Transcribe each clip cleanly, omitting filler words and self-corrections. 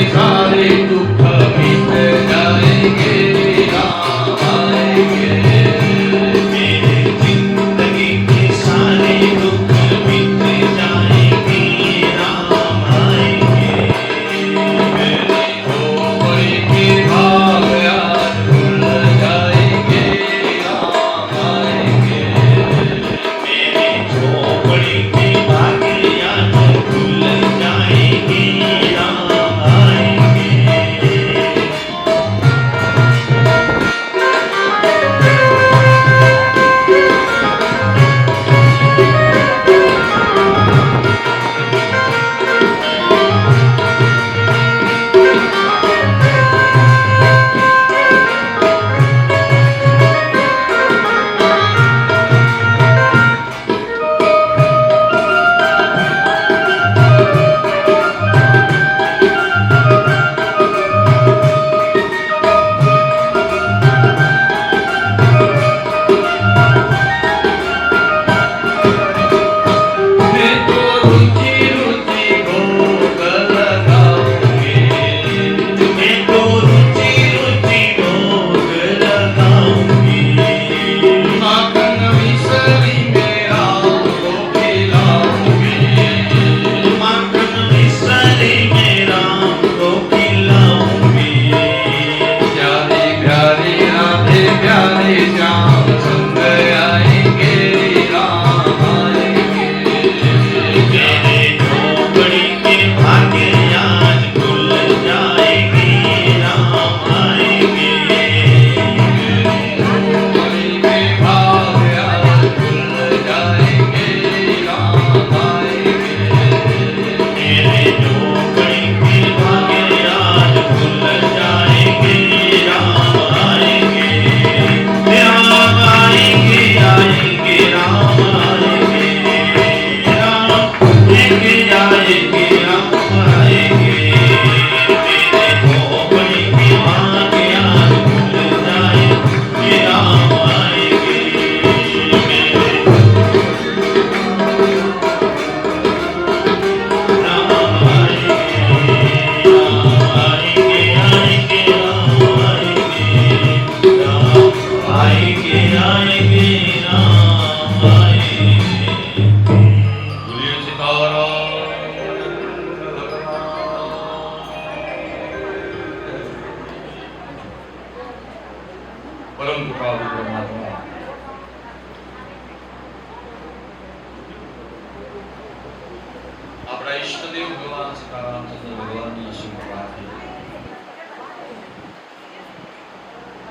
सारे दुख मिट जाएंगे, राम आएंगे।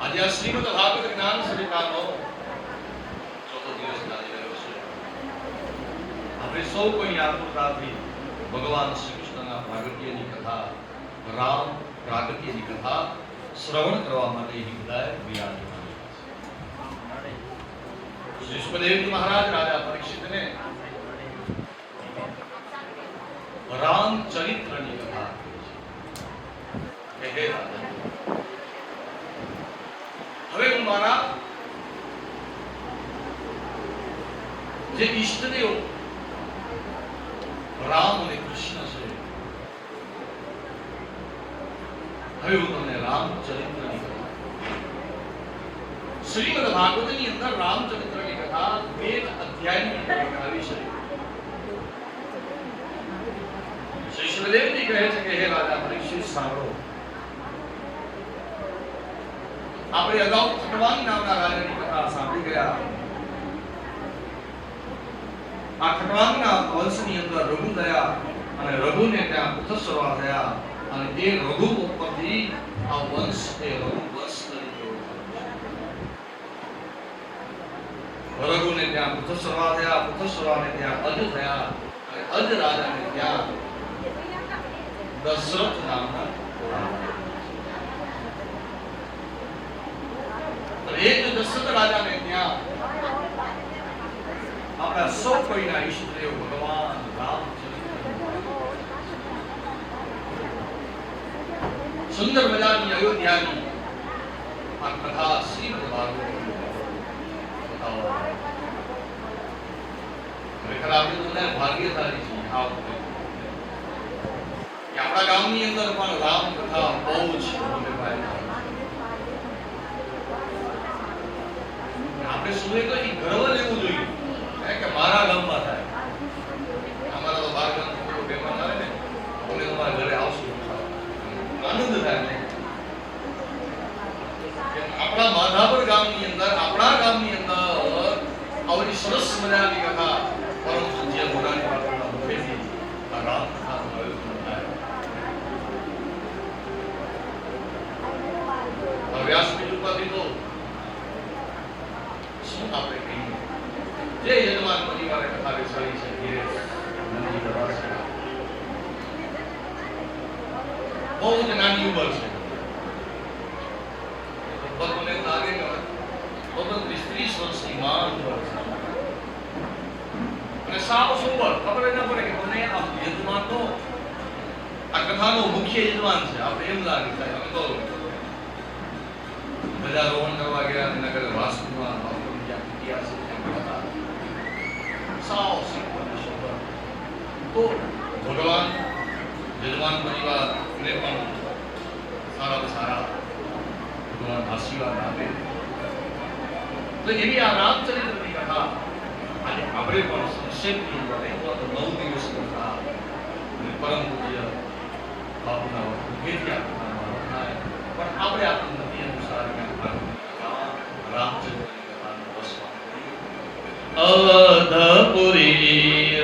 આજે આ શ્રીમદ ભાગવત જ્ઞાન સરિતાનો ચોથો દિવસ ચાલી રહ્યો છે. આપણે સૌ કોઈ આતુરતાથી ભગવાન શ્રી કૃષ્ણના પ્રાગટ્યની કથા, રામ પ્રાગટ્યની કથા શ્રવણ કરવા માટે હૃદય વિરાજમાન છે. શ્રી સુખદેવજી મહારાજ રાજા પરીક્ષિતને રામ ચરિત્રની કથા કહે છે. હવે હું મારા જે ઈષ્ટદેવ રામ અને કૃષ્ણ છે, હવે હું તમને રામચરિત્રની કથા, શ્રીમદ ભાગવતની અંદર રામચરિત્રની કથા 2 અધ્યાયની અંદર આવી છે. શ્રી સુખદેવજી કહે છે કે હે રાજા પરીક્ષિત સાંભળો, આપણે અગાઉ ખટવાંગ નામના રાજાની કથા સાંભળી ગયા. આ ખટવાંગના વંશની અંદર રઘુ થયા અને રઘુને ત્યાં પુત્રસરવા થયા અને તે રઘુ ઉપરથી આ વંશ એ રઘુ વંશ તરીકે ઓળખાય. રઘુને ત્યાં પુત્રસરવા થયા, પુત્રસરવાને ત્યાં અજ થયા અને અજ રાજાને ત્યાં દશરથ નામના એ જ દશરથ રાજાને ત્યાં આપણા સૌ કોઈના ઈષ્ટદેવ ભગવાન રામચરિત્ર સુંદર મજાની અયોધ્યાની આ કથા શ્રીમદ ભાગવત. ખરેખર આપણે તો ભાગ્યશાળી છીએ આ વખતે કે આપણા ગામની અંદર પણ રામ કથા બહુ જ આપણે સુને તો એ ગર્વ લેવું જોઈએ કે મારા ગામમાં થાય. અમારા તો બાર ગામ કોઈ મહેમાન આવે ને, અમે અમારા ઘરે આવશું, આનંદ થાય કે આપણા માધાપર ગામની અંદર, આપણા ગામની અંદર આવડી સરસ મજાની કથા પરમ પૂજ્ય મોરારી બાપુના મુખેથી આ રામ કથાનું આયોજન થાય. વ્યાસપીઠ ઉપરથી તો આપણે કહીએ જે યજમાન પરિવારે કથા બેસાડી છે, ધીરે નંદી દરબાર બહુ જ નાની ઉંમર છે. મને લાગે કે 29-30 વર્ષની માન ઉંમર છે અને સાવ સુંદર ખબર ન પડે કે મને આ યજમાનનો, આ કથાનો મુખ્ય યજમાન છે. આપણે એમ લાગે કે અમે તો બધા રોહણ કરવા ગયા અને નગર વાસ્તુમાં તો ભગવાન યજમાન પરિવારને પણ સારા સારા ભગવાન આશીર્વાદ આપે. તો એવી આ રામચરિત્રની કથા આજે આપણે પણ સંક્ષેપની અંદર 9 દિવસ કથા અને પરમ પૂજ્ય બાપુના મુખેથી આ કથામાં વખાય. પણ આપણે આપણી નદી અનુસાર રામચરિત્રની કથાનું વસવાટ અવધપુરી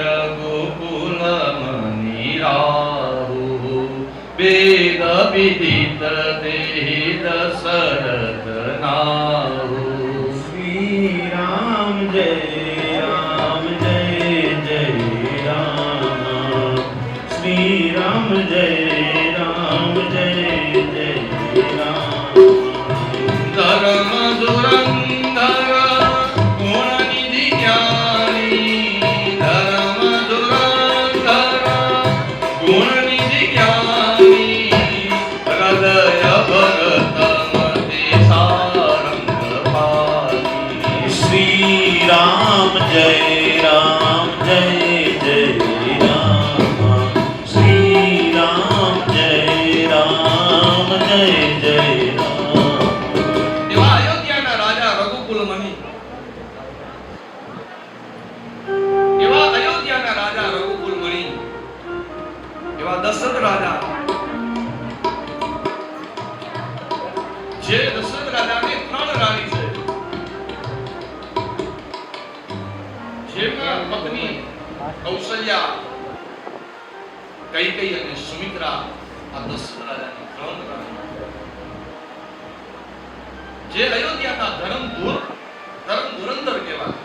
રઘુકુલ મની રાહુ વેદ વિદિત દેહી દશરથ નાહુ. શ્રી રામ જય રામ જય જય રામ, શ્રી રામ જય રામ જય જય રામ. ધર્મ ધુરંધર રામ જય રામ જય જય રામ, શ્રી રામ જય રામ જય જય રામ. એવા અયોધ્યાના રાજા રઘુકુલ મની જેમના પત્ની કૌશલ્યા, કૈકેયી અને સુમિત્રા આ દશરથ રાજાની ત્રણ રાણીઓ, જે અયોધ્યાના ધર્મ ધુરંધર કહેવાય.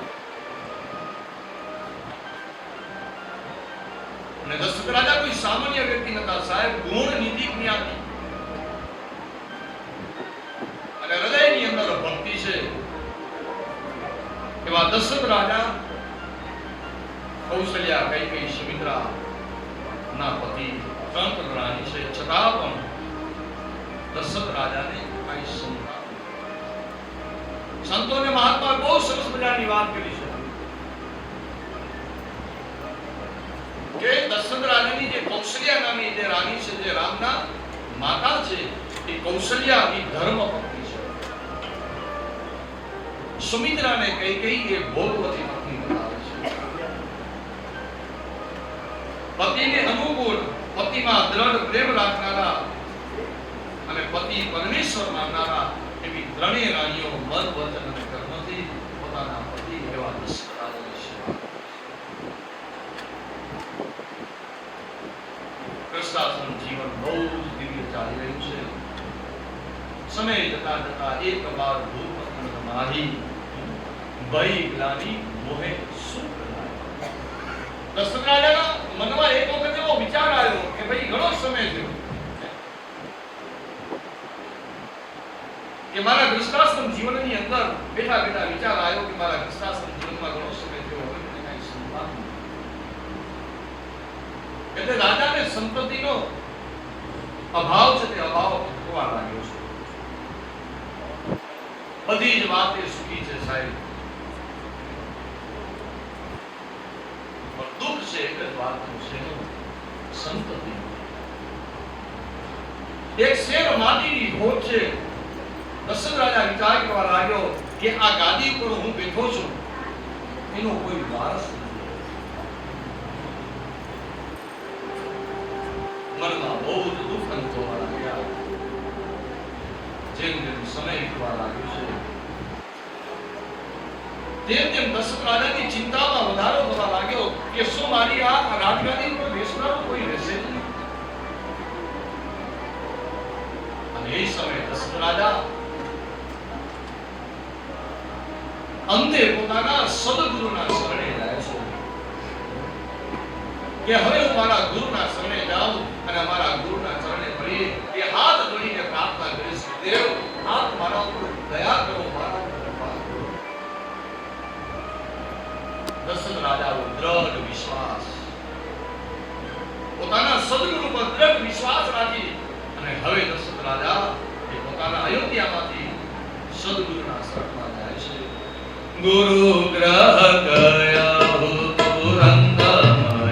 અને દશરથ રાજા કોઈ સામાન્ય વ્યક્તિ નતા સાહેબ, ગુણ નીતિ જ્ઞાની અને હૃદયની અંદર ભક્તિ છે એવા દશરથ રાજા કૌશલ્યા, કૈકેયી, સુમિત્રા ના પતિ ત્રણ રાણી છે. છતાં પણ દશરથ રાજાને કઈ સંતાન. સંતોને મહાત્મા બહુ સરસ મજાની વાત કરી છે કે દશરથ રાજાની જે કૌશલ્યા નામની જે રાણી છે, જે રામના માતા છે, એ કૌશલ્યા એ ધર્મ પત્ની છે. સુમિત્રાને કૈકેયી એ ભોગવતી પત્ની બનાવે છે. પતિને અનુકૂળ, પતિમાં દ્રઢ પ્રેમ રાખનારા અને પતિ પરમેશ્વર માનનારા એવી ત્રણેય રાણીઓ મન, વચન અને કર્મથી પોતાના પતિ એવા દશરથ રાજાની સેવા. કૃષ્ણાશ્રમ જીવન બહુ જ દિવ્ય ચાલી રહ્યું છે. સમય જતા જતા એક વાર ભૂપત્ન માહી ભઈ ગ્લાની મોહે સુખ લાગ્યો. દશરથ રાજાના મનમાં એક વખત એવો વિચાર આવ્યો કે ભાઈ ઘણો સમય થયો કે મારા ગૃહસ્થાશ્રમ જીવનની અંદર બેઠા બેઠા વિચાર આવ્યો કે મારા ગૃહસ્થાશ્રમ જીવનમાં ઘણો સમય થયો, હવે મને કઈ સંતાન નથી. એટલે રાજાને સંપત્તિનો અભાવ છે, તે અભાવ થવા લાગ્યો છે. બધી જ વાતે સુખી છે સાહેબ, પણ દુઃખ છે એક જ વાતનું છે, સંપત્તિ. એક શેર માટીની ખોટ છે. દશરથ રાજા વિચાર કરવા લાગ્યો કે આ ગાદી ઉપર હું બેઠો છું, એનો કોઈ વારસ નથી. મનમાં બહુ જ દુઃખ અનુભવવા લાગ્યા. જેમ જેમ સમય વીતવા લાગ્યો છે, તેમ તેમ દશરથ રાજાની ચિંતામાં વધારો થવા લાગ્યો કે શું મારી આ રાજગાદી પર બેસનારો કોઈ રહેશે નહીં. અને એ સમયે દશરથ રાજા અંતે પોતાના સદગુરુના શરણે જાય છે કે હવે હું મારા ગુરુના શરણે જાઉં અને મારા ગુરુના ચરણે પડી એ હાથ જોડીને પ્રાર્થના કરીશ, દેવ આપ મારા ઉપર દયા કરો, મારા ઉપર કૃપા કરો. દશરથ રાજાનો દ્રઢ વિશ્વાસ, પોતાના સદગુરુ પર દ્રઢ વિશ્વાસ રાખી અને હવે દશરથ રાજા એ પોતાના અયોધ્યામાંથી સદગુરુના શરણમાં જાય છે. ગુરુ ગ્રહ ગયા હો તુરંત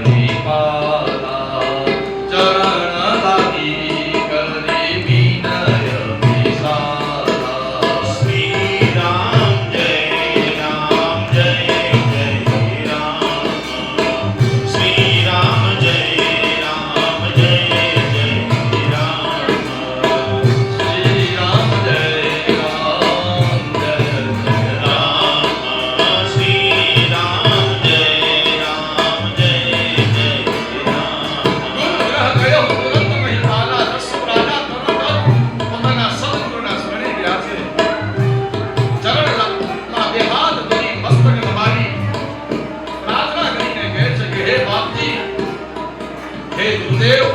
મહિપાલા, ચરણ લાગી કરી વિનય વિશાલા. શ્રી રામ જય રામ જય જય રામ, શ્રી રામ જય રામ જય જય રામ, શ્રી રામ જય રામ જય જય રામ, શ્રી રામ જય રામ જય જય રામ. ગુરુ ગ્રહ ગયો તુરંત મહિપાલા. દશરથ રાજા તરત જ પોતાના સદગુરુના શરણે ગયા છે. ચરણમાં બે હાથ ધરી મસ્તક નમાવી પ્રાર્થના કરીને કહે છે કે હે બાપજી, હે ગુરુદેવ,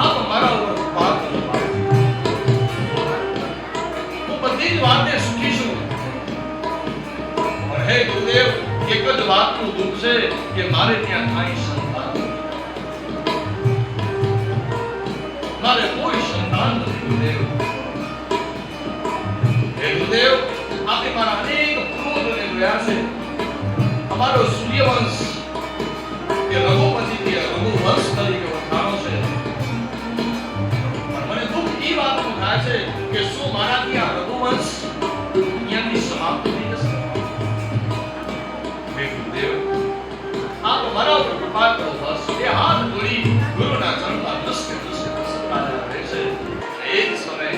આપ મારા ઉપર કૃપા કરો. હું બધી જ વાતે સુખી છું, પણ હે ગુરુદેવ, એક જ વાતનું દુઃખ છે કે મારે ત્યાં કાંઈ સંતાન નથી. મારે કોઈ સંતાન નથી ગુરુદેવ. હે ગુરુદેવ, આપે મારા અનેક પૂર્વજોને જોયા છે. અમારો સૂર્યવંશ એ રઘુ પછીથી રઘુવંશ તરીકે ઓળખાણો છે. પણ મને દુઃખ એ વાતનું થાય છે કે શું મારાથી આ રઘુવંશ અહીંયાથી સમાપ્ત થઈ જશે? હે ગુરુદેવ, આપ મારા ઉપર કૃપા કરો બસ. એ હાથ જોડી ગુરુના ચરણમાં દૃષ્ટિ દશરથ રાજા રહે છે. એ જ સમયે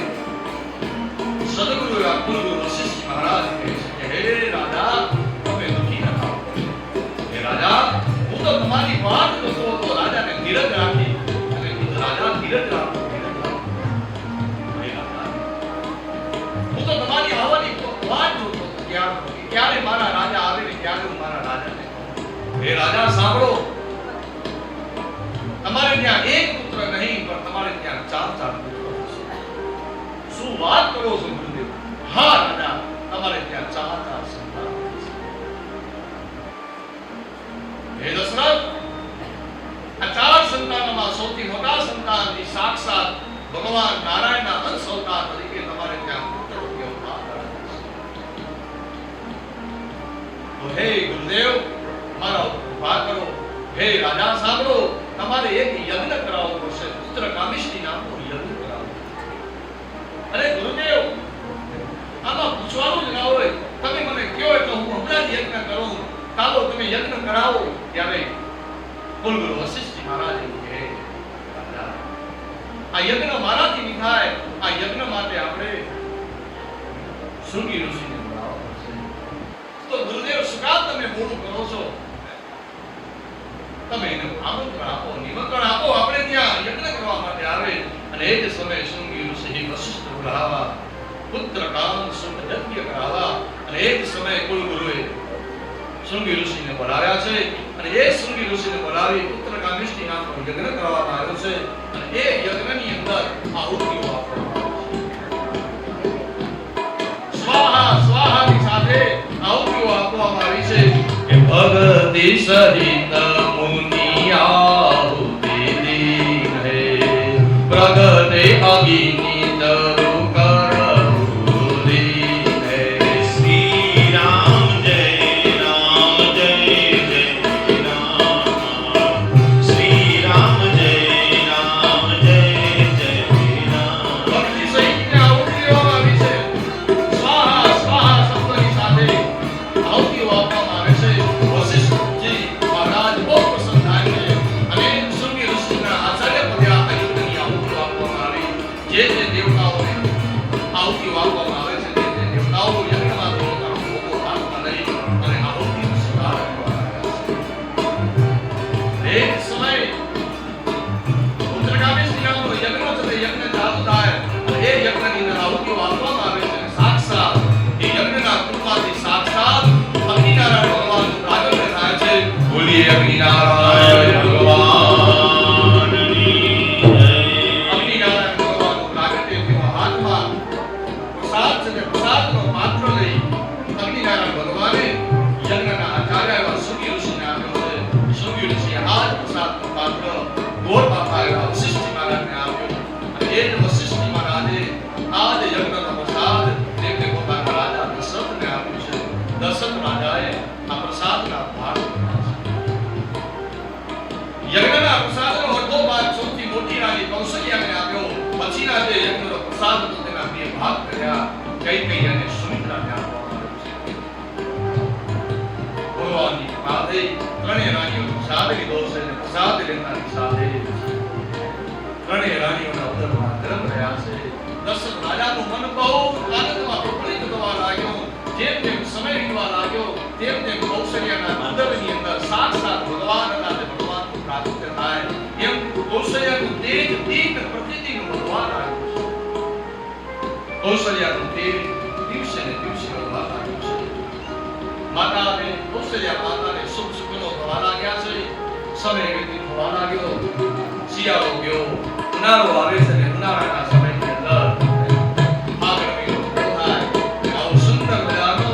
સદગુરુ કુલગુરુ વશિષ્ઠ મહારાજ કહે છે કે હે રાજા, તમે દુઃખી ન થાઓ. હે ત્યારે હું મારા રાજાને કહું, હે રાજા સાંભળો, તમારે ત્યાં એક પુત્ર નહીં પણ તમારે ત્યાં 4 પુત્રો છે. શું વાત કરો છો ગુરુદેવ? હા રાજા, તમારે ત્યાં 4 સંતાન છે. હે દશરથ, આ 4 સંતાનોમાં સૌથી મોટા સંતાનની સાક્ષાત ભગવાન નારાયણના અંશ અવતાર તરીકે તમારે ત્યાં પુત્રોની અવતાર છે. તો હે ગુરુદેવ, મારા કૃપા કરો. હે રાજા સાંભળો, તમારે એક યજ્ઞ કરાવવો પડશે, પુત્ર કામિષ્ઠી નામનો યજ્ઞ કરાવવો. અરે ગુરુદેવ, આમાં પૂછવાનું જ ના હોય, તમે મને કહો એટલે હું હમણાં જ યજ્ઞ કરું. ચાલો તમે યજ્ઞ કરાવો. ત્યારે કુલગુરુ વશિષ્ઠજી મહારાજ એવું કહે, રાજા, આ યજ્ઞ મારાથી નહીં થાય. આ યજ્ઞ માટે આપણે શૃંગી ઋષિને બોલાવવા પડશે. તો ગુરુદેવ, શું કામ તમે મોડું કરો છો? તમે એને આમંત્રણ આપો, નિમંત્રણ આપો, આપણે ત્યાં યજ્ઞ કરવા માટે આવે. અને એ જ સમયે શૃંગી ઋષિ વશિષ્ઠ બોલાવા, પુત્ર કામ શુદ્ધ યજ્ઞ કરાવવા. અને એ જ સમયે કુલગુરુએ શૃંગી ઋષિને બોલાવ્યા છે. અને એ શૃંગી ઋષિને બોલાવી પુત્ર કામિષ્ઠી નામનો યજ્ઞ કરવામાં આવ્યો છે. અને એ યજ્ઞની અંદર આહુતિઓ આપવામાં આવે છે. સ્વાહા સ્વાહાની સાથે આહુતિઓ આપવામાં આવી છે કે ભક્તિ સહિત મુનિ આહુતિ દીને પ્રગટે અગ્નિ તરુ કરુદીને. શ્રી રામ જય રામ જય જય રામ. શ્રી રામ જય રામ જય જય રામ. ભક્તિ સહિતની આહુતિઓ આવી છે. સ્વાહા સ્વાહા શબ્દની સાથે આહુતિઓ આપવામાં આવે છે. વશિષ્ઠજી મહારાજ બહુ પ્રસન્ન થાય છે. અને શૃંગી ઋષિના આચાર્ય પદે આ યજ્ઞની આહુતિઓ આપવામાં આવી. જે દેવતાઓને આહુતિઓ આપવામાં આવે છે, તે દેવતાઓ યજ્ઞમાં પોતાનો ભોગો હાથમાં લઈ અને આહુતિનો સ્વીકાર કરવા આવ્યા છે. એક સમયે પુત્રકામેષ્ઠી નામનો યજ્ઞ છે, તે યજ્ઞ ચાલુ થાય અને એ યજ્ઞની અંદર આહુતિઓ આપવામાં આવે છે. અને સાક્ષાત એ યજ્ઞના કૃપાથી સાક્ષાત અગ્નિનારાયણ ભગવાનનું પ્રાગટ્ય થાય છે. બોલીએ અગ્નિનારાયણ ભગવાનની જય. અગ્નિનારાયણ ભગવાનનું પ્રાગટ્ય તેઓ હાથમાં પ્રસાદ છે, તે પ્રસાદનો પાત્ર લઈ અગ્નિનારાયણ ભગવાને યજ્ઞના આચાર્ય એવા શૃંગી ઋષિને આપ્યો છે. શૃંગી ઋષિએ આ જ પ્રસાદનું પાત્ર ગોળ બાપા એવા વશિષ્ઠજી મહારાજને આપ્યું. અને એ જ વશિષ્ઠજી મહારાજે આ જ યજ્ઞનો પ્રસાદ તેમને પોતાના રાજા દશરથને આપ્યું છે. દશરથ રાજાએ આ પ્રસાદના ભાગ યજ્ઞના પ્રસાદનો અડધો ભાગ સૌથી મોટી રાણી કૌશલ્યાને આપ્યો. પછીના જે યજ્ઞનો પ્રસાદ હતો તેના 2 ભાગ કર્યા. કૈકેયી અને સુમિત્રાને આપવામાં આવ્યો છે. ભગવાનની કૃપાથી ત્રણેય રાણીઓનો પ્રસાદ લીધો છે. અને પ્રસાદ લેનારની સાથે ત્રણેય રાણીઓના ઉદરમાં ગરમ રહ્યા છે. દશરથ રાજાનું મન બહુ આનંદમાં પ્રફુલ્લિત થવા લાગ્યો. જેમ જેમ સમય વીતવા લાગ્યો તેમ તેમ કૌશલ્યાના ઉદરની અંદર સાક્ષાત ભગવાન હતા તે ભગવાનનું પ્રાગટ્ય થાય. એમ કૌશલ્યાનું તેજ દિન પ્રતિદિન વધવા લાગ્યું છે. કૌશલ્યાનું તેજ દિવસે ને દિવસે વધવા લાગ્યું છે. માતાને કૌશલ્યા માતાને સુખ સુખનો થવા લાગ્યા છે. સમય વ્યતીત થવા લાગ્યો. શિયાળો ગયો, ઉનાળો આવે છે. અને ઉનાળાના સમયની અંદર આગળ મહિનો પૂરો થાય. આવો સુંદર મજાનો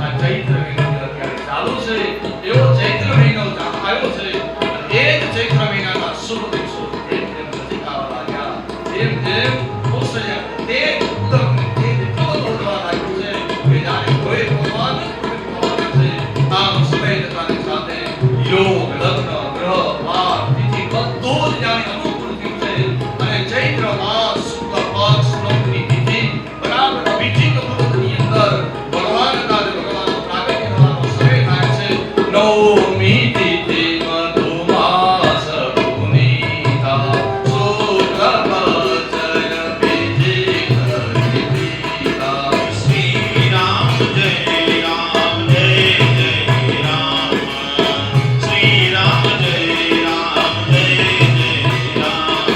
આ ચૈત્ર મહિનો અત્યારે ચાલુ છે. એવો ચૈત્ર મહિનો આવ્યો છે. અને એ જ ચૈત્ર મહિનાના શુભ દિવસો જેમ જેમ નજીક આવવા લાગ્યા તેમ તેમ કૌશલ્યાનું તેજ ઉદરનું તેજ એટલું બધું વધવા લાગ્યું છે કે જાણે કોઈ ભગવાન જ પ્રગટ થવાના છે. આમ સમય જતાની સાથે યોગ, લગ્ન, ગ્રહ, વાર, તિથિ બધું જ જાણે અનુકૂળ થયું છે. અને ચૈત્ર માસ શુક્લ પક્ષ નવમી તિથિ બરાબર અભિજીત મુહૂર્તની અંદર ભગવાન દાદા ભગવાનનો પ્રાગટ્ય થવાનો સમય થાય છે. નવમી તિથિ મધુમાસ પુનીતા શુક્લ પક્ષ અભિજીત તિથિતા. શ્રી રામ જય રામ જય જય રામ. શ્રી રામ જય રામ જય જય રામ.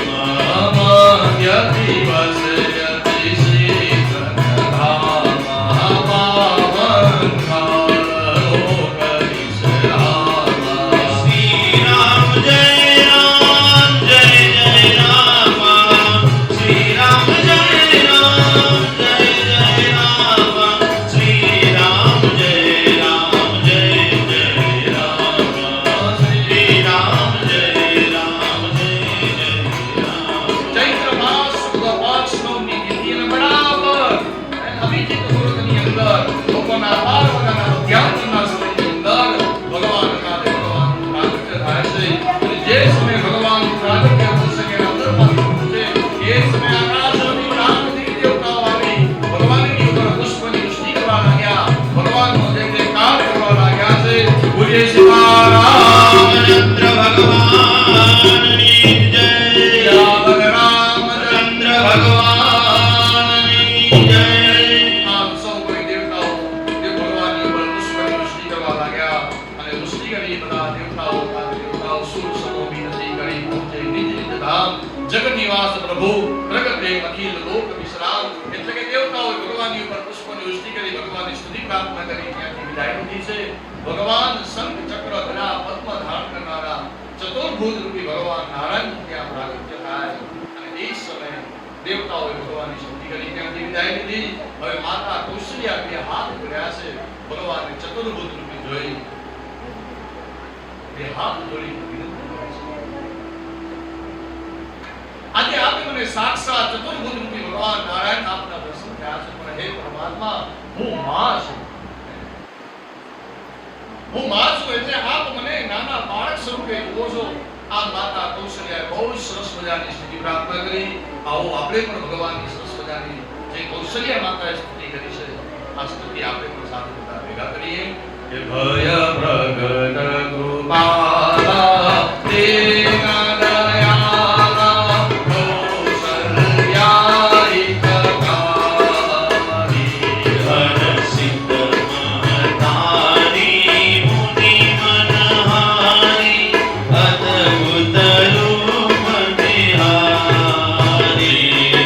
અમર્યતિ વસયતિ શીઘ્રધામ પાવન કાળ લોક અને વૃષ્ટિ કરી બધા દેવતાઓ સુર સમોમી નદી કરી પહોંચે નિજ નિજ ધામ જગત નિવાસ પ્રભુ પ્રગટે અખિલ લોક વિશ્રામ. એટલે કે દેવતાઓ ભગવાનની ઉપર પુષ્પની વૃષ્ટિ કરી ભગવાનની સ્તુતિ પ્રાર્થના કરી ત્યાંથી વિદાય લીધી છે. ભગવાન શંખ ચક્ર ગદા પદ્મ ધારણ કરનારા ચતુર્ભુજ રૂપી ભગવાન નારાયણ ત્યાં પ્રાગટ્ય થાય અને એ સમયે દેવતાઓએ ભગવાનની સ્તુતિ કરી ત્યાંથી વિદાય લીધી. હવે માતા કૌશલ્યા બે હાથ જોડ્યા છે ભગવાનને ચતુર્ભુજ રૂપી જોઈ બે હાથ જોડી વિનંતી કરે છે. આજે આપે મને સાક્ષાત ચતુર્ભુજ રૂપી ભગવાન નારાયણ આપના દર્શન થયા છે, પણ હે પરમાત્મા હું માં છું. હું માં છું એટલે આપ મને નાના બાળક સ્વરૂપે જુઓ છો. આ માતા કૌશલ્યાએ બહુ સરસ મજાની સ્તુતિ પ્રાર્થના કરી. આવો આપણે પણ ભગવાનની સરસ મજાની જે કૌશલ્યા માતાએ સ્તુતિ કરી છે આ સ્તુતિ આપણે પણ સાથે બધા ભેગા કરીએ. કે ભય પ્રગટ કૃપાલા તેના દયાલા કૌશલ્યા હિતકારી હર સિદ્ધ મહતારી મુનિ મનહારી અદ્ભુત રૂપ નિહારી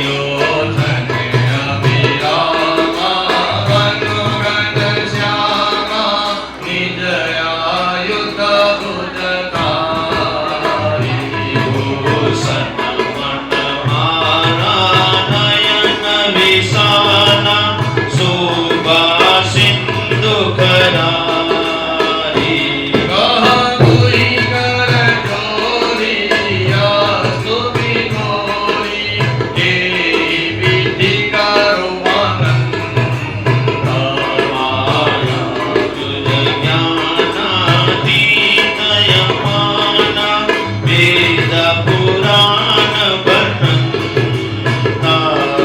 લોચને અભિરામા વનગન શ્યામા નિજ આયુધ ભુજકારી ભૂષણ મનહારા નયન વિશાલા શોભા સિંધુ કરારી કહુઈ કર ચોરીયા સ્તુતિ ગોરી હે વિધિ કરો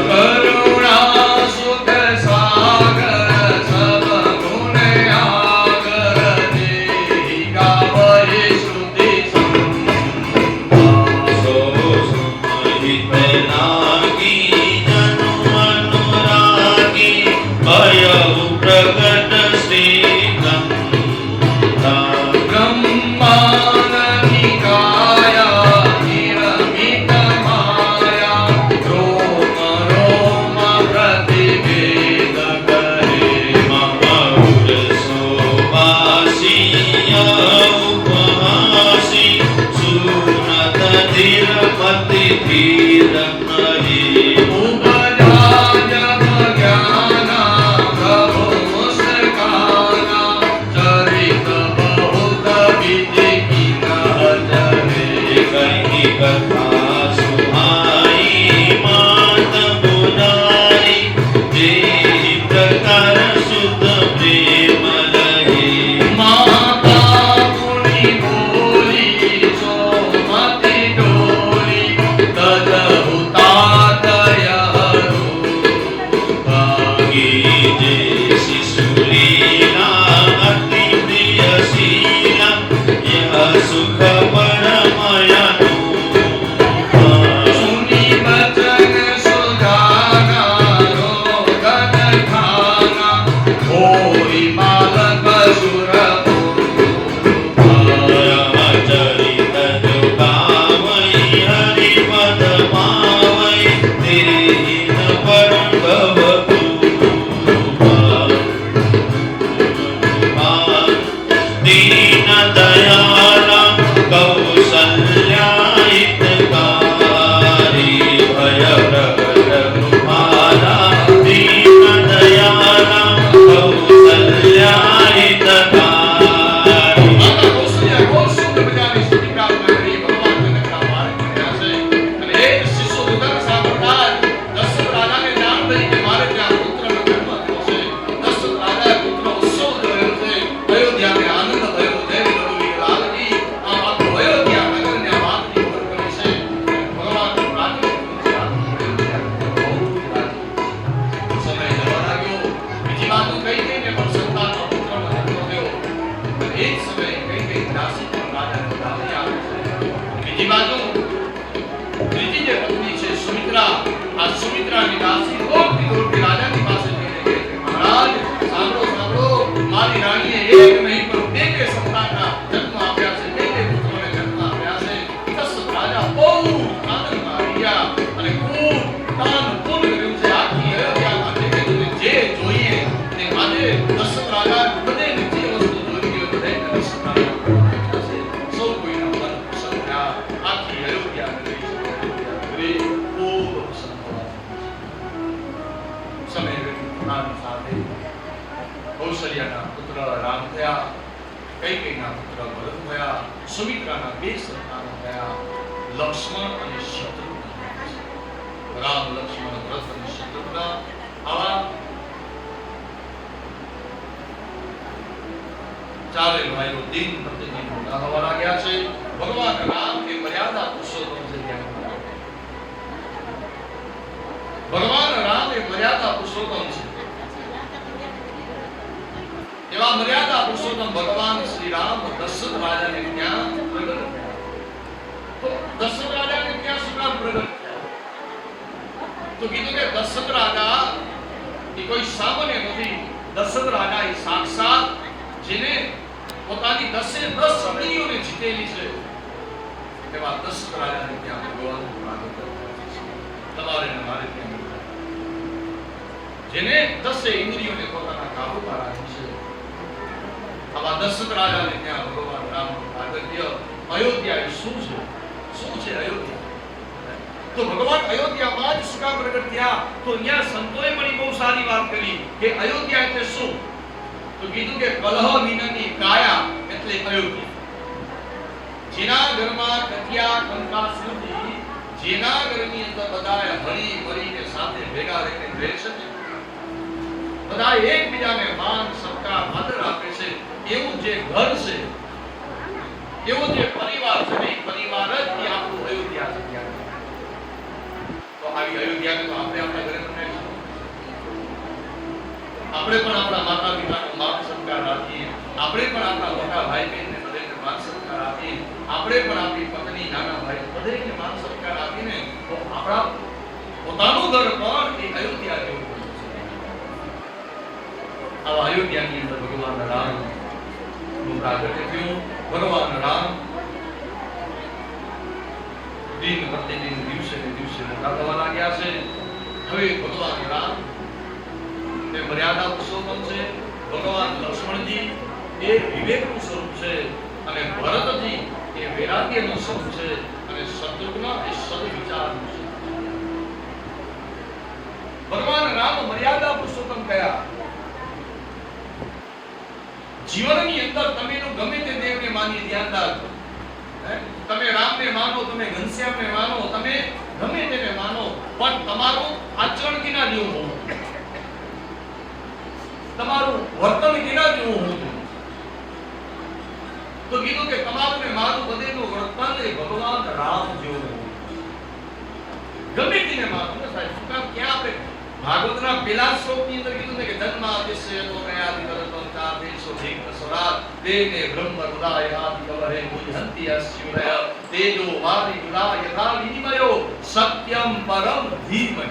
કરુણા સુખ સાગર સબ ગુણ આગર દેહી ગાવૈ શ્રુતિ પ્રગટ શ્રી બ્રહ્માનની કાયા નિરમિત માયા રોમ રોમ પ્રતિભેદ કરે ધીર નહીં ઉપજા જગ જ્ઞાના પ્રભુ મુસ્કાના ચરિત બહુત વિધિ કી નજરે કઈ કથા સુહાઈ માત પુરારી જે પ્રકાર શુદ્ધ પ્રેમ રહી માતા પુની બોલી સોમતી ડોલી તદ હુતાતય ભાગી જે શિશુલીલા અતિ પ્રિય શીલા યહ સુખ પરમયનું સુની બચન સુધાના રોગન ખાના હોઈ બાલક સુર ચરિત જોગાવઈ હરિપદ પાવઈ તેહીન પરમ ભવતુ દીન દયાલા કૌશલ્યા હિતકારી ભય પ્રગટ કૃપાલા દીન દયાલા કૌશલ્યા હિતકારી માતા કૌશલ્યા બહુ સુંદર મજાની સ્તુતિ પ્રાર્થના કરી. ભગવાન જનકના બાળક બન્યા છે અને એક શિશુ દુઃખ સાંભળતા જ દશરથ રાજાને જાણ થઈ કે મારે ત્યાં પુત્રનો જન્મ થયો છે. દશરથ રાજાએ પુત્ર ઉત્સવ જોયો છે. અયોધ્યાને આનંદ થયો. જય રઘુવીર લાલજી. આમ આખું અયોધ્યા નગરને આ વાતની ખબર પડી છે. ભગવાન રાજી બહુ રાજી. સમય જવા લાગ્યો. બીજી બાજુ કઈ કઈને પણ સંતાનનો પુત્રનો જન્મ થયો. એ જ સમયે કઈ દાસી પણ રાજાને બધાવી આવે છે. બીજી બાજુ ત્રીજી જે પત્ની છે સુમિત્રા, આ સુમિત્રાની દાસી દોડતી રાજાની પાસે જઈને કહે કે મહારાજ સાંભળો સાંભળો, મારી રાણીએ એક નહીં પણ બે સંતાન થયા, કૈકેયીના પુત્ર ભરત થયા, સુમિત્રાના 2 સંતાનો થયા, લક્ષ્મણ અને શત્રુઘ્ન. રામ, લક્ષ્મણ, ભરત અને શત્રુઘ્ન આવા ચારે ભાઈઓ દિન પ્રતિદિન મોટા થવા લાગ્યા છે. ભગવાન રામ એ મર્યાદા પુરુષોત્તમ છે. ભગવાન રામ એ મર્યાદા પુરુષોત્તમ છે. એવા મર્યાદા પુરુષોત્તમ ભગવાન શ્રી રામ દશરથ રાજાને ત્યાં પ્રગટ થયા. તો દશરથ રાજાને ત્યાં શું કામ પ્રગટ થયા? તો કીધું કે દશરથ રાજા એ કોઈ સામાન્ય નથી. દશરથ રાજા એ સાક્ષાત જેને પોતાની 10 ઇન્દ્રિયોને જીતેલી છે એવા દશરથ રાજાને ત્યાં ભગવાન પ્રગટ થયા. તમારે ને મારે ત્યાં જેને 10 ઇન્દ્રિયોને પોતાના કાબુમાં રાખી છે આવા દશરથ રાજાને ત્યાં ભગવાન રામનું પ્રાગટ્ય. અયોધ્યા શું છે? શું છે અયોધ્યા? તો ભગવાન અયોધ્યામાં જ શું કામ પ્રગટ થયા? તો અહીંયા સંતોએ પણ બહુ સારી વાત કરી કે અયોધ્યા એટલે શું? તો કીધું કે કલહ વિનાની કાયા એટલે અયોધ્યા. જેના ઘરમાં કથિયા કંકાસ નથી, જેના ઘરની અંદર બધાએ હળી મળીને સાથે ભેગા રહીને રહે છે, બધા એકબીજાને માન સત્કાર આદર આપે છે, એવું જે ઘર છે, એવો જે પરિવાર છે, એ પરિવાર જ આપણું અયોધ્યા છે. તો આવી અયોધ્યાને તો આપણે આપણા ઘરે બનાવીશું. આપણે પણ આપણા માતા પિતાનો માન સત્કાર આપીએ, આપણે પણ આપણા મોટા ભાઈ બહેનને બધાને માન સત્કાર આપીએ, આપણે પણ આપણી પત્ની નાના ભાઈ બધાને માન સત્કાર આપીને તો આપણા પોતાનું ઘર પણ એ અયોધ્યા જેવું બને છે. આવા અયોધ્યાની અંદર ભગવાન રામ નું પ્રાગટ્ય થયું. ભગવાન રામ દિન પ્રતિદિન દિવસે ને દિવસે મોટા થવા લાગ્યા છે. હવે ભગવાન રામ એ મર્યાદા પુરુષોત્તમ છે. ભગવાન લક્ષ્મણજી એ વિવેકનું સ્વરૂપ છે અને ભરતજી એ વૈરાગ્યનું સ્વરૂપ છે અને શત્રુઘ્ન એ સદવિચારનું છે. ભગવાન રામ મર્યાદા પુરુષોત્તમ કયા? જીવનની અંદર તમે ગમે તે દેવને માની ધ્યાન રાખો. તમે રામને માનો, તમે ઘનશ્યામને માનો, તમે ગમે તેને માનો, પણ તમારું આચરણ કેના જેવું હોવું, તમારું વર્તન કેના જેવું હોવું જોઈએ? તો કીધું કે તમારું ને મારું બધેનું વર્તન એ ભગવાન રામ જેવું હોવું. ગમે તેને માનો ને સાહેબ, શું કામ? ક્યાં આપણે ભાગવતના પહેલા શ્લોકની અંદર કીધું કે જન્માદિશ્ય તો નયાદિ કરતમ ચાદેશો ભીક સ્વરાત દેને બ્રહ્મ હૃદયાદિ કવરે મુહંતિ અસ્યુરય તેજો વારી ઉદાયતા વિનિમયો સત્યમ પરમ ધીમય.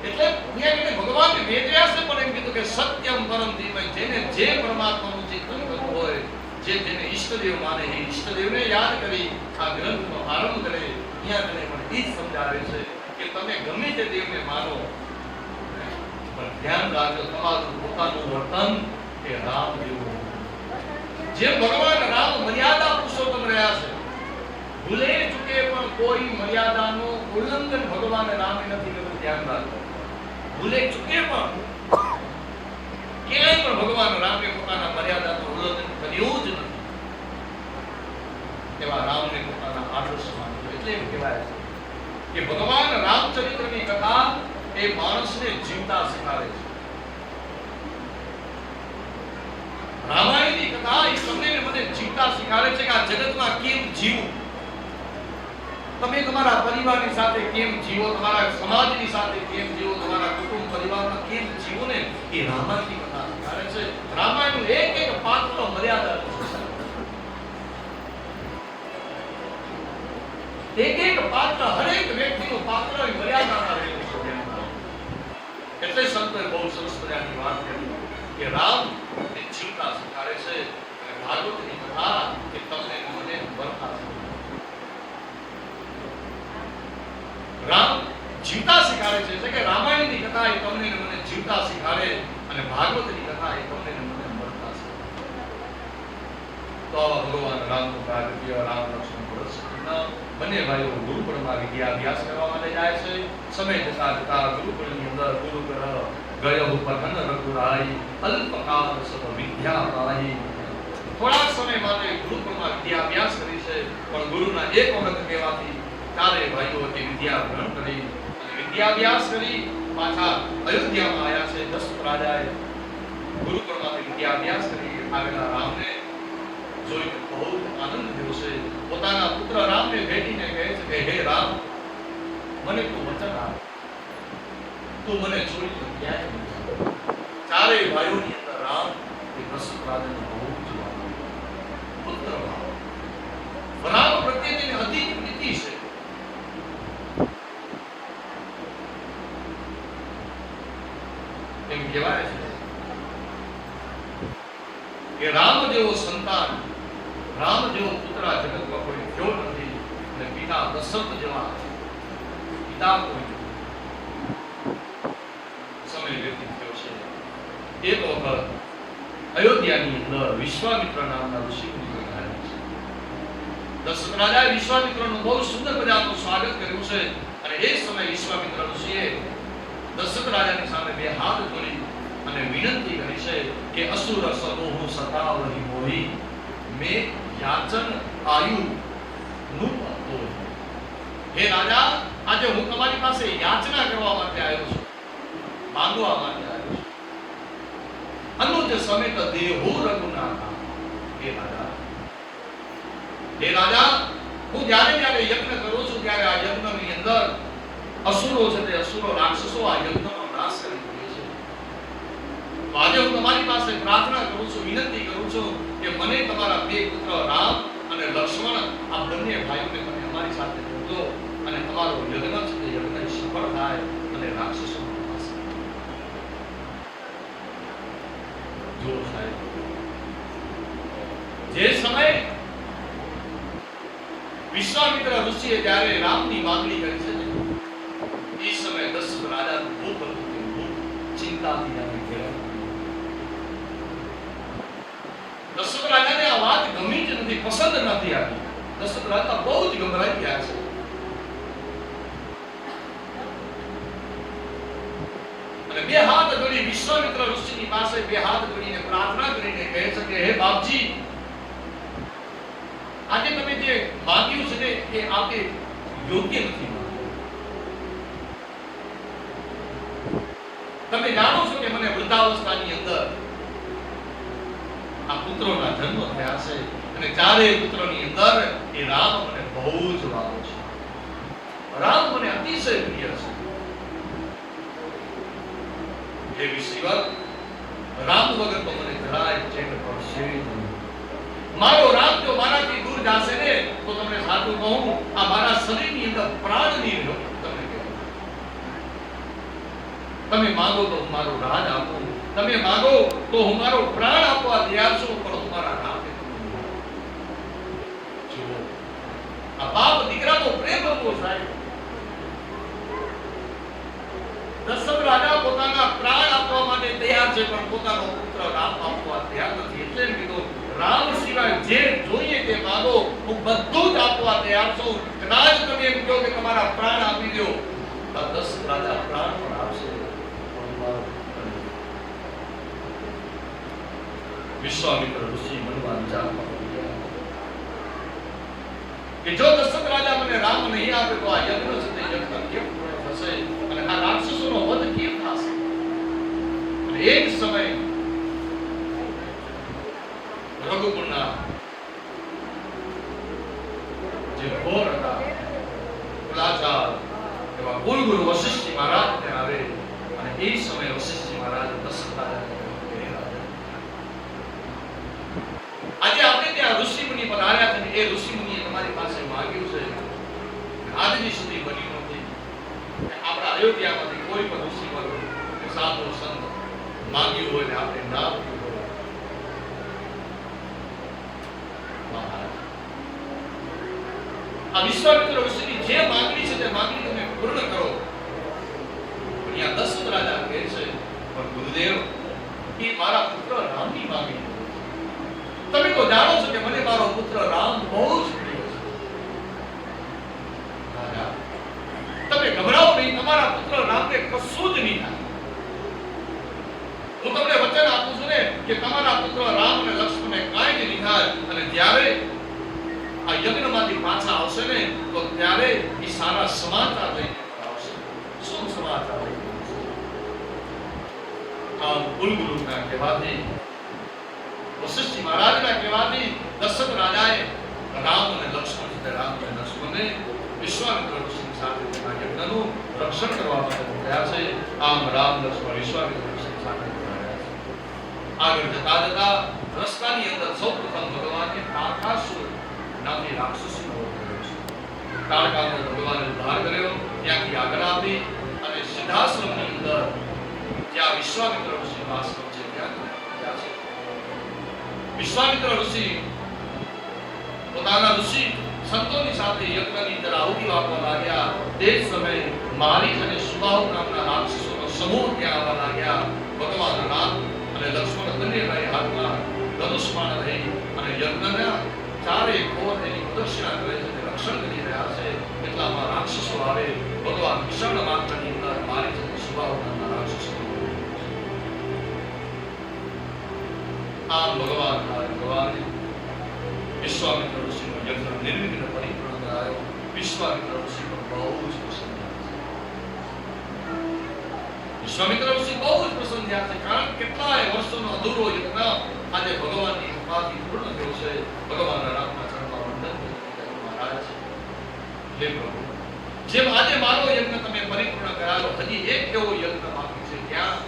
એટલે અહીંયા ભગવાન વેદવ્યાસે પણ એમ કીધું કે સત્યમ પરમ ધીમય. જેને જે પરમાત્માનું ચિંતન કરવું હોય, જેને ઈષ્ટદેવ માને એ ઈષ્ટદેવને યાદ કરી આ ગ્રંથનો આરંભ કરે. અહીંયા તેને પણ એ જ સમજાવે છે કે તમે ગમે તે દેવને માનો, પણ ધ્યાન રાખજો તમારું પોતાનું વર્તન એ રામ જેવું. જે ભગવાન રામ મર્યાદા પુરુષોત્તમ રહ્યા છે, ભૂલે ચૂકે પણ કોઈ મર્યાદાનું ઉલ્લંઘન ભગવાન રામે નથી કર્યું. ધ્યાન રાખજો, ભૂલે ચૂકે પણ ક્યાંય પણ ભગવાન રામે પોતાના મર્યાદાનું ઉલ્લંઘન કર્યું જ નથી. એવા રામને પોતાના આદર્શ માન્યો. એટલે એમ કહેવાય છે કે ભગવાન રામચરિત્રની કથા એ માણસને જીવતા શીખવાડે છે. રામાયણની કથા એ તમને મને જીવતા શીખવાડે છે કે આ જગતમાં કેમ જીવવું, તમે તમારા પરિવારની સાથે કેમ જીવો, તમારા સમાજની સાથે કેમ જીવો, તમારા કુટુંબ પરિવારમાં કેમ જીવો ને એ રામાયણની કથા શીખવાડે છે. રામાયણનું એક એક પાત્ર મર્યાદા છે. એક એક પાત્ર, હરેક વ્યક્તિનું પાત્ર મર્યાદામાં રહેલું છે. એટલે સંતોએ બહુ સરસ મજાની વાત કરી કે રામ એ જીવતા શીખવાડે છે અને ભાગવતની કથા એ તમને મને વર્તા છે. રામ જીવતા શીખવાડે છે એટલે કે રામાયણની કથા એ તમને મને જીવતા શીખવાડે અને ભાગવતની કથા એ તમને મને વર્તા છે. તો ભગવાન રામનું પ્રાગટ્ય, રામ લક્ષ્મણ ભરત બંને ભાઈઓ ગુરુકુળમાં વિદ્યા અભ્યાસ કરવા માટે જાય છે. સમય જતા જતા ગુરુકુળની અંદર ગુરુ ગ્રહ ગયો પ્રધન રઘુરાઈ અલ્પકાલ સબ વિદ્યા પાહી થોડાક સમય માટે ગુરુકુળમાં વિદ્યાભ્યાસ કરી છે, પણ ગુરુના એક વખત કહેવાથી ચારે ભાઈઓ તે વિદ્યા ગ્રહણ કરી અને વિદ્યાભ્યાસ કરી પાછા અયોધ્યામાં આવ્યા છે. દશરથ રાજાએ ગુરુકુળમાંથી વિદ્યાભ્યાસ કરી આવેલા રામને જોઈને બહુ આનંદ થયો છે. પોતાના પુત્ર રામને ભેટીને કહે છે કે હે રામ, મને તું વચન આપ, તું મને છોડીને ક્યાંય નહીં જાય. ચારેય ભાઈઓની અંદર રામ એ દશરથ રાજાને બહુ જ વાલો પુત્ર ભાવ, રામ પ્રત્યે તેને અતિ પ્રીતિ છે. એમ કહેવાય છે કે રામ જેવો સંતાન, રામ જેવો પુત્ર આ જગતમાં કોઈ થયો નથી અને પિતા દશરથ જેવા પિતા કોઈ નથી. સમય વ્યતીત થયો છે. એક વખત અયોધ્યાની અંદર વિશ્વામિત્ર નામના ઋષિ મુનિઓ આવ્યા છે. દશરથ રાજાએ વિશ્વામિત્રનું બહુ સુંદર મજાનું સ્વાગત કર્યું છે અને એ સમય વિશ્વામિત્ર ઋષિએ દશરથ રાજાની સામે બે હાથ જોડી અને વિનંતી કરી છે કે અસુર સદોહુ સતાવહી મોહી મે યાચન આયુ નું પતો. હે રાજા, આજે હું તમારી પાસે યાચના કરવા માટે આવ્યો છું, માંગવા માટે આવ્યો છું. અનુજ સમેત દેહો રઘુનાથા. હે રાજા, હું જ્યારે યજ્ઞ કરું છું ત્યારે આ યજ્ઞની અંદર અસુરો છે તે અસુરો રાક્ષસો આ યજ્ઞનો નાશ કરી દે છે. તો આજે હું તમારી પાસે પ્રાર્થના કરું છું, વિનંતી કરું છું કે મને તમારા બે પુત્ર રામ અને લક્ષ્મણ આ બંને ભાઈઓને તમે અમારી સાથે મોકલો અને તમારો યજ્ઞ છે તે યજ્ઞ સફળ થાય અને રાક્ષસોનો નાશ થાય. જો સાહેબ, જે સમય વિશ્વામિત્ર ઋષિએ જ્યારે રામની માંગણી કરી છે એ સમય દશરથ રાજાનું ખૂબ ચિંતાથી આવી ગયા. દશરથ રાજાને આ વાત ગમી જ નથી, પસંદ નથી આવી. દશરથ રાજા બહુ જ ગભરાઈ ગયા છે. અને બે હાથ જોડી વિશ્વામિત્ર ઋષિની પાસે બે હાથ જોડીને પ્રાર્થના કરીને કહે છે કે હે બાપજી, આજે તમે જે માંગ્યું છે ને એ આપે યોગ્ય નથી. તમે જાણો છો કે મને વૃદ્ધાવસ્થાની અંદર આ પુત્રોના જન્મ થયા છે અને ચારેય પુત્રોની અંદર એ રામ મને બહુ જ વાલો છે. રામ મને અતિશય પ્રિય છે. હે વિશ્વવર, રામ વગર તો મને જરાય ચેન પડશે નહીં. મારો રામ જો મારાથી દૂર જાશે ને તો તમને સાચું કહું, આ મારા શરીરની અંદર પ્રાણ નહીં રહ્યો. તમે માંગો તો હું મારો રાજ આપું, તમે માંગો તો હું મારો પ્રાણ આપવા તૈયાર છું, પણ હું મારા રામે જુઓ, આ બાપ દીકરાનો પ્રેમ હતો સાહેબ. દશરથ રાજા પોતાના પ્રાણ આપવા માટે તૈયાર છે, પણ પોતાનો પુત્ર રામ આપવા તૈયાર નથી. એટલે કીધું, રામ સિવાય જે જોઈએ તે માંગો, હું બધું જ આપવા તૈયાર છું. કદાચ તમે એમ કહો કે તમારા પ્રાણ આપી દો, તો દશરથ રાજા પ્રાણ પણ આપશે. વિશ્વામિત્ર ઋષિ મનમાં વિચારમાં પડી ગયા કે જો દશરથ રાજા મને રામ નહીં આપે તો આ યજ્ઞ છે તે યજ્ઞ કેમ પૂર્ણ થશે અને આ રાક્ષસોનો વધ કેમ થશે. અને એક સમય રઘુકુળના જે ઘોર હતા કુલાચાર એવા કુલગુરુ વશિષ્ઠ મહારાજ ત્યાં આવે અને એ સમયે વશિષ્ઠ મહારાજ દશરથ રાજાને આજે આપણે ત્યાં ઋષિ મુનિ પધાર્યા છે, એ ઋષિ મુનિએ તમારી પાસે માંગ્યું છે, આજની સુધી બન્યું નથી. આપણા અયોધ્યામાંથી કોઈ પણ ઋષિ વર્ગ કે સાધુ સંત માંગ્યું હોય ને આપણે ના આપ્યું હોય. આ વિશ્વામિત્ર ઋષિની જે માંગણી છે તે માંગણી તમે પૂર્ણ કરો. અહીંયા દશરથ રાજા કહે છે, પણ ગુરુદેવ, એ મારા પુત્ર રામની માંગણી. તમે તો જાણો છો કે મને મારો પુત્ર રામ બહુ જ પ્રિય છે. રાજા, તમે ગભરાઓ નહીં, તમારા પુત્ર રામને કશું જ નહીં થાય. હું તમને વચન આપું છું ને કે તમારા પુત્ર રામ અને લક્ષ્મણને કાંઈ જ નહીં થાય. આ યજ્ઞમાંથી પાછા આવશે ને તો ત્યારે એ સારા સમાચાર લઈને આવશે. શું સમાચાર લઈને આવશે? આ કુલગુરુના કહેવાથી, વશિષ્ઠ મહારાજના કહેવાથી દશરથ રાજાએ રામ અને લક્ષ્મણને વિશ્વામિત્ર ઋષિની સાથે તેના યજ્ઞનું રક્ષણ કરવા માટે મોકલ્યા છે. આમ રામ લક્ષ્મણ વિશ્વામિત્ર ઋષિની સાથે જોડાયા છે. આગળ જતા જતા રસ્તાની અંદર સૌપ્રથમ ભગવાને તારકાસુર નામની રાક્ષસીનો વધ કર્યો છે. તારકાનો ભગવાને ઉદ્ધાર કર્યો, ત્યાંથી આગળ આવી અને સિદ્ધાશ્રમની અંદર જ્યાં વિશ્વામિત્ર ઋષિનો આશ્રમ છે ત્યાં ગયા છે. વિશ્વામિત્ર ઋષિ પોતાના ઋષિ સંતોની સાથે યજ્ઞની અંદર આહુતિ આપવા લાગ્યા. તે જ સમયે મારીચ અને સુબાહુ નામના રાક્ષસોનો સમૂહ ત્યાં આવવા લાગ્યા. ભગવાન રામ અને લક્ષ્મણ બંનેના હાથમાં ધનુષ્માન રહી અને યજ્ઞના ચારે કોર એની પ્રદક્ષિણા કરે છે, રક્ષણ કરી રહ્યા છે. એટલામાં રાક્ષસો આવે. ભગવાન કૃષ્ણ માત્રની અંદર મારીચ અને સુબાહુ નામના રાક્ષસો આમ ભગવાને વિશ્વામિત્ર ઋષિનો યજ્ઞ નિર્વિઘ્ન પરિપૂર્ણ કરાયો. વિશ્વામિત્ર ઋષિ પર બહુ જ પ્રસન્ન થયા છે. વિશ્વામિત્ર ઋષિ બહુ જ પ્રસન્ન થયા છે, કારણ કે કેટલાય વર્ષોનો અધૂરો યજ્ઞ આજે ભગવાનની કૃપાથી પૂર્ણ થયો છે. ભગવાનના રામના ચરણમાં વંદન કરી મહારાજ, હે પ્રભુ, જેમ આજે મારો યજ્ઞ તમે પરિપૂર્ણ કરાયો, હજી એક એવો યજ્ઞ બાકી છે. ત્યાં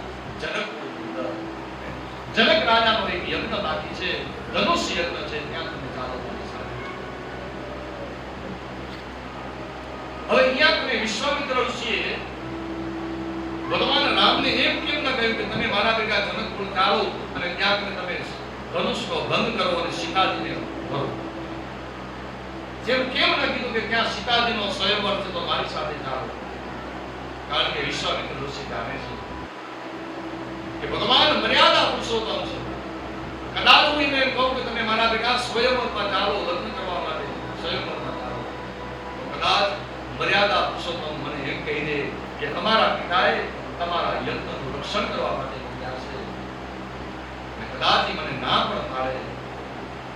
જનક રાજાનો એક યજ્ઞ બાકી છે, ધનુષ યજ્ઞ છે. ત્યાં તમે ચાલો મારી સાથે. હવે અહીંયા તમે વિશ્વામિત્ર ઋષિએ ભગવાન રામને એમ કેમ ન કહ્યું કે તમે મારા ભેગા જનકપુર ચાલો અને ત્યાં તમે ધનુષનો ભંગ કરો અને સીતાજીને ભરો? જેમ કેમ ન કીધું કે ત્યાં સીતાજીનો સ્વયંવર છે તો મારી સાથે ચાલો? કારણ કે વિશ્વામિત્ર ઋષિ જાણે છે કે ભગવાન મર્યાદા પુરુષોત્તમ છે. કદાચ હું એને કહું કે તમે મારા ભેગા સ્વયંવરમાં ચાલો, લગ્ન કરવા માટે સ્વયંવરમાં ચાલો, તો કદાચ મર્યાદા પુરુષોત્તમ મને એમ કહી દે કે તમારા પિતાએ તમારા યજ્ઞનું રક્ષણ કરવા માટે મોકલ્યા છે, અને કદાચ મને ના પણ પાડે.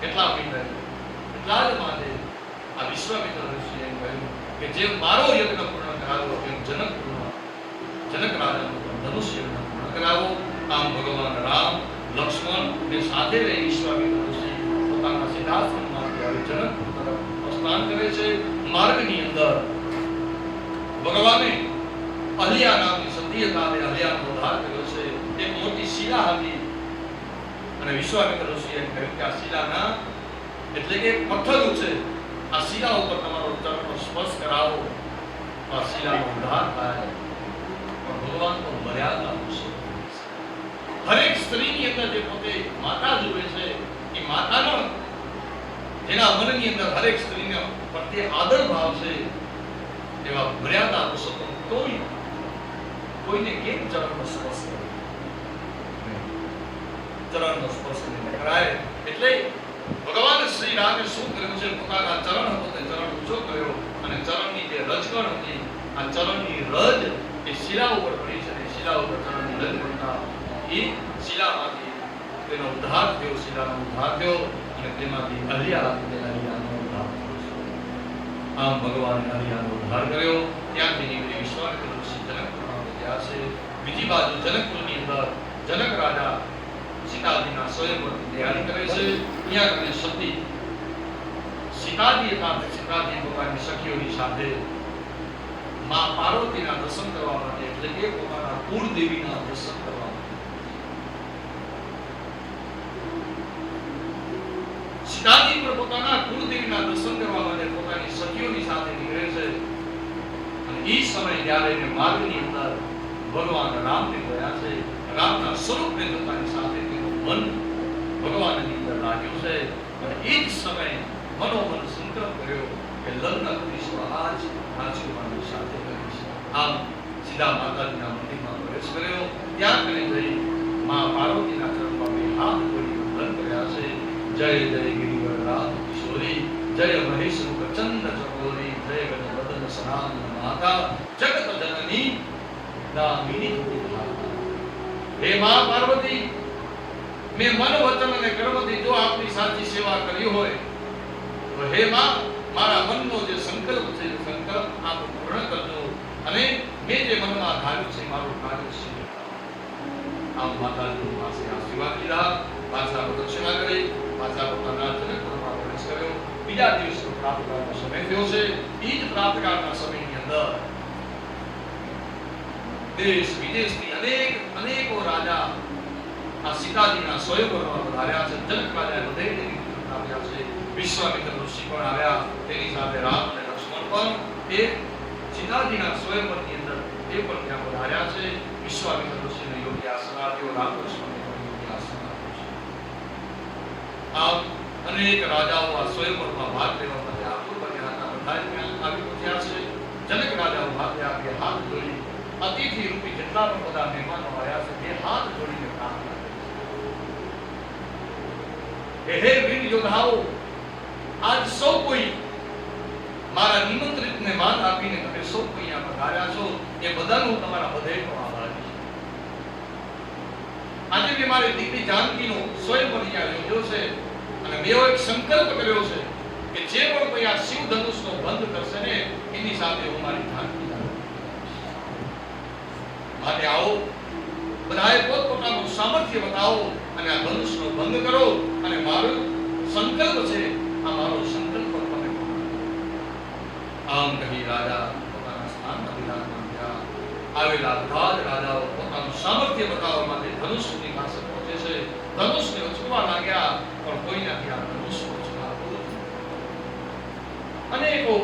એટલા જ માટે આ વિશ્વામિત્ર ઋષિએ એમ કહ્યું કે જેમ મારો યજ્ઞ પૂર્ણ કરાવ્યો એમ જનક રાજાનું ધનુષ યજ્ઞ પૂર્ણ કરાવો. આમ ભગવાન રામ લક્ષ્મણ ને સાથે રહી વિશ્વામિત્ર ઋષિ પોતાના સિદ્ધાશ્રમમાંથી આવી જનકપુર તરફ પ્રસ્થાન કરે છે. માર્ગની અંદર ભગવાને અહલ્યા નામની સતી હતા, અહલ્યાનો ઉદ્ધાર કર્યો છે. એક મોટી શિલા હતી અને વિશ્વામિત્ર ઋષિએ કહ્યું કે આ શિલાના એટલે કે પથ્થર છે, આ શિલા ઉપર તમારો ચરણનો સ્પર્શ કરાવો તો આ શિલાનો ઉદ્ધાર થાય. પણ ભગવાન તો મર્યાદા પૂછે. હરેક સ્ત્રીની અંદર જે પોતે માતા જુએ છે એ માતાનો જેના મનની અંદર હરેક સ્ત્રીને પ્રત્યે આદર ભાવ છે, એવા મર્યાદા પુરુષોત્તમ કોઈને કેમ ચરણનો સ્પર્શ કરે? ચરણનો સ્પર્શ કરાય. એટલે ભગવાન શ્રી રામે શું કર્યું છે? પોતાના ચરણ હતો તે ચરણ ઊંચો કર્યો અને ચરણની જે રજકણ હતી, આ ચરણની રજ એ શિલા ઉપર પડી છે. શિલા ઉપર ચરણની રજ પડતા એ શિલામાંથી તેનો ઉદ્ધાર થયો, શિલાનો ઉદ્ધાર થયો અને તેમાંથી અહલ્યા અહલ્યાનો ઉદ્ધાર થયો. આમ ભગવાને અહલ્યાનો ઉદ્ધાર કર્યો. ત્યાંથી નીકળી વિશ્વામિત્ર ઋષિ જનકપુરમાં ગયા છે. બીજી બાજુ જનકપુરની અંદર જનક રાજા સીતાજીના સ્વયંવરની તૈયારી કરે છે. અહીંયા કરીને સતી સીતાજી પોતાની સખીઓની સાથે માં પાર્વતીના દર્શન કરવા માટે, એટલે કે પોતાના કુળદેવીના દર્શન કરવા માટે સીતાજી પર પોતાના કુળદેવીના દર્શન કરવા માટે પોતાની સખીઓની સાથે નીકળે છે. અને એ સમય જ્યારે એને માર્ગની અંદર ભગવાન રામને ગયા છે, રામના સ્વરૂપને જોતાની સાથે તેનું મન ભગવાનની અંદર લાગ્યું છે. અને એ જ સમયે મનોમન સંકલ્પ કર્યો કે લગ્ન કરીશું, આજ રાજકુમારની સાથે કરીશ. આમ સીધા માતાજીના મંદિરમાં પ્રવેશ કર્યો. ત્યાં કરી જઈ માં પાર્વતીના ચરણમાં બે હાથ જોડી વંદન કર્યા છે. જય જય ગિરિવર રામ કિશોરી, જય મહેશ મુખ ચંદ્ર ચકોરી, જય ગજ વદન સનાન માતા, જગત જનની દામિની તુલ્ય. હે માં પાર્વતી, મેં મન વચન અને કર્મથી જો આપની સાચી સેવા કરી હોય તો તો હે માં, મારા મનનો જે સંકલ્પ છે એ સંકલ્પ આપ પૂર્ણ કરજો અને મેં જે મનમાં ધાર્યું છે મારું કાર્ય છે. આમ માતાજી પાસે આશીર્વાદ લીધા, પાછા પ્રદક્ષિણા કરી, પાછા પોતાના જનકપુરમાં પ્રવેશ કર્યો. બીજા દિવસનો પ્રાતકાળનો સમય થયો છે. એ જ પ્રાતકાળના સમયની અંદર દેશ વિદેશની અનેકો રાજા આ સીતાજીના સ્વયંવરમાં પધાર્યા છે. જનક રાજાએ બધે આવ્યા છે. વિશ્વામિત્ર ઋષિ પણ આવ્યા, તેની સાથે રામ અને લક્ષ્મણ પણ એ સીતાજીના સ્વયંવરની અંદર એ પણ ત્યાં પધાર્યા છે. વિશ્વામિત્ર ઋષિને યોગ્ય આસન આપ્યો, રામ લક્ષ્મણને પણ યોગ્ય આસન આપ્યું છે. આમ અનેક રાજાઓ આ સ્વયંવરમાં ભાગ લેવા માટે આતુર બન્યા હતા. બધા ત્યાં આવી પહોંચ્યા છે. જનક રાજાઓ ભાગ આપી હાથ જોડી અતિથિ રૂપી જેટલા પણ બધા મહેમાનો આવ્યા છે તે હાથ જોડીને પ્રાર્થના કરી. હે વીર યોદ્ધાઓ, આજ સૌ કોઈ મારા નિમંત્રિતને માન આપીને તમે સૌ કોઈ અહીંયા પધાર્યા છો, એ બધાનો હું તમારા બધાનો આભારી છું. આજે મેં મારી દીકરી જાનકીનો સ્વયંવર અહીંયા યોજ્યો છે અને મેં એક સંકલ્પ કર્યો છે કે જે પણ કોઈ આ શિવ ધનુષનો બંધ કરશે ને એની સાથે હું મારી જાનકી માટે આવો, બધાએ પોતપોતાનું સામર્થ્ય બતાવો અને આ ધનુષનો ભંગ કરો અને મારો સંકલ્પ છે આ મારો સંકલ્પ તમે પૂર્ણ કરો. આમ કહી રાજા પોતાના સ્થાનમાં વિરાજમાન થયા. આવેલા બધા જ રાજાઓ પોતાનું સામર્થ્ય બતાવવા માટે ધનુષની પાસે પહોંચે છે. ધનુષને ઉચકવા લાગ્યા પણ કોઈનાથી આ ધનુષ ઉચકાતું નથી.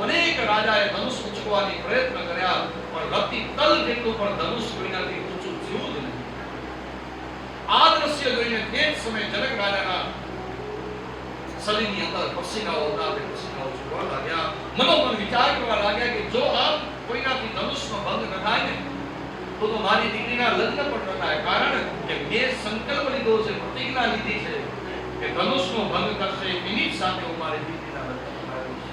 અનેક રાજાએ ધનુષ ઉચકવાની પ્રયત્ન કર્યા પણ રતિ તલ જેટલું પણ ધનુષ કોઈનાથી ઊંચું થયું જ નહીં. આ દ્રશ્ય જોઈને તે જ સમયે જનક રાજાના શરીરની અંદર પસીનાઓ હતા, તે પસીનાઓ છૂટવા લાગ્યા. મનોમન વિચાર કરવા લાગ્યા કે જો આમ કોઈનાથી ધનુષનો ભંગ ન થાય ને તો મારી દીકરીના લગ્ન પણ ન થાય. કારણ કે મેં સંકલ્પ લીધો છે, પ્રતિજ્ઞા લીધી છે કે ધનુષનો ભંગ કરશે એની જ સાથે હું મારી દીકરીના લગ્ન કરાવીશ.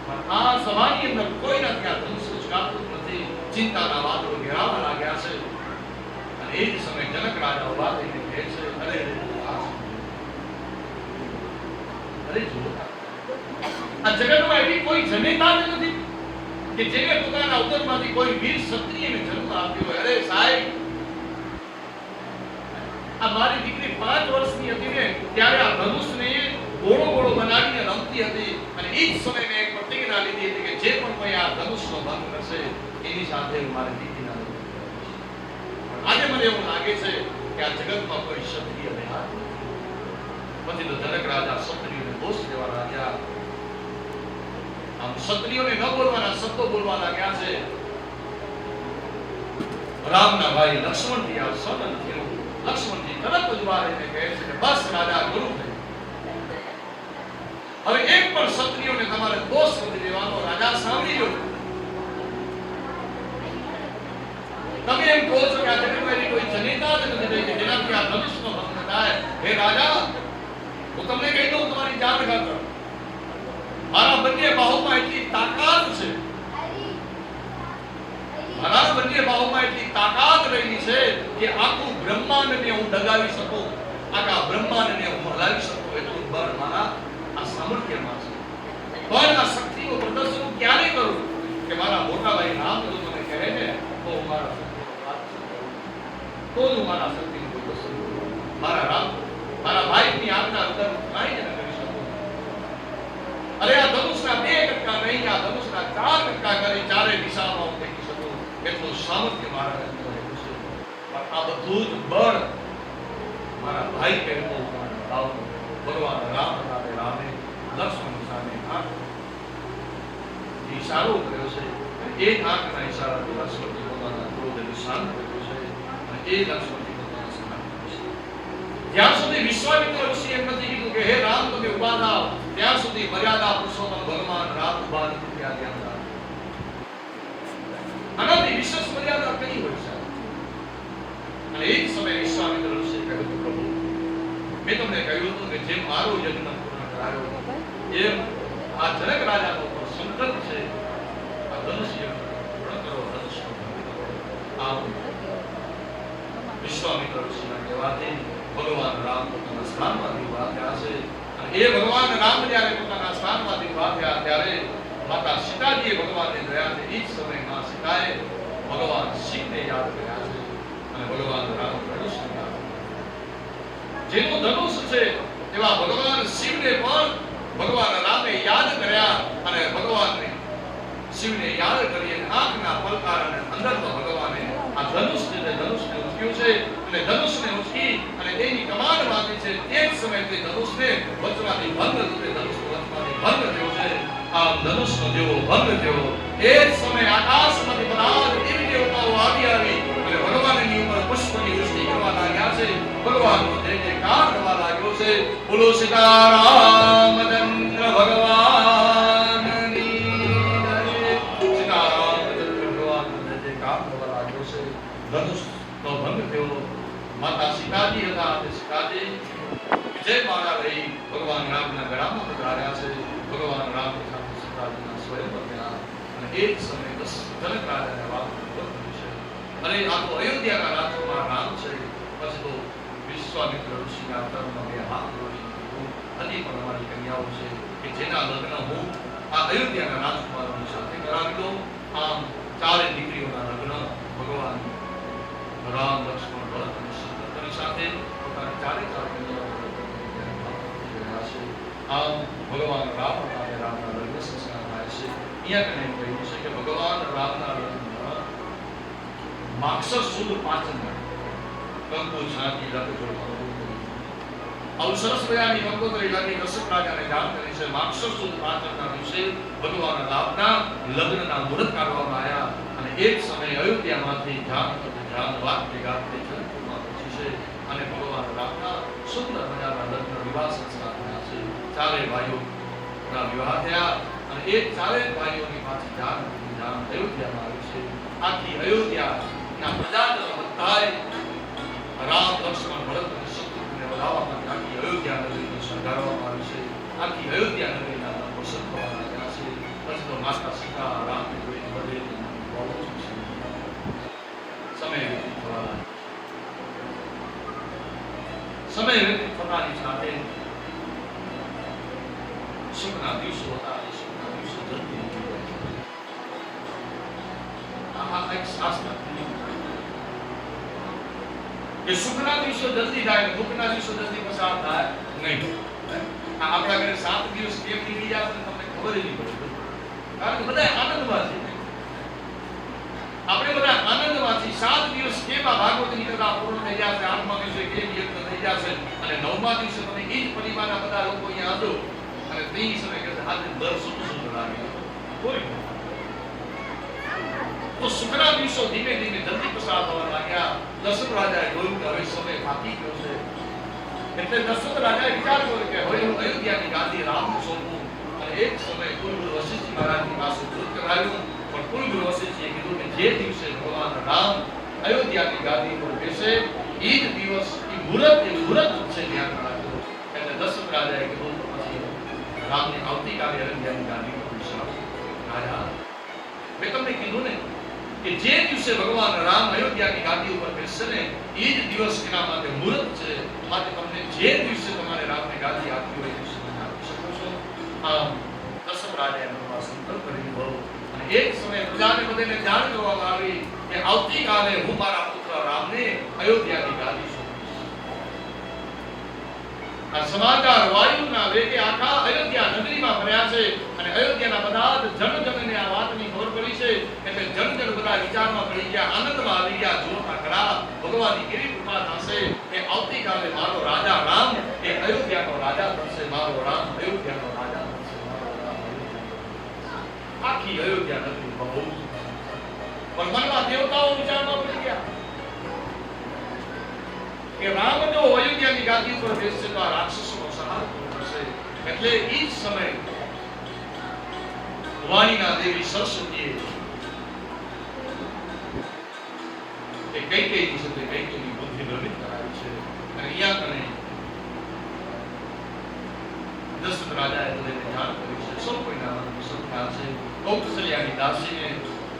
પણ આ સભાની અંદર કોઈના ત્યાં ધનુષ ઉચકાતું નથી. ચિંતાના વાદળો ઘેરાવા લાગ્યા છે અને એ જ સમયે જનક રાજા ઉભા થઈને કહે છે, અરે આ જગતમાં એવી કોઈ જનેતા જ નથી કે જેને પોતાના ઉદરમાંથી કોઈ વીર ક્ષત્રિયને જન્મ આપ્યો હોય. અરે સાહેબ, આ મારી દીકરી 5 વર્ષની હતી ને ત્યારે આ ધનુષને ગોળો બનાવીને રમતી હતી અને એ જ સમયે મેં એક પ્રતિજ્ઞા લીધી હતી કે જે પણ કોઈ આ ધનુષનો ભંગ કરશે એની સાથે હું મારી દીકરીના લગ્ન કરીશ. આજે મને એવું લાગે છે કે આ જગતમાં કોઈ ક્ષત્રિય રહ્યા પછી તો જનક રાજા ક્ષત્રિયોને દોષ દેવા લાગ્યા. આમ ક્ષત્રિયોને ન બોલવાના શબ્દો બોલવા લાગ્યા છે. રામના ભાઈ લક્ષ્મણજી આ સદન થયું. લક્ષ્મણજી તરત જ વાળીને કહે છે કે બસ રાજા ગુરુ થઈ, હવે એક પણ ક્ષત્રિયોને તમારે દોષ નથી દેવાનો. રાજા સાંભળી લો, તમે એમ કહો છો કે આ જગતમાં કોઈ જનેતા જ નથી રહી કે જેનાથી આ ધનુષનો ભંગ થાય. હે રાજા, હું તમને કહી દઉં તમારી જાણ ખાતર, મારા બંને બાહુમાં એટલી તાકાત છે, મારા બંને બાહુમાં એટલી તાકાત રહેલી છે કે આખું બ્રહ્માંડને હું ડગાવી શકું, આખા બ્રહ્માંડને હું હલાવી શકું એટલું બળ મારા આ સામર્થ્યમાં છે. પણ આ શક્તિનું પ્રદર્શન હું ક્યારે કરું કે મારા મોટા ભાઈ રામ જો મને કહે ને તો હું મારા શક્તિનું પ્રદર્શન કરું. મારા રામ, મારા ભાઈની આજ્ઞા વગર કાંઈ જ ન કરી શકું. અરે આ ધનુષના 2 કટકા નહીં, આ ધનુષના 4 કટકા કરી ચારે દિશામાં હું ફેંકી શકું એટલું સામર્થ્ય મારા અંદર રહેલું છે. પણ આ બધું જ બળ મારા ભાઈ કહેતો ભગવાન રામ સાથે રામે લક્ષ્મણ સામે ઈશારો કર્યો છે. એક આંખના ઈશારાથી લક્ષ્મણજી પોતાના ક્રોધને શાંત કર્યો છે અને એ લક્ષ્મણજી પોતાના શાંત કર્યો છે. જ્યાં સુધી વિશ્વામિત્ર ઋષિ એમ નથી કીધું કે હે રામ તમે ઉભા થાઓ, ત્યાં સુધી મર્યાદા પુરુષોત્તમ ભગવાન રામ ઉભા નથી થયા. ત્યાં આનાથી વિશેષ મર્યાદા કઈ હોય છે? અને એ જ સમયે વિશ્વામિત્ર ઋષિ કહ્યું, પ્રભુ મેં તમને કહ્યું હતું કે જેમ મારો યજ્ઞ પૂર્ણ કરાયો એમ આ જનક રાજાનો પણ સંકલ્પ છે, આ ધનુષ યજ્ઞ પૂર્ણ કરો, ધનુષનો ભંગ કરો. આમ વિશ્વામિત્ર ઋષિના કહેવાથી ભગવાન રામ પોતાના સ્થાનમાંથી ઉભા થયા છે અને એ ભગવાન રામ જ્યારે પોતાના સ્થાનમાંથી ઉભા થયા ત્યારે માતા સીતાજીએ ભગવાનને જોયા છે. એ જ સમયમાં સીતાએ ભગવાન શિવને યાદ કર્યા છે અને ભગવાન રામ ધનુષને યાદ કર્યા. જેનું ધનુષ છે એવા ભગવાન શિવને પણ ભગવાન રામે યાદ કર્યા અને ભગવાનને શિવને યાદ કરી આંખના પલકાર અને અંદરનો ભગવાને આ ધનુષ છે ધનુષને ઉચક્યું છે અને ધનુષને ઉચકી અને તેની કમાન વાગી છે. તે જ સમયે તે ધનુષને વચમાંથી ભંગ થયું, ધનુષ વચમાંથી ભંગ થયો છે. આ ધનુષનો જેવો ભંગ થયો એ જ સમયે આકાશમાંથી બધા દેવી દેવતાઓ આવી અને ભગવાનની ઉપર પુષ્પની વૃષ્ટિ કરવા લાગ્યા છે. ભગવાનનો જય જયકાર થવા લાગ્યો છે. બોલો સીતારામચંદ્ર ભગવાનની જય. સીતારામચંદ્ર ભગવાનનો જય જયકાર થવા લાગ્યો છે. ધનુષનો ભંગ થયો. માતા સીતાજી હતા તે સીતાજી વિજય માળા લઈ ભગવાન રામના ગળામાં પધરાયા છે. ભગવાન રામ સાથે સીતાજીના સ્વયંવર થયા અને એ જ સમયે જનક રાજાને વાત કરી છે. અને આ તો અયોધ્યાના રાજકુમાર રામ છે. પછી તો વિશ્વામિત્ર ઋષિના ધર્મમાં બે હાથ જોડી હજી પણ અમારી કન્યાઓ છે કે જેના લગ્ન હું આ અયોધ્યાના રાજકુમારોની સાથે કરાવી દઉં. આમ ચારે દીકરીઓના લગ્ન ભગવાન રામ, લક્ષ્મણ, ભરત અને શત્રુઘ્નની સાથે પોતાની ચારે કન્યાઓ છે. આમ ભગવાન રામ અને રામના લગ્ન સંસ્કાર થાય છે. અહીંયા કને કહ્યું છે કે ભગવાન રામના લગ્નમાં માક્ષર સુદ પાંચમ કંકુ છાંટી લગ જોડવાનું આવું સરસ મજાની કંકોત્રી લગી દશરથ રાજાને જાણ કરી છે. માક્ષર સુદ પાંચમના દિવસે ભગવાન રામના લગ્નના મુહૂર્ત કાઢવામાં આવ્યા અને એ જ સમયે અયોધ્યામાંથી જાનવાદ ભેગા થઈ જનકપુરમાં પહોંચી છે અને ભગવાન રામના સુંદર મજાના લગ્ન વિવાહ સંસ્કાર થયા છે. ચારે ભાઈઓના વિવાહ થયા અને એ ચારે ભાઈઓની પાછી જાન અયોધ્યામાં આવી છે. આખી અયોધ્યાના પ્રજાજનો બધાએ રામ, લક્ષ્મણ, ભરત અને શત્રુઘ્નને વધાવવા માટે આખી અયોધ્યા નગરીને શણગારવામાં આવી છે. આખી અયોધ્યા નગરીના પ્રસન્ન થવા લાગ્યા છે. પછી તો માતા સીતા રામને જોઈને બધે બહુ ખુશ છે. સમય વ્યતીત થવા લાગ્યો. સમય વ્યતીત થતાની સાથે સુખના દિવસો હતા. એ સુખના દિવસો જલ્દી નીકળી ગયા. આ એક શાસ્ત્ર કે સુખના દિવસો જલ્દી થાય, દુઃખના દિવસો જલ્દી પસાર થાય નહીં. આપણા ઘરે 7 દિવસ કેમ નીકળી જાય તમને ખબર જ નહીં પડે. કારણ કે બધા આનંદમાં છે. આપણે બધા આનંદમાં છીએ. 7 દિવસ કેમ આ ભાગવતની કથા પૂર્ણ થઈ જશે, 8મા દિવસે કેમ યજ્ઞ થઈ જશે અને 9મા દિવસે તમે એ જ પરિવારના બધા લોકો અહીંયા આવજો અને તે સમય કે આજે દર શું લાગે કોઈ તો સુખના દિવસો ધીમે ધીમે જલ્દી પસાર થવા લાગ્યા. દશરથ રાજાએ જોયું કે હવે સમય બાકી ગયો છે. એટલે દશરથ રાજાએ વિચાર કર્યો કે હવે હું અયોધ્યાની ગાદી રામને સોંપું અને એક સમય કુલગુરુ વશિષ્ઠ મહારાજની પાસે દૂત કરાવ્યું. પણ કુલગુરુ વશિષ્ઠે કીધું કે જે દિવસે ભગવાન રામ અયોધ્યાની ગાદી પર બેસે એ જ દિવસ એ મુહૂર્ત છે ધ્યાન રાખજો. એટલે દશરથ રાજાએ કીધું પછી રામની આવતીકાલે અયોધ્યાની ગાદી પર બેસાડો. રાજા મેં તમને કીધું ને કે જે દિવસે ભગવાન રામ અયોધ્યાની ગાદી ઉપર બેસશે ને એ જ દિવસ એના માટે મુહૂર્ત છે. માટે તમને જે દિવસે તમારે રામની ગાદી આપવી હોય એ દિવસે તમે આપી શકો છો. આમ દશરથ રાજાએ મનમાં સંકલ્પ કરી લીધો અને એક સમયે પ્રજાને બધાને જાણ કરવામાં આવી કે આવતીકાલે હું મારા પુત્ર રામને અયોધ્યાની ગાદી સોંપીશ. આ સમાચાર વાયુના વેગે આખા અયોધ્યા નગરીમાં ફર્યા છે અને અયોધ્યાના બધા જનજનને આ વાતની ખબર પડી છે. એટલે જનજન બધા વિચારમાં પડી ગયા, આનંદમાં આવી ગયા. જોતા ખરા ભગવાનની કેવી કૃપા થશે કે આવતીકાલે મારો રાજા રામ એ અયોધ્યાનો રાજા બનશે. મારો રામ અયોધ્યાનો રાજા બનશે. આખી અયોધ્યા નગરી બહુ પણ મનમાં દેવતાઓ વિચારમાં પડી ગયા કે રામ જો અયોધ્યાની ગાદી ઉપર બેસશે તો આ રાક્ષસોનો સંહાર કરવો પડશે. એટલે એ જ સમયે વાણીના દેવી સરસ્વતીએ કઈ બુદ્ધિ ભ્રમિત કરાવી છે. અને અહીંયા કને દશરથ રાજાએ બધાને જાણ કરી છે. સૌ કોઈના મનમાં શ્રદ્ધા છે. કૌશલ્યાની દાસીને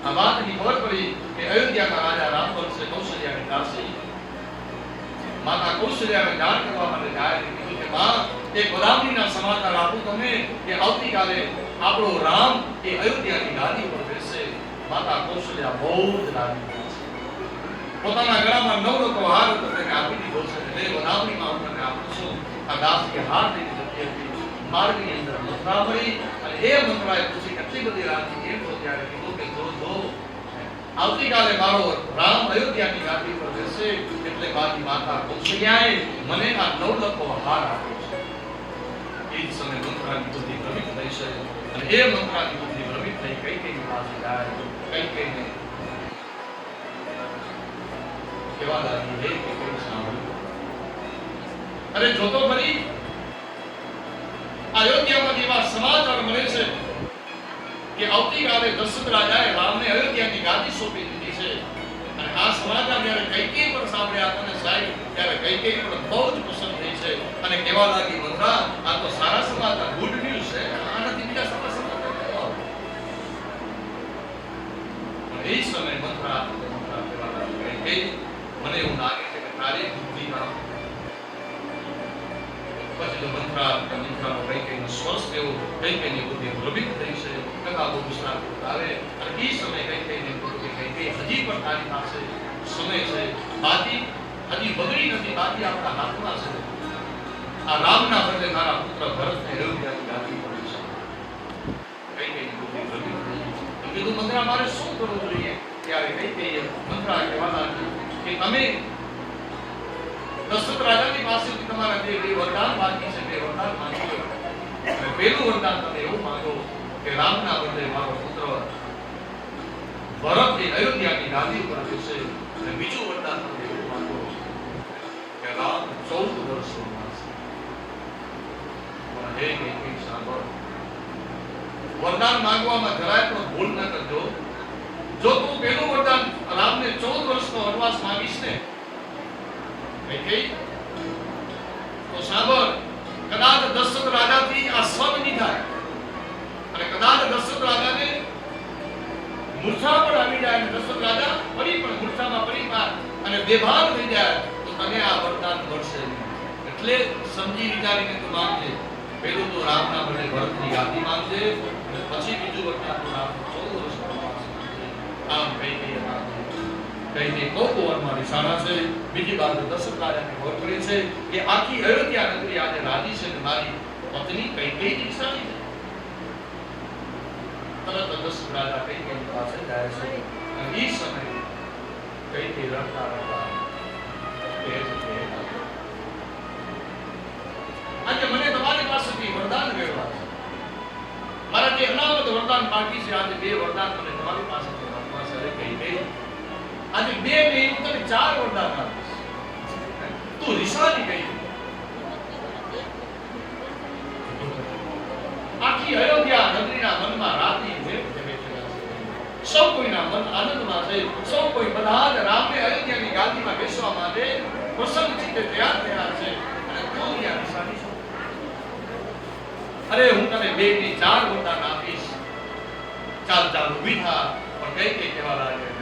આ વાતની ખબર પડી કે અયોધ્યાના રાજા રામ બનશે. કૌશલ્યાની દાસી માતા કૌશલ્યાને જાણ કરવા માટે જાય કીધું કે માં એક વધામણીના સમાચાર આપું તમને કે આવતીકાલે આપણો રામ એ અયોધ્યાની ગાદી પર બેસે. માતા કૌશલ્યા બહુ જ રાજી છે. પોતાના ગળામાં નવરત્નો હાર તમને આપી દીધો છે. એ વધામણીમાં હું તમને આપું છું. આ દાસી હાર લઈને જતી હતી. માર્ગની અંદર મંત્રા મળી અને એ મંત્રાએ પૂછી કેટલી બધી રાજી કેમ છો? ત્યારે કીધું કે જો આવતીકાલે મારો રામ અયોધ્યાની ગાદી પર બેસે એટલે મારી માતા કૌશલ્યાએ મને આ નવલખો હાર આપ્યો છે. એ જ સમયે મંત્રાની બુદ્ધિ ભ્રમિત થઈ છે અને એ મંત્રાની બુદ્ધિ ભ્રમિત થઈ કઈ પાસે જાય કઈને કેવા લાગી હે કે કઈ સાંભળ્યું. અરે જોતો ખરી અયોધ્યામાં એવા સમાચાર મળે છે કે આવતીકાલે દશરથ રાજાએ રામને અયોધ્યાની ગાદી સોંપી દીધી છે. અને આ સમાચાર જ્યારે કૈકેયી પર સાંભળ્યા અને સાહેબ ત્યારે કૈકેયી પણ બહુ જ પસંદ થઈ છે અને કહેવા લાગી મંત્રા આ તો સારા સમાચાર ગુડ ન્યૂઝ છે. આનાથી બીજા સારા સમાચાર કહેવા. પણ એ સમયે મંત્રા કહેવા લાગી કૈકેયી મને એવું લાગે છે કે તારી બુદ્ધિમાં પછી તો મંત્રાનો કૈકેયીનો સ્પર્શ થયો. કૈકેયીની બુદ્ધિ ભ્રમિત થઈ છે. કથા બહુ વિસ્તાર આવે અને એ સમયે કૈકેયીને કૈકેયી હજી પણ તારી પાસે સમય છે. બાકી હજી બગડી નથી. બાકી આપણા હાથમાં છે. આ રામના બદલે મારા પુત્ર ભરતને અયોધ્યાની ગાદી પર છે. કૈકેયીની બુદ્ધિ ભ્રમિત થઈ. તો કીધું મંત્રા મારે શું કરવું જોઈએ? ત્યારે કૈકેયીએ મંત્રા કહેવા લાગી કે તમે દશરથ રાજાની પાસેથી તમારા જે વરદાન બાકી છે તે વરદાન માંગો. અને પહેલું વરદાન તમે એવું માંગો કે રામના બદલે મારો પુત્ર ભરત એ અયોધ્યાની ગાદી ઉપર બેસે. અને બીજું વરદાન તમે એવું માંગો કે રામ 14 વર્ષ વનવાસ. પણ હે કૈકેયી સાંભળ, વરદાન માંગવામાં જરાય પણ ભૂલ ન કરજો. જો તું પહેલું વરદાન રામને 14 વર્ષનો વનવાસ માંગીશ ને કૈકેયી તો સાંભળ, કદાચ દશરથ રાજાથી આ સહન નહીં થાય અને કદાચ દશરથ રાજાને મૂર્છા પણ આવી જાય અને દશરથ રાજા ફરી પણ મૂર્છામાં પડી અને બેભાન થઈ જાય તો તને આ વરદાન મળશે નહીં. એટલે સમજી વિચારીને તું માંગજે. પહેલું તો રામના બદલે ભરતની ગાદી માંગજે અને પછી બીજું વરદાન તો રામ 14 વર્ષ વનવાસ માંગજે. આમ કૈકેયી કૈકેયી કૌકુવનમાં નિશાના છે. બીજી બાજુ દશરથ રાજાને ખબર પડી છે કે આખી અયોધ્યા નગરી આજે રાજી છે કે મારી પત્ની કૈકેયી નિશાની છે. તરત દશરથ રાજા કૈકેયી પાસે જાય છે અને એ સમયે કૈકેયી રડતા રડતા કહે છે કે આજે મને તમારી પાસેથી વરદાન મેળવવા છે. મારા જે અનામત વરદાન બાકી છે આજે 2 વરદાન મને તમારી પાસેથી માંગવા છે. કૈકેયી આજે 2 નહીં હું તને 4 વરદાન આપીશ. તું રિસાની ગઈ. આખી અયોધ્યા નગરીના મનમાં રાતી બેઠેલા છે. સૌ કોઈના મન આનંદમાં છે. સૌ કોઈ બધા જ રામને અયોધ્યાની ગાદીમાં બેસવા માટે પ્રસન્ન ચિત્તે તૈયાર થયા છે અને તું ત્યાં રિસાની છો. અરે હું તને 2 થી 4 વરદાન આપીશ. ચાલ ચાલ ઊભી થા. પણ કૈકેયી કહેવા લાગે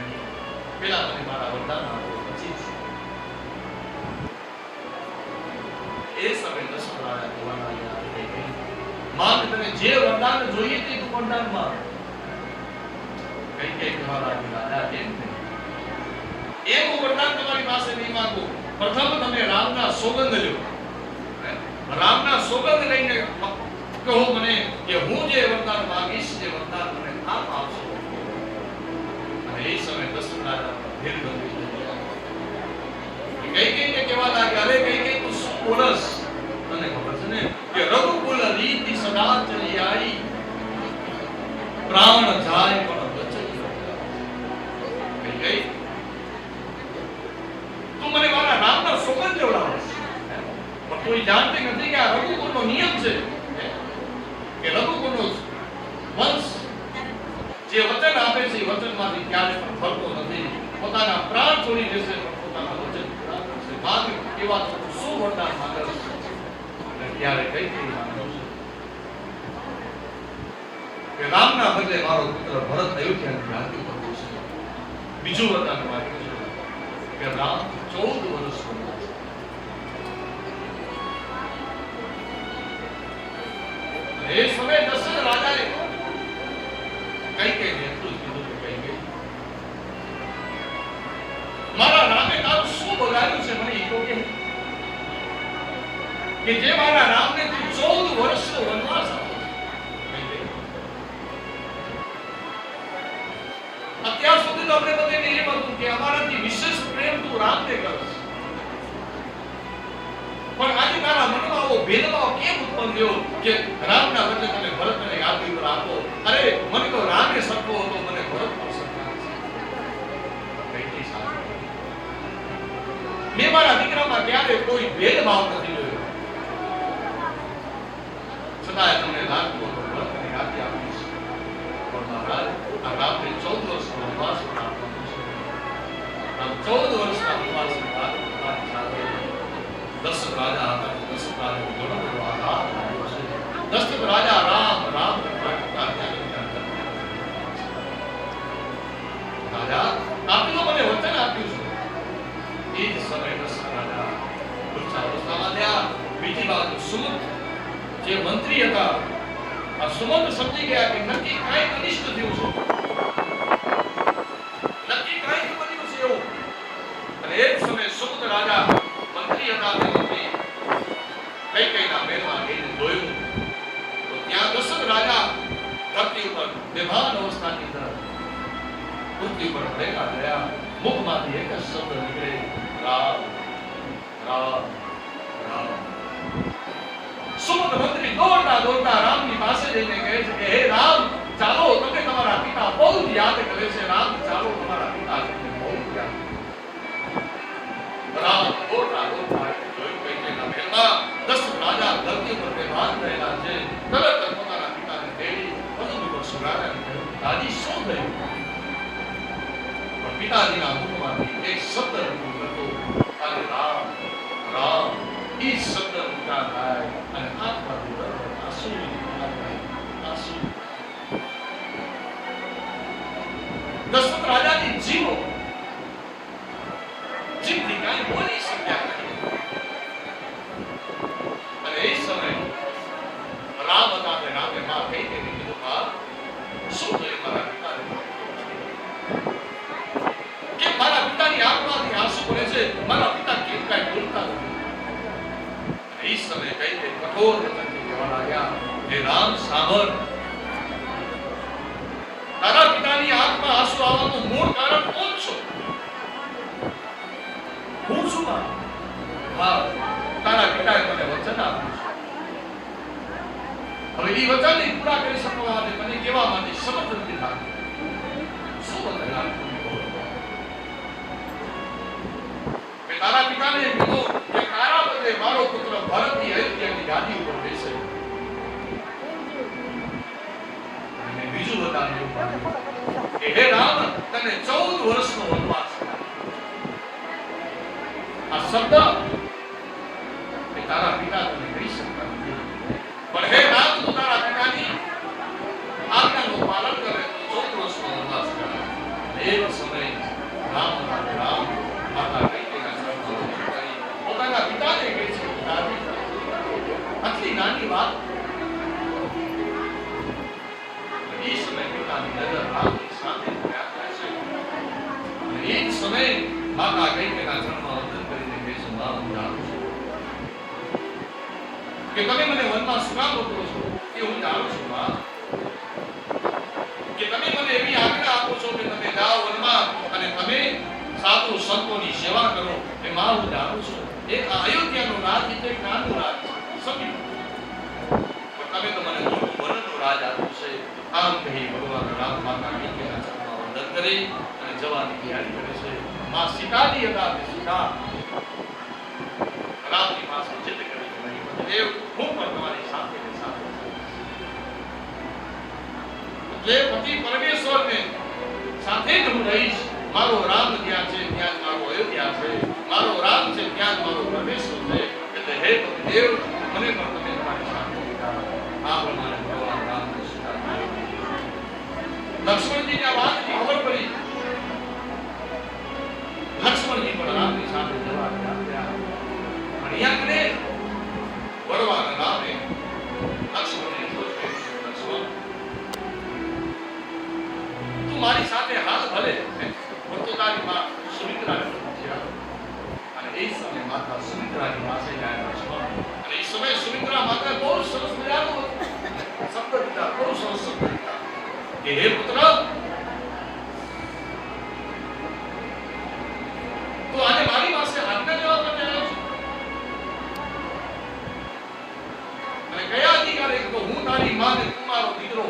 પેલા મને મારા વરદાન આપો પછી. એ સમયે દશરથ રાજા કહેવા લાગ્યા માંગ તને જે વરદાન જોઈએ તે તું વરદાન માંગ. કૈકેયી કહેવા લાગી રાજા કેમ નહીં? એવું વરદાન તમારી પાસે નહીં માંગુ. પ્રથમ તમે રામના સોગંદ લ્યો. રામના સોગંદ લઈને કહો મને કે હું જે વરદાન માંગીશ જે વરદાન મને આપ આપશો. એ સમય દશરથ રાજા ધીર ગંભીર થઈ ગયા. કૈકેયીને કહેવા લાગ્યા અરે કૈકેયી તું શું બોલસ? તને ખબર છે ને કે રઘુકુલ રીતિ સદા ચલી આવી પ્રાણ જાય પણ બચી. કૈકેયી તું મને મારા રામના સોગંદ લેવડાવસ પણ તું જાણતી નથી કે આ રઘુકુલનો નિયમ છે કે રઘુકુલનો વંશ જે વચન આપે છે એ વચનમાંથી ક્યારે પણ ફરતો નથી. પોતાના પ્રાણ છોડી દેશે પણ પોતાના વચન પૂરા કરશે. માંગ એવા શું વરદાન માંગે છે? અને ત્યારે કૈકેયી માંગે છે કે રામના બદલે મારો પુત્ર ભરત અયોધ્યાની ગાદી પર બેસે. બીજું વરદાન માંગે છે કે રામ 14 વર્ષ વનવાસ. એ સમયે દશરથ રાજાએ કઈ એટલું કીધું કે કઈ મારા રામે તારું શું બગાડ્યું છે મને એ તો કે જે મારા રામને તું 14 વર્ષનો વનવાસ આપ્યો છે. અત્યાર સુધી તો આપણે બધાને એમ હતું કે અમારાથી વિશેષ પ્રેમ તું રામને કરશ, પણ આજે તારા મનમાં આવો ભેદભાવ કેમ ઉત્પન્ન થયો કે રામના બદલે તમે ભરતને યાદી પર આપો? અરે મને તો રામે સરખો હતો, મને ભરત પર સરખા છે. કઈ સાચું મેં મારા દીકરામાં ક્યારે કોઈ ભેદભાવ નથી જોયો, છતાંય તમને લાગતું હતું ભરતને યાદી આપીશ. પણ મહારાજ આ રામને 14 વર્ષનો વનવાસ આપવાનો છે. આમ 14 વર્ષના વનવાસની વાત તમારી સાથે દશરથ રાજા હતા. દશરથ રાજાનો ઘણો બધો આધાર મળ્યો છે. દશરથ રાજા રામ રામ કરતા રાજા આપણી મને વચન આપ્યું છે. એ જ સમયે દશરથ રાજા વૃક્ષાવસ્થામાં થયા. બીજી બાજુ સુમંત જે મંત્રી હતા, આ સુમંત સમજી ગયા કે નક્કી કાંઈક અનિષ્ટ થયું છે, નક્કી કાંઈક બન્યું છે એવું. અને એ જ સમયે સુમંત રાજા મંત્રી હતા, તે મંત્રી કૈકેયીના મહેલમાં જઈને જોયું તો ત્યાં દશરથ રાજા ધરતી ઉપર બેભાન અવસ્થાની અંદર પૃથ્વી પર પડેલા રહ્યા. મુખમાંથી એક જ શબ્દ નીકળે, રામ રામ રામ. સુમંત મંત્રી દોડતા દોડતા રામની પાસે જઈને કહે છે કે હે રામ, ચાલો, તમે તમારા પિતા બહુ યાદ કરે છે. રામ, ચાલો, તમારા પિતા તમને બહુ યાદ. રામ દોડતા દોડતા જોયું કૈકેયીના મહેલમાં દશરથ રાજા ધરતી પર બેભાન રહેલા છે. તરત જ પોતાના પિતાને તેડી પદમ ઉપર સુરાવ્યા. દાદી, શું થયું? પણ પિતાજીના મુખમાંથી એક શબ્દ નીકળતો, અને રામ રામ. એ શબ્દ ઉચ્ચાર થાય અને આંખમાંથી આંસુ આંસુ. દશરથ રાજાની જીવો જીભથી કાંઈ બોલી શક્યા નહીં. અને એ સમયે રામ હતા તે રામે માં કહી કે કીધું, માં, શું થયું મારા પિતાને? કે મારા પિતાની આંખમાંથી આંસુ પડે છે, મારા પિતા કેમ કાંઈ બોલતા નથી? એ સમયે કઈ કે કઠોર વચનથી કહેવા લાગ્યા, હે રામ, સાંભળ, તારા પિતાની આંખમાં આંસુ આવવાનું મૂળ કારણ કોણ છો? હું છું. હા, તારા પિતાએ મને વચન આપ્યું છે. હવે એ વચનને પૂરા કરી શકવા માટે મને કહેવા માટે સમર્થ નથી થતું. શું વચન આપ્યું? મેં તારા પિતાને કીધું કે તારા બદલે મારો પુત્ર ભરતની અયોધ્યાની ગાદી ઉપર બેસે. અને બીજું વચન એવું પાડ્યું કે હે રામ, તને 14 વર્ષનો વનવાસ. આ શબ્દ એ તારા પિતા તને કહી શકતા નથી, પણ હે રામ, તું તારા પિતાની આજ્ઞાનું પાલન કરે તો 14 વર્ષનો વનવાસ કરે. એ સમયે રામ માતા કૈકેયીના ચરણમાં કરી પોતાના પિતાને કહે છે, પિતાજી, આટલી નાની વાત. એ સમયે પિતાની નજર રામની સામે પડ્યા કરે છે. અને એ જ સમયે માતા કૈકેયીના ચરણમાં વંદન કરીને કહે છે, માં, હું જાણું છું કે તમે મને વનમાં શું કામ મોકલો છો, એ હું જાણું છું. માં, કે તમે મને એવી આજ્ઞા આપો છો કે તમે જાઓ વનમાં અને તમે સાધુ સંતોની સેવા કરો, એ માં હું જાણું છું. એક અયોધ્યાનું રાજ એટલે એક નાનું રાજ છે, સમજી, પણ તમે તો મને મોટું વનનું રાજ આપ્યું છે. આમ કહી ભગવાન રામ માતા કૈકેયીના ચરણમાં વંદન કરી અને જવાની તૈયારી કરે છે. માં સીતાજી હતા, તે સીતા રામની પાસે જીદ કરી કે નહીં દેવ, હું પણ તમારી સાથે ને સાથે એટલે પતિ પરમેશ્વરને સાથે જ હું રહીશ. મારો રામ જ્યાં છે ત્યાં જ મારો અયોધ્યા છે, મારો રામ છે ત્યાં જ મારો પરમેશ્વર છે. એટલે હે દેવ, મને પણ તમે તમારી સાથે લીધા. આ પ્રમાણે ભગવાન રામ લક્ષ્મણજીને આ વાતની ખબર પડી. લક્ષ્મણજી પણ રામની સાથે જવા ગયા. અને યાદ વરવાના નામે લક્ષ્મણને કે હે પુત્ર, તો આને મારી પાસે આજ્ઞા લેવા માટે આવ્યો છું? અને કયા અધિકારે? તો હું તારી માં ને તું મારો દીકરો,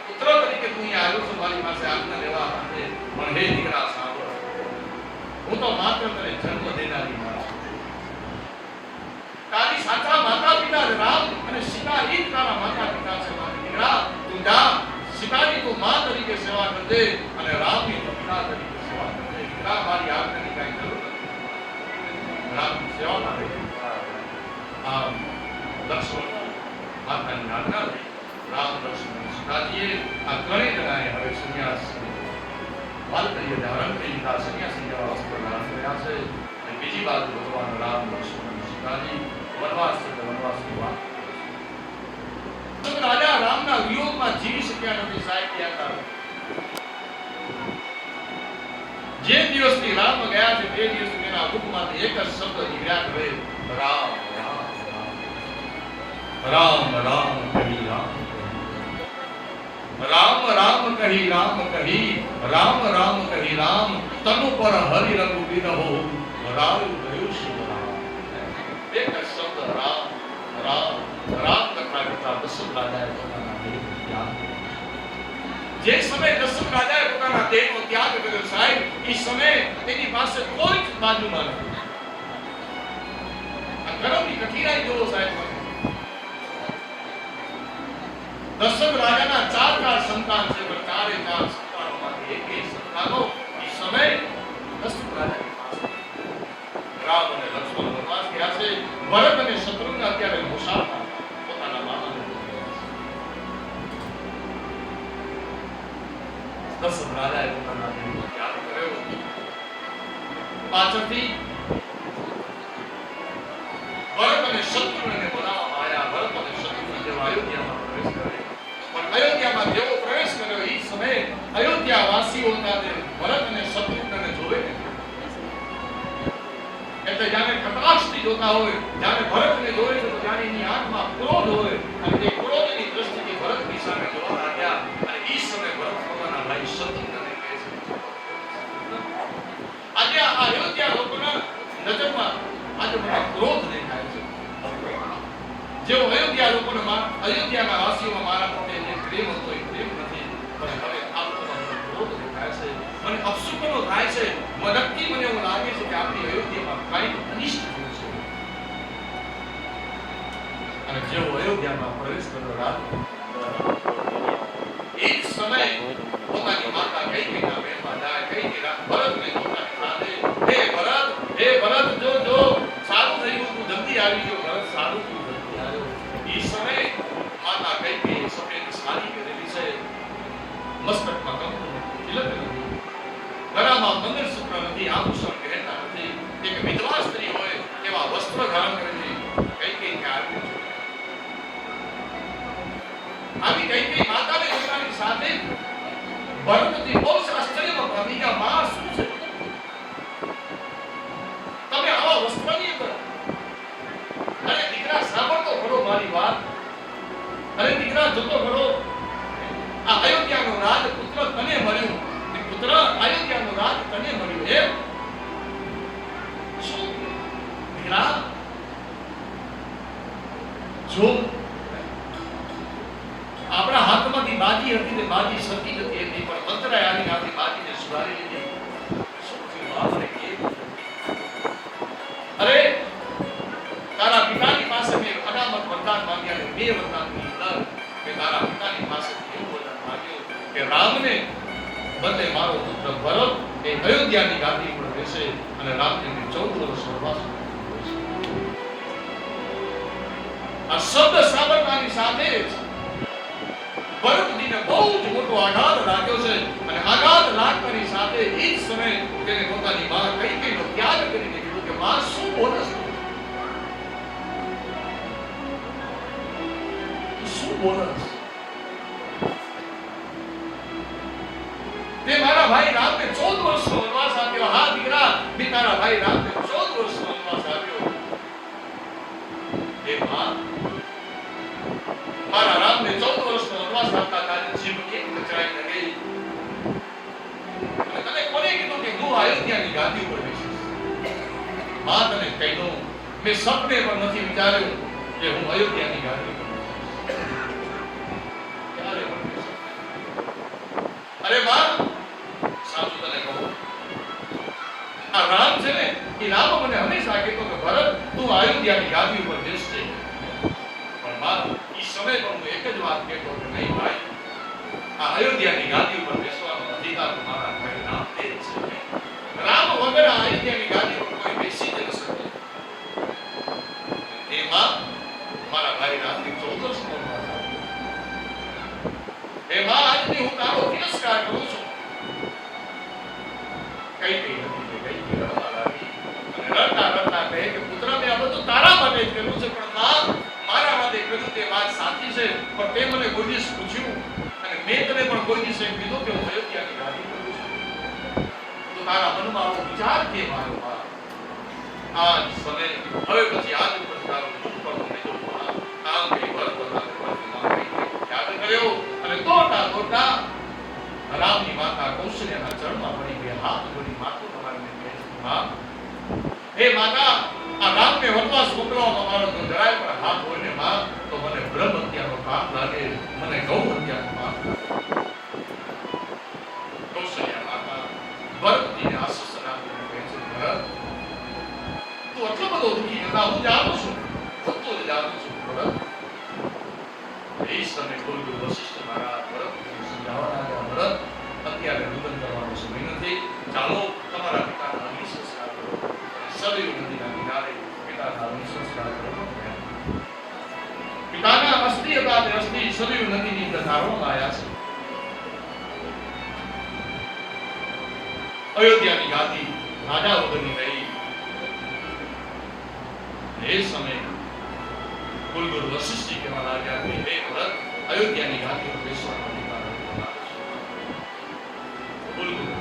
પુત્ર તરીકે તું અહીંયા આવ્યો છું મારી પાસે આજ્ઞા લેવા માટે. પણ હે દીકરા સાંભળ, હું તો માત્ર તને જન્મ દેનારી માં છું. તારી સાચા માતા પિતા રામ અને સીતા એ જ તારા માતા પિતા છે. મારી દીકરા, તું જા, સીતાની તું માં તરીકે સેવા કરજે અને રામની તું પિતા તરીકે સેવા કરજે. દીકરા, મારી આજ્ઞાની કાંઈ જરૂર નથી. રામની સેવા માટે આમ લક્ષ્મણ માતાની આજ્ઞા લઈ રામ, લક્ષ્મણ, સીતાજીએ આ ત્રણેય જણાએ હવે સંન્યાસ વાલકરીય ધારણ કરી લીધા. સંન્યાસી જેવા વસ્ત્રો ધારણ કર્યા છે. અને બીજી બાજુ ભગવાન રામ, લક્ષ્મણ, સીતાજી વનવાસની વાત. રાજા રામના વિયોગમાં જીવી શક્યા નથી. સાહેબ ક્યાં કારણ? જે દિવસથી રામ ગયા છે તે દિવસથી તેના મુખમાંથી એક જ શબ્દ નીકળ્યા કરે, રામ રામ રામ રામ કહી રામ, રામ રામ કહી રામ કહી, રામ રામ કહી રામ, તનુ પર હરિ રઘુ વિરહો, રામ ગયું શિવ રામ. એક જ શબ્દ રામ રામ રામ કરતા કરતા દશરથ રાજાએ પોતાના દેહનો ત્યાગ કર્યો. જે સમયે દશરથ રાજાએ પોતાના દેહનો ત્યાગ કર્યો સાહેબ, એ સમયે તેની પાસે કોઈ જ બાજુમાં નથી. આ કર્મની કઠિનાઈ જોવો સાહેબ. દશરથ રાજાના ચાર સંતાન છે, પણ ચારે ચાર સંતાનોમાંથી એક સંતાનો એ સમયે દશરથ રાજાની પાસે રામ અને લક્ષ્મણ વનવાસ ગયા છે. ભરત અને શત્રુઘ્ન અત્યારે મુસાફર પોતાના મામાને દશરથ રાજાએ પોતાના દેહનો ત્યાગ કર્યો. પાછળથી ભરત અને શત્રુઘ્નને બોલાવવામાં આવ્યા. ભરત અને શત્રુઘ્ન જેવા અયોધ્યામાં પ્રવેશ કરે, પણ અયોધ્યામાં જેવો પ્રવેશ કર્યો એ સમયે અયોધ્યા વાસીઓ ભરત અને શત્રુઘ્નને જોવે એટલે જાણે કટાક્ષથી જોતા હોય. જાણે ભરતને જોવે છે તો જાણે એની આંખમાં ક્રોધ હોય અને તે ક્રોધની દ્રષ્ટિથી ભરતની સામે જોવા લાગ્યા. અને એ સમયે ભરત પોતાના ભાઈ શત્રુઘ્નને કહે છે, આજે આ અયોધ્યા લોકોના નજરમાં આજે મને ક્રોધ દેખાય છે. જેવો અયોધ્યા લોકોના અયોધ્યાના વાસીઓમાં મારા પ્રત્યે જે પ્રેમ હતો એ પ્રેમ નથી, પણ હવે આ લોકોમાં મને ક્રોધ દેખાય છે. મને અપશુકનો થાય છે. નક્કી મને એવું લાગે છે કે આપણી અયોધ્યામાં કંઈક અનિષ્ટ થયું છે. અને જેવો અયોધ્યામાં પ્રવેશ કર્યો રામ, એ જ સમયે પોતાની માતા કૈકેયીના મહેલમાં જાય. કૈકેયી ભરતને પોતાની સાથે, હે ભરત જો જો સારું થયું, તું જલ્દી આવી ગયો. ભરત સારું થયું, જલ્દી આવ્યો. એ સમયે માતા કૈકેયી સફેદ સાડી પહેરેલી છે, મસ્તકમાં કંકુ તિલક નથી, ગળામાં મંગળસૂત્ર નથી, આભૂષણ પહેરતા નથી. એક વિધવા સ્ત્રી હોય એવા વસ્ત્ર ધારણ કરેલી કૈકેયી આવી છે. આવી કૈકેયી માતાને પોતાની સાથે ભરતજી બહુ આશ્ચર્યમાં પામી ગયા. માં શું છે, તમે આવા વસ્ત્રની અંદર? અરે દીકરા સાંભળતો ખરો મારી વાત. અરે દીકરા જોતો ખરો, આ અયોધ્યાનો રાજ પુત્ર તને મળ્યું. પુત્ર, અયોધ્યાનો રાજ તને મળ્યું એમ શું? દીકરા જો આપણા હાથમાંથી બાજી હતી ને બાજી સરકી જતી હતી, પણ મંત્રાએ આવીને આપણી બાજીને સુધારી લીધી. શું થયું આપણે કે? અરે તારા પિતાની પાસે મેં અનામત વરદાન માંગ્યા. બે વરદાનની અંદર મેં તારા પિતાની પાસે એવું વરદાન માંગ્યું કે રામને બદલે મારો પુત્ર ભરત એ અયોધ્યાની ગાદી પર બેસે અને રામજીને 14 વર્ષ વનવાસ રહેશે. આ શબ્દ સાંભળતાની સાથે જ ભરતજીને બહુ જ મોટો આઘાત લાગ્યો છે. અને આઘાત લાગતાની સાથે એ જ સમયે તેને પોતાની માં કૈકેયીનો ત્યાગ કરીને કીધું કે માં શું બોલસ, શું બોલસ? તે મારા ભાઈ રામને 14 વર્ષનો વનવાસ આપ્યો. હા દીકરા, મેં તારા ભાઈ રામને 14 વર્ષનો વનવાસ આપ્યો. હે માં, મારા રામને 14 વર્ષનો વનવાસ આપતા તારી જીભ એક કચરાઈ તું અયોધ્યાની ગાદી ઉપર બેસીશ. માં તને કહી દઉં, મેં સપને પણ નથી વિચાર્યું કે હું અયોધ્યાની ગાદી ઉપર બેસીશ. ક્યારે પણ બેસીશ. અરે માં, સાચું તને કહું, આ રામ છે ને, એ રામ મને હંમેશા કહેતો કે ભરત તું અયોધ્યાની ગાદી ઉપર બેસજે. પણ માં, એ સમય પણ હું એક જ વાત કહેતો કે નહીં ભાઈ, આ અયોધ્યાની ગાદી ઉપર બેસવાનો અધિકાર તો મારા ભાઈ રામને જ છે. રામ વગર આ અયોધ્યાની ગાદી ઉપર કોઈ બેસી જ ન શકે. એમાં મારા ભાઈ રામની 14 વર્ષ એમાં આજની હું તારો તિરસ્કાર કરું છું. કઈ રડતા રડતા કહે કે પુત્ર મેં આ બધું તારા માટે જ કર્યું છે, પણ માં મારા માટે કર્યું તે વાત સાચી છે, પણ તે મને કોઈ દિવસ પૂછ્યું અને મેં તને પણ કોઈ દિવસ એમ કીધું કે હું અયોધ્યાની ગાદી કરું છું, તો તારા મનમાં આવો વિચાર કેમ આવ્યો? માં, આજ સમય હવે પછી આજ ઉપર તારો દુઃખ પણ નહીં જોઉં. આમ કઈ વર યાદ કર્યો અને દોડતા રામની માતા કૌશલ્યના ચરણમાં પડી ગયા, હાથ જોડી માથું તમારીને કહે છે, માં, હે માતા, આ રામને વનવાસ મોકલવામાં મારો તો જરાય પણ હાથ હોય ને માં, તો મને બ્રહ્મ હત્યાનો પાપ લાગે, મને ગૌ હત્યાનો પાપ લાગે. કૌશલ્યા માતા ભરતજીને આશ્વાસન આપીને કહે છે, ભરત, તું આટલો બધો દુઃખી હતા, હું જાણું છું, સત્ય જ જાણું છું. ભરત, એ સમય ગુરુ વશિષ્ઠ મહારાજ ભરતને સમજાવવા લાગ્યા, ભરત, અત્યારે રુદન કરવાનો સમય નથી, ચાલો તમારા પિતાના અગ્નિ સંસ્કાર કરો. સરયુ નદીના કિનારે પિતાના અગ્નિ સંસ્કાર કરો. પિતાના અસ્થિ હતા તે અસ્થિ સરયુ નદીની અંદર ધારવામાં આવ્યા છે. અયોધ્યાની ગાદી રાજા વગરની રહી. એ સમયે કુલગુરુ વશિષ્ઠજી કહેવા લાગ્યા કે હે ભરત, અયોધ્યાની ગાદી પર બેસવાનો અધિકાર તમારો છે. કુલગુરુ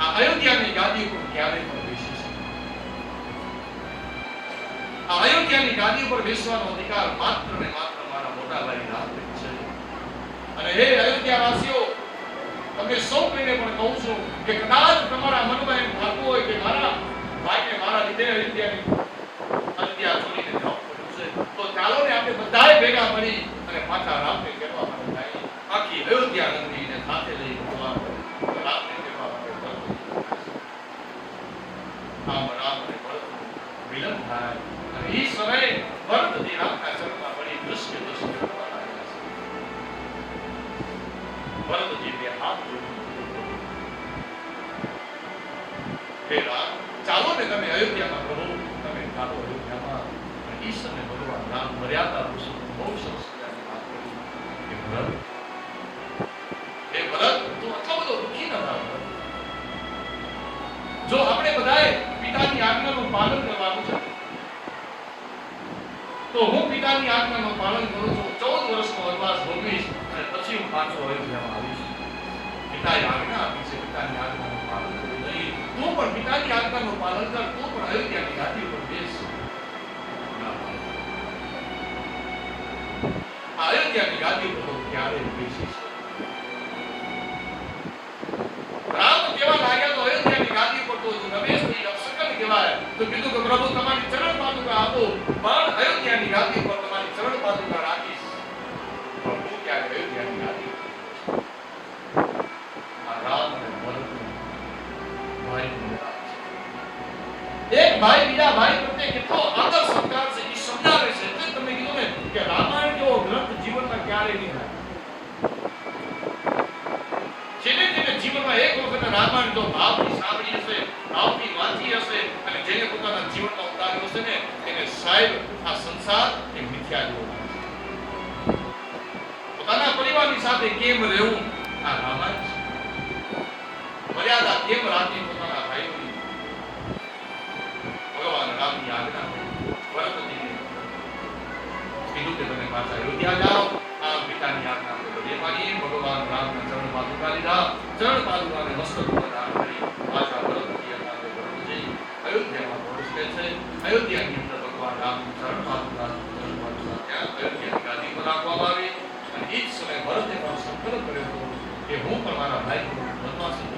આ અયોધ્યાની ગાદી ઉપર ક્યારેય પણ બેસી શકે. આ અયોધ્યાની ગાદી ઉપર બેસવાનો અધિકાર માત્ર ને માત્ર મારા મોટા ભાઈ રામને છે. અને હે અયોધ્યાવાસીઓ, તમે સૌ કોઈને પણ કહું છું કે કદાચ તમારા મનમાં એમ થતું હોય કે મારા ભાઈને મારા લીધે અયોધ્યાની હત્યા છોડીને જવું પડ્યું છે, તો ચાલો ને આપણે બધાએ ભેગા મળી અને પાછા રામને કહેવા માટે જાય. આખી અયોધ્યા નગરીને સાથે લઈ ભગવાન રામને કહેવા માટે આમ રામ અને ભરત વિલંબ થાય અને એ સમયે ભરતજી રામના ચરણમાં પડી દૃશ્ય કરવા લાગ્યા છે. ભરતજી બે હાથ જોડી, હે રામ, ચાલો ને તમે અયોધ્યામાં રહો, તમે ચાલો અયોધ્યામાં. અને એ સમયે ભગવાન રામ મર્યાદા પુરુષોત્તમ બહુ સરસ મજાની વાત કરી કે ભરત, હે ભરત, તું આટલો બધો દુઃખી ન થાવ. જો આપણે બધાએ પિતાની આજ્ઞાનું પાલન કરવાનું છે, તો હું પિતાની આજ્ઞાનું પાલન કરું છું, 14 વર્ષનો વનવાસ ભોગવીશ અને પછી હું પાછો અયોધ્યામાં આવીશ. પિતાએ આજ્ઞા આપી છે, પિતાની આજ્ઞાનું પાલન કરવું નહીં. તું પણ પિતાની આજ્ઞાનું પાલન કર, તું પણ અયોધ્યાની ગાદી ઉપર બેસ. અયોધ્યાની ગાદી ઉપર તો ક્યારેય બેસીશ. રામ કેવા લાગ્યા તો અયોધ્યાની ગાદી ઉપર તો રમેશ અપશકન કહેવાય, તો કીધું કે પ્રભુ તમારી ચરણ પાદુકા આપો, પણ અયોધ્યાની ગાદી ઉપર તમારી ચરણ પાદુકા રાખીશ. પણ હું ક્યારે અયોધ્યાની ગાદી આ રામ અને ભરતનું ભાઈનું નામ છે. એક ભાઈ બીજા ભાઈ પ્રત્યે કેટલો આદર સત્કાર છે એ સમજાવે છે. એટલે તમે કીધું ને કે રામાયણ જેવો ગ્રંથ જીવનમાં ક્યારેય નહીં થાય. જેને જીવનમાં એક વખત રામાયણ જો ભાવથી સાંભળી હશે, ભાવથી વાંચી હશે અને જેને પોતાના જીવનમાં ઉતાર્યો હશે ને, એને સાહેબ આ સંસાર એ મિથ્યા જેવો લાગે છે. પોતાના પરિવારની સાથે કેમ રહેવું, આ રામાયણ છે. મર્યાદા કેમ રાખવી પોતાના ભાઈઓની, ભગવાન રામની આજ્ઞા ભરતજીને કીધું કે તમે પાછા અયોધ્યા જાઓ. આ પિતાની આજ્ઞા આપણે માનીએ. ભગવાન રામના ચરણ પાદુકા લીધા, ચરણ પાદુકાને મસ્તક ઉપર ધારણ કરી પાછા ભરતજી સાથે ભરતજી અયોધ્યામાં પ્રવેશ છે. અયોધ્યાની અંદર ભગવાન રામનું ચરણ પાદુકા ત્યાં અયોધ્યાની ગાદી પર રાખવામાં આવી. અને એ જ સમયે ભરતે પણ સંકલ્પ કર્યો હતો કે હું પણ મારા ભાઈ વનવાસી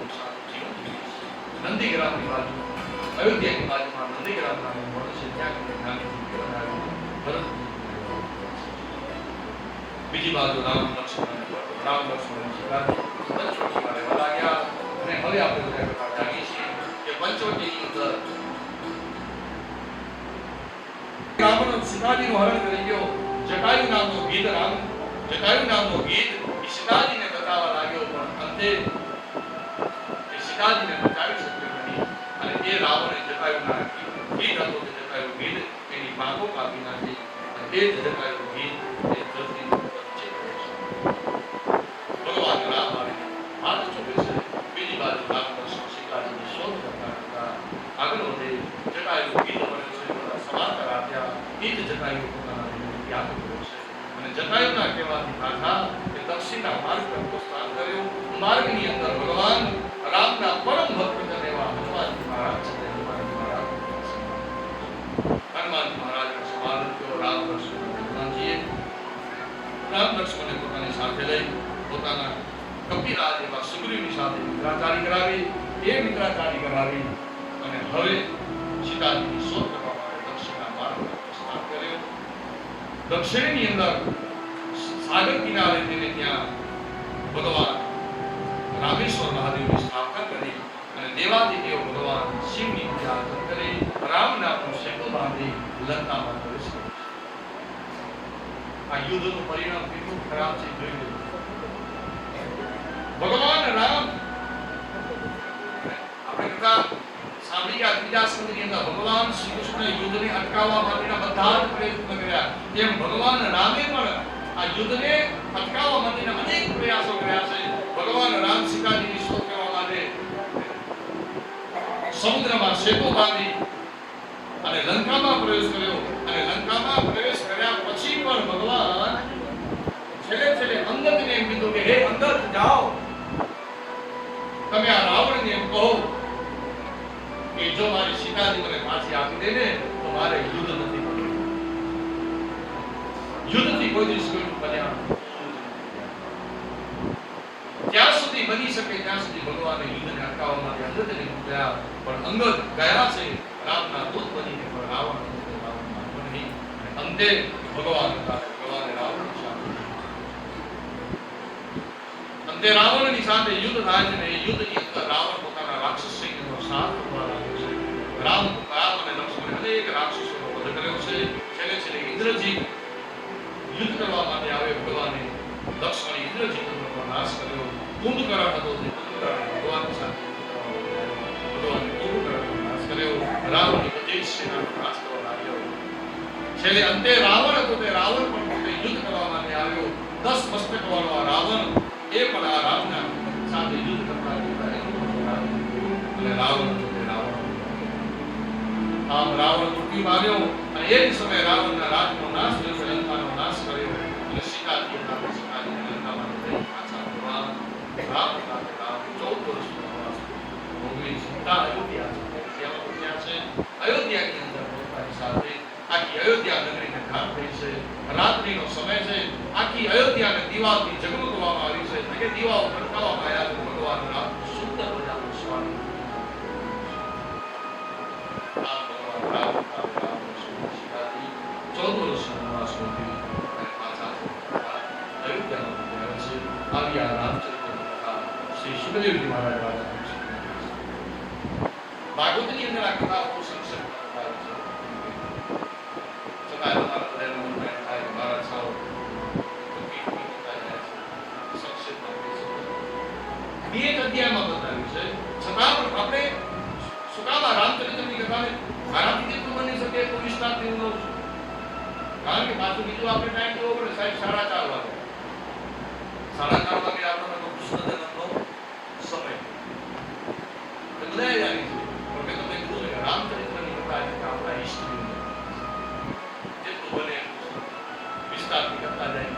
નંદીગ્રામની બાજુ અયોધ્યાની બાજુમાં નંદીગ્રામ નામનું વન છે, ત્યાં જ્ઞાનીજી બનાવ્યું ભરત. બીજી બાજુ રામ લક્ષ્મણ સીતાજી પંચવટીમાં રહેવા લાગ્યા. અને હવે આપણે બધા કથા જાણીએ છીએ કે પંચવટીની અંદર રાવણ સીતાજીનું હરણ કરી ગયો. જટાયુ નામનો ગીધ સીતાજીને બતાવવા લાગ્યો, પણ અંતે એ સીતાજીને બચાવી શક્યો નહીં. અને એ રાવણે જટાયુના ગીધ હતો, તે જટાયુ ગીધ એની પાંખો કાપી નાખી. અને એ જ જટાયુ ગીધ એ ધરતી ઉપર વચ્ચે પડ્યો છે. ભગવાન રામ આવીને હાથ ચૂકે છે. બીજી બાજુ રામ લક્ષ્મણ સીતાજીની શોધ કરતા હતા. આગળ વધે જટાયુ ગીધ બન્યો છે, બધા સમાચાર આપ્યા. એ જ જટાયુ પોતાના દેહને ત્યાગ કર્યો છે. અને જટાયુના કહેવાથી પાછા એ દક્ષિણના માર્ગ પર પ્રસ્થાન કર્યું. માર્ગની અંદર ભગવાન રામના પરમ ભક્ત એવા હનુમાનજી મહારાજ છે. હનુમાનજી મહારાજનો સમાવેશ કર્યો. રામ લક્ષ્મણે પોતાની સાથે લઈ પોતાના કપિરાજ એવા સુગ્રીવની સાથે મિત્રાચારી કરાવી. એ મિત્રાચારી કરાવી અને હવે સીતાજીની શોધ કરવા માટે દક્ષિણના માર્ગ પર પ્રસ્થાન કર્યો. દક્ષિણની અંદર સાગર કિનારે તેને ત્યાં ભગવાન રામેશ્વર મહાદેવની સ્થાપના કરી અને દેવાધિદેવ ભગવાન શિવની પૂજા કરી રામ નામનો સેતુ બાંધી લંકામાં પ્રવેશ કર્યો. આ યુદ્ધનું પરિણામ કેટલું ખરાબ છે જોઈ લો. ભગવાન રામ આપણે કથા સાંભળી ગયા ત્રીજા સ્કંદની અંદર ભગવાન શ્રી કૃષ્ણ યુદ્ધને અટકાવવા માટેના બધા જ પ્રયત્નો કર્યા. તેમ ભગવાન રામે પણ આ યુદ્ધને અટકાવવા માટેના અનેક પ્રયાસો કર્યા છે. ભગવાન રામ સીતાજીની શોધ કરવા માટે સમુદ્રમાં સેતુ બાંધી અને લંકામાં પ્રવેશ કર્યો. અને લંકામાં પ્રવેશ કર્યા પછી પણ ભગવાન છેલ્લે અંગદને એમ કીધું કે હે અંગદ જાઓ, તમે આ રાવણને એમ કહો કે જો મારી સીતાજી મને પાછી આપી દે ને તો મારે યુદ્ધ નથી કરવું. યુદ્ધથી કોઈ દિવસ કોઈ બન્યા જ્યાં સુધી બની શકે ત્યાં સુધી ભગવાને યુદ્ધને અટકાવવા માટે અંગદને મોકલ્યા. પણ અંગદ ગયા છે રામના દૂત બનીને, પણ રાવણ નહીં. અંતે ભગવાને રાવણની સાથે યુદ્ધ થાય છે. એ યુદ્ધની અંદર રાવણ પોતાના રાક્ષસ સૈન્યનો સાથ આપવા લાગ્યો છે. રામ અને લક્ષ્મણે અનેક રાક્ષસોનો વધ કર્યો છે. છેલ્લે ઇન્દ્રજીત યુદ્ધ કરવા માટે આવે. ભગવાને લક્ષ્મણે ઇન્દ્રજીતનો નાશ કર્યો. કુંભકર્ણ હતો, તે કુંભકર્ણ ભગવાનની સાથે ભગવાને કુંભકર્ણનો નાશ કર્યો. રાવણની બધી સેનાનો નાશ કરવા લાગ્યો. છેલ્લે અંતે રાવણ હતો, તે રાવણ પણ પોતે યુદ્ધ કરવા માટે આવ્યો. 10 મસ્તક વાળો આ રાવણ એ પણ આ રામના સાથે યુદ્ધ કરતા અને રાવણ તૂટી માર્યો. અને એ જ સમયે રાવણના રાજનો નાશ થયો, લંકાનો નાશ કર્યો. અને સીતાજીને લંકામાં પાછા ભગવાન રામ સાથે 14 વર્ષનો વનવાસ ભોગવી સીતા અયોધ્યા છે. અયોધ્યાની અંદર પોતાની સાથે આખી અયોધ્યા નગરીને ઘાટ થઈ છે. રાત્રિનો સમય છે. આખી અયોધ્યાને દીવાઓથી જગમગવામાં આવી છે. કે દીવાઓ પ્રગટાવવામાં આવ્યા છે. ભગવાન રામ સુંદર મજાનું સ્વામી રામ 14 વર્ષનો વનવાસ ભોગવી અને પાછા અયોધ્યામાં આવ્યા છે. આવી આ રામચરિત્રની કથા શ્રી સુખદેવજી મહારાજ વાંચે છે. ભાગવતની અંદર આ કથા બહુ સંક્ષેપ એક અધ્યાયમાં બતાવ્યું છે. છતાં પણ આપણે શું કામ આ રામચરિત્રની કથાને આરામથી જેટલું બની શકે એટલું વિસ્તારથી હું લઉં છું. કારણ કે પાછું બીજું આપણે ટાઈમ દેવો પડે. સાહેબ 4:30 વાગે 4:30 વાગે આપણને તો કૃષ્ણજન્મનો સમય બધા જાણી છે. પણ મેં તમને કીધું કે રામચરિત્રની કથા એટલે આપણા હિસ્ટ્રી જેટલું બને વિસ્તારથી કરતા જાય.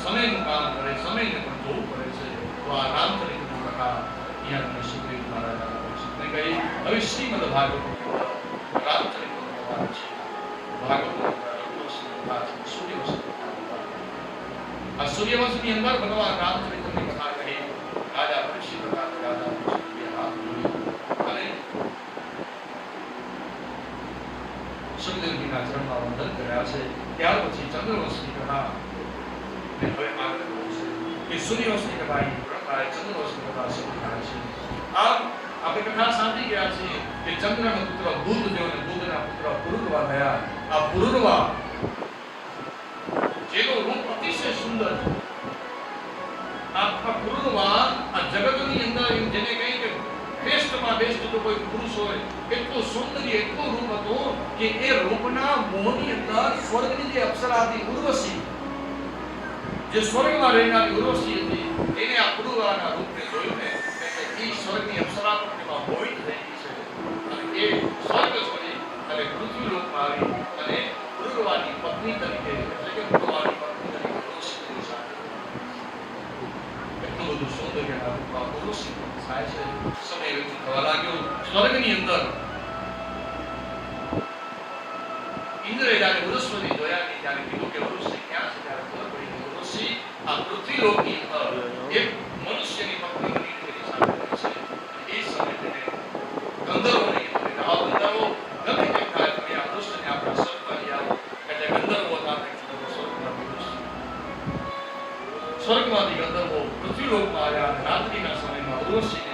સમયનું કામ કરે, સમયને પણ જોવું પડે છે. તો આ રામચરિત્રની કથા અહીંયા સુખદેવ મહારાજ કહી. હવે શ્રીમદ ભાગવત રામચરિત્રનો ભાગ છે. ભાગવત આ સૂર્યવંશની અંદર ભગવાન રામચરિત્રની કથા કહી. રાજા પરીક્ષિત રાજા પરીક્ષિત હાથ જોડી અને રાત્રિના ચરણમાં વંદન કર્યા છે. ત્યાર પછી ચંદ્રવંશની કથા ને હવે આગળ વધશે કે સૂર્યવંશની કથા અહીં પૂર્ણ થાય, ચંદ્રવંશની કથા શરૂ થાય છે. આમ આપણે કથા સાંભળી ગયા છીએ કે ચંદ્રનો પુત્ર બુધદેવ અને બુધના પુત્ર પુરુરવા થયા. આ પુરુરવા જેનું રૂપ અતિશય સુંદર છે. આ પુરુરવા આ જગતની અંદર જેને કહે કે બેસ્ટમાં બેસ્ટ તો કોઈ પુરુષ હોય, એટલું સૌંદર્ય, એટલું રૂપ હતું કે એ રૂપના મોહની અંદર સ્વર્ગની જે અપ્સરા હતી ઉર્વશી, જે સ્વર્ગમાં રહેનારી ઉર્વશી હતી, એને આ પુરુરવાના રૂપને જોઈને એ સ્વર્ગની અપ્સરા પણ એમાં મોહિત થઈ ગઈ છે અને એ સ્વર્ગ છોડી અને પૃથ્વી લોકમાં આવી અને પુરુરવાની પત્ની તરીકે એટલે કે પુરુરવાની પત્ની તરીકે ઉર્વશીની સાથે એટલું બધું સૌંદર્યના રૂપમાં ઉર્વશી થાય છે. સમય વ્યતીત થવા લાગ્યો. સ્વર્ગની અંદર ઇન્દ્રએ જ્યારે ઉર્વશી જોયા કે ત્યારે કીધું કે ઉર્વશી ક્યાં છે? ત્યારે ખબર પડી કે ઉર્વશી આ પૃથ્વી લોકની અંદર એક મનુષ્યની પત્ની બની તેની સાથે છે. એ સમયે તેને ગંધર્વોને કીધું કે આ ગંધર્વો ગમે તે થાય તમે આ ઉર્વશીને આપણા સ્વર્ગમાં લઈ આવો. એટલે ગંધર્વો સાથે સ્વર્ગમાં સ્વર્ગમાંથી ગંધર્વો પૃથ્વી લોકમાં આવ્યા અને રાત્રિના સમયમાં ઉર્વશીને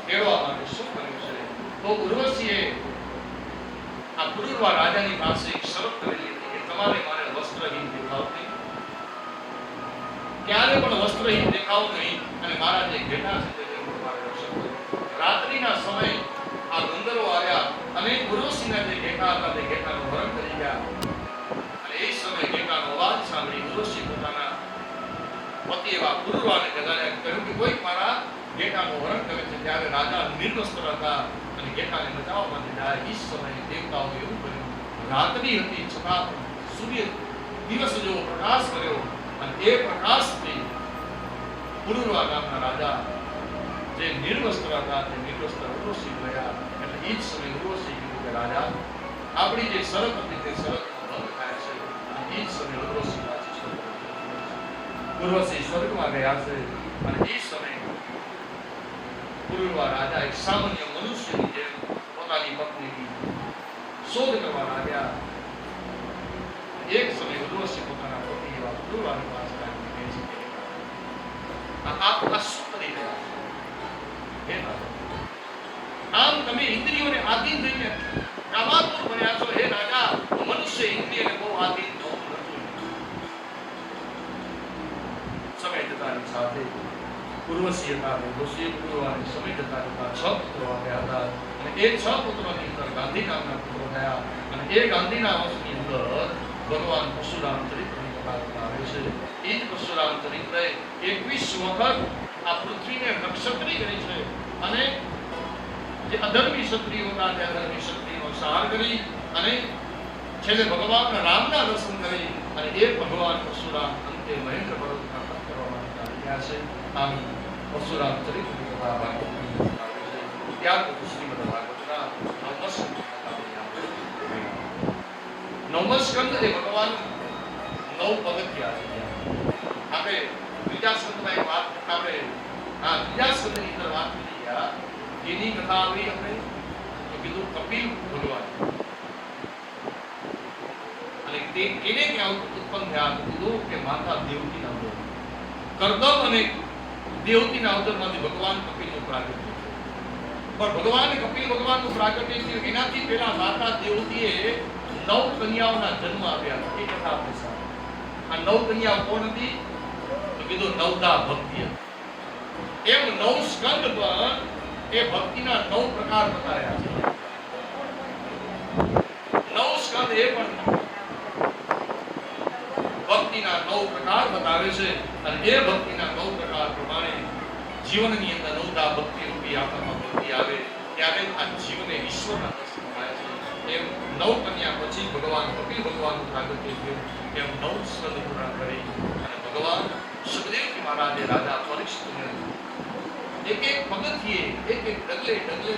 કેળવા માટે શું કર્યું છે? તો ઉર્વશીએ આ પુરુરવા રાજાની પાસે એક શરત કરેલી હતી કે તમારે મારે વસ્ત્રહીન દેખાવતી, ક્યારે પણ વસ્ત્રહીન દેખાવ નહીં અને મારા જે ઘેટા છે તે મારે રક્ષણ કરવું. રાત્રિના સમયે આ ગંધર્વો આવ્યા અને ઉર્વશીના જે ઘેટા હતા તે ઘેટાનું હરણ કરી ગયા અને એ સમયે ઘેટાનો અવાજ સાંભળી ઉર્વશી પોતાના પતિ એવા પુરુરવાને જગાડ્યા, કહ્યું કે કોઈ મારા ઘેટાનું હરણ કરે છે. ત્યારે રાજા નિર્વસ્ત્ર હતા અને ઘેટાને બચાવવા માટે જાય. એ સમયે દેવતાઓએ એવું કર્યું, રાત્રિ હતી છતાં સૂર્ય દિવસ જેવો પ્રકાશ કર્યો અને એ પ્રકાશથી પુરુરવા ગામના રાજા જે નિર્વસ્ત્ર હતા તે નિર્વસ્ત્ર ઉર્વશી ગયા. એટલે એ જ સમયે ઉર્વશી કીધું કે રાજા આપણી જે શરત હતી તે શરતનો ભંગ થાય છે. અને એ જ સમયે ઉર્વશી પાછી ઉર્વશી સ્વર્ગમાં ગયા છે અને એ સમયે પુરુરવા રાજા એક સામાન્ય મનુષ્યની જેમ પોતાની પત્નીની શોધ કરવા લાગ્યા. એક સમયે ઉર્વશી પોતાના પતિ એવા પુરુરવાની પાસે આવીને કહે છે કે આપ આ શું કરી રહ્યા છો? હે રાજા, આમ તમે ઇન્દ્રિયોને આધીન થઈને કામાતુર બન્યા છો. હે રાજા, મનુષ્ય ઇન્દ્રિયને બહુ આધીન થવું નથી. સમય જતાની સાથે ઉર્વશી હતા અને ઉર્વશી પુરુરવાને સમય જતા જતા 6 પુત્રો આવ્યા હતા અને એ 6 પુત્રોની અંદર ગાંધી નામના પુત્રો થયા અને એ ગાંધીના વંશની અંદર ભગવાન પરશુરામ ચરિત્રની કથા આવે છે. એ જ પરશુરામ ચરિત્રએ 21 વખત આ પૃથ્વીને નક્ષત્રી કરી છે અને જે અધર્મી ક્ષત્રિયો હતા તે અધર્મી ક્ષત્રિયોનો સંહાર કરી અને છેલ્લે ભગવાન રામના દર્શન કરી અને એ ભગવાન પરશુરામ અંતે મહેન્દ્ર પર્વતના તપ કરવા માટે આવી ગયા છે. આમ પરશુરામ ચરિત્રની કથા ભાગવતની આવે છે. ત્યાર પછી શ્રીમદ ભાગવતના નવમા સ્કંદ એ ભગવાન 9 પગથિયા છે. આપણે ત્રીજા સ્કંદમાં એક વાત આપણે ત્રીજા સ્કંદની અંદર વાત કરી ગયા. એની કથા આવી આપણે તો કીધું કપિલ ભગવાન અને તે કેને ક્યાં ઉત્પન્ન થયા તો કીધું કે માતા દેવકીના ઉદર કરદમ અને દેવકીના ઉદરમાંથી ભગવાન કપિલનું પ્રાગટ્ય થયું. પણ ભગવાન કપિલ ભગવાનનું પ્રાગટ્ય થયું એનાથી પહેલા માતા દેવકીએ 9 કન્યાઓના જન્મ આપ્યા. એ કથા આપણે સાંભળી. આ 9 કન્યાઓ કોણ હતી તો કીધું નવદા ભક્તિ. એમ 9 સ્કંદ પર એ ભક્તિના 9 પ્રકાર બતાવ્યા છે. 9 સ્કંદ એ પણ ભક્તિના 9 પ્રકાર બતાવે છે અને એ ભક્તિના 9 પ્રકાર પ્રમાણે જીવનની અંદર નવદા ભક્તિ રૂપી આપણામાં ભક્તિ આવે ત્યારે આ જીવને ઈશ્વરના દર્શન થાય છે. એમ 9 કન્યા પછી ભગવાન કપિલ ભગવાનનું પ્રાગટ્ય થયું. એમ 9 સ્કંદ પૂર્ણ કરી અને ભગવાન સુખદેવજી મહારાજે રાજા પરીક્ષિતને એક પગથિયે એક ડગલે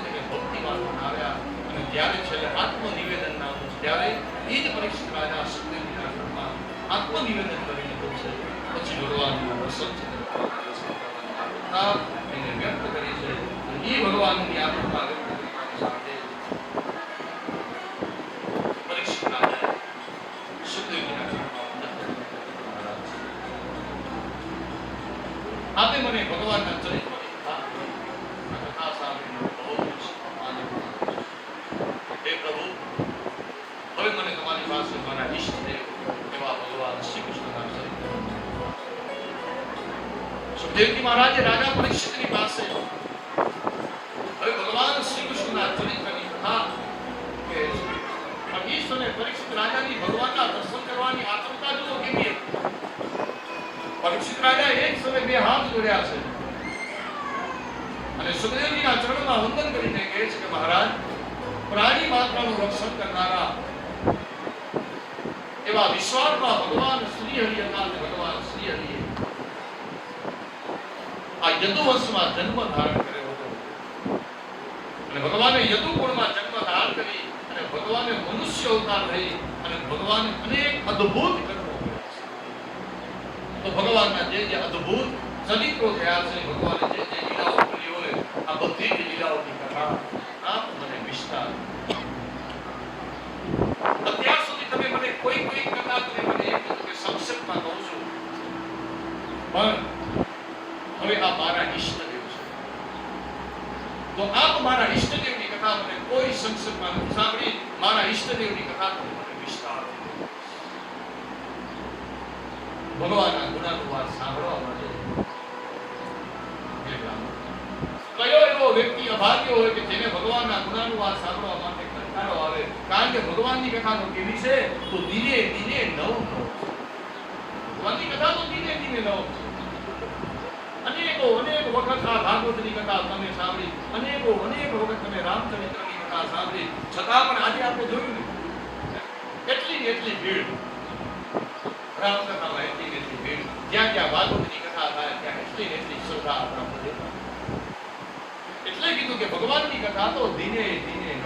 તેને ભક્તિમાં બનાવ્યા અને જ્યારે છેલ્લે આત્મનિવેદન નામનું ત્યારે એ જ પરીક્ષિત રાજા સુખદેવજીના ઘરમાં આત્મનિવેદન કરી લીધું છે. પછી ભગવાનના દર્શન છે એને વ્યક્ત કરી છે અને એ ભગવાનની આત્મા વ્યક્ત કરવાની સાથે આપે મને ભગવાનના ચરિત્રની કથા સાંભળીને બહુ જ આનંદ આવ્યો. હે પ્રભુ, હવે મને તમારી પાસે મારા ઈષ્ટદેવ એવા ભગવાન શ્રી કૃષ્ણના ચરિત્ર. સુખદેવજી મહારાજે રાજા પરીક્ષિતની પાસે હવે ભગવાન શ્રી કૃષ્ણના ચરિત્રની કથા કહે છે. અને પરીક્ષિત રાજાની ભગવાનના દર્શન કરવાની આતુરતા જુઓ કેવી હતી. પરીક્ષિત રાજા એક સમય બે હાથ જોડ્યા છે અને સુખદેવજીના ચરણમાં વંદન કરીને કહે છે કે મહારાજ, પ્રાણી માત્રનું રક્ષણ કરનારા એવા વિશ્વાસમાં ભગવાન શ્રી હરિ હતા. ભગવાન શ્રી હરિએ આ યદુવંશમાં જન્મ ધારણ કર્યો હતો અને ભગવાને યદુકુળમાં જન્મ ધારણ કરી અને ભગવાને મનુષ્ય અવતાર લઈ અને ભગવાને અનેક અદ્ભુત કર્મો કર્યા છે. તો ભગવાનના જે જે અદ્ભુત ચરિત્રો થયા છે, ભગવાને જે જે લીલાઓ કરી હોય, આ બધી જ લીલાઓની કથા આપ મને વિસ્તાર. અત્યાર સુધી તમે મને કોઈ કથા તમે મને એક કે સંક્ષેપમાં કહું છું, પણ હવે આ મારા ઈષ્ટદેવ છે, તો આપ મારા ઈષ્ટદેવની કથા મને કોઈ સંક્ષેપમાં નથી સાંભળી. મારા ઈષ્ટદેવની કથા તમે મને વિસ્તાર. ભગવાનના ગુણાનુવાદ સાંભળવા માટે કયો એવો વ્યક્તિ અભાગ્ય હોય કે જેને ભગવાનના ગુણાનુવાદ સાંભળવા માટે કંટાળો આવે? કારણ કે ભગવાનની કથા તો કેવી છે, તો દિને દિને નવ ભગવાનની કથા તો દિને દિને નવ છે. અનેક વખત આ ભાગવતની કથા તમે સાંભળી, અનેક વખત તમે રામચરિત્રની કથા સાંભળી, છતાં પણ આજે આપણે જોયું ને એટલી ભીડ રામકથામાં, એટલી ભીડ. જ્યાં જ્યાં ભાગવતની કથા થાય ત્યાં એટલી શ્રદ્ધા આપણા બધે. એટલે કીધું કે ભગવાનની કથા તો દિને દિને ન.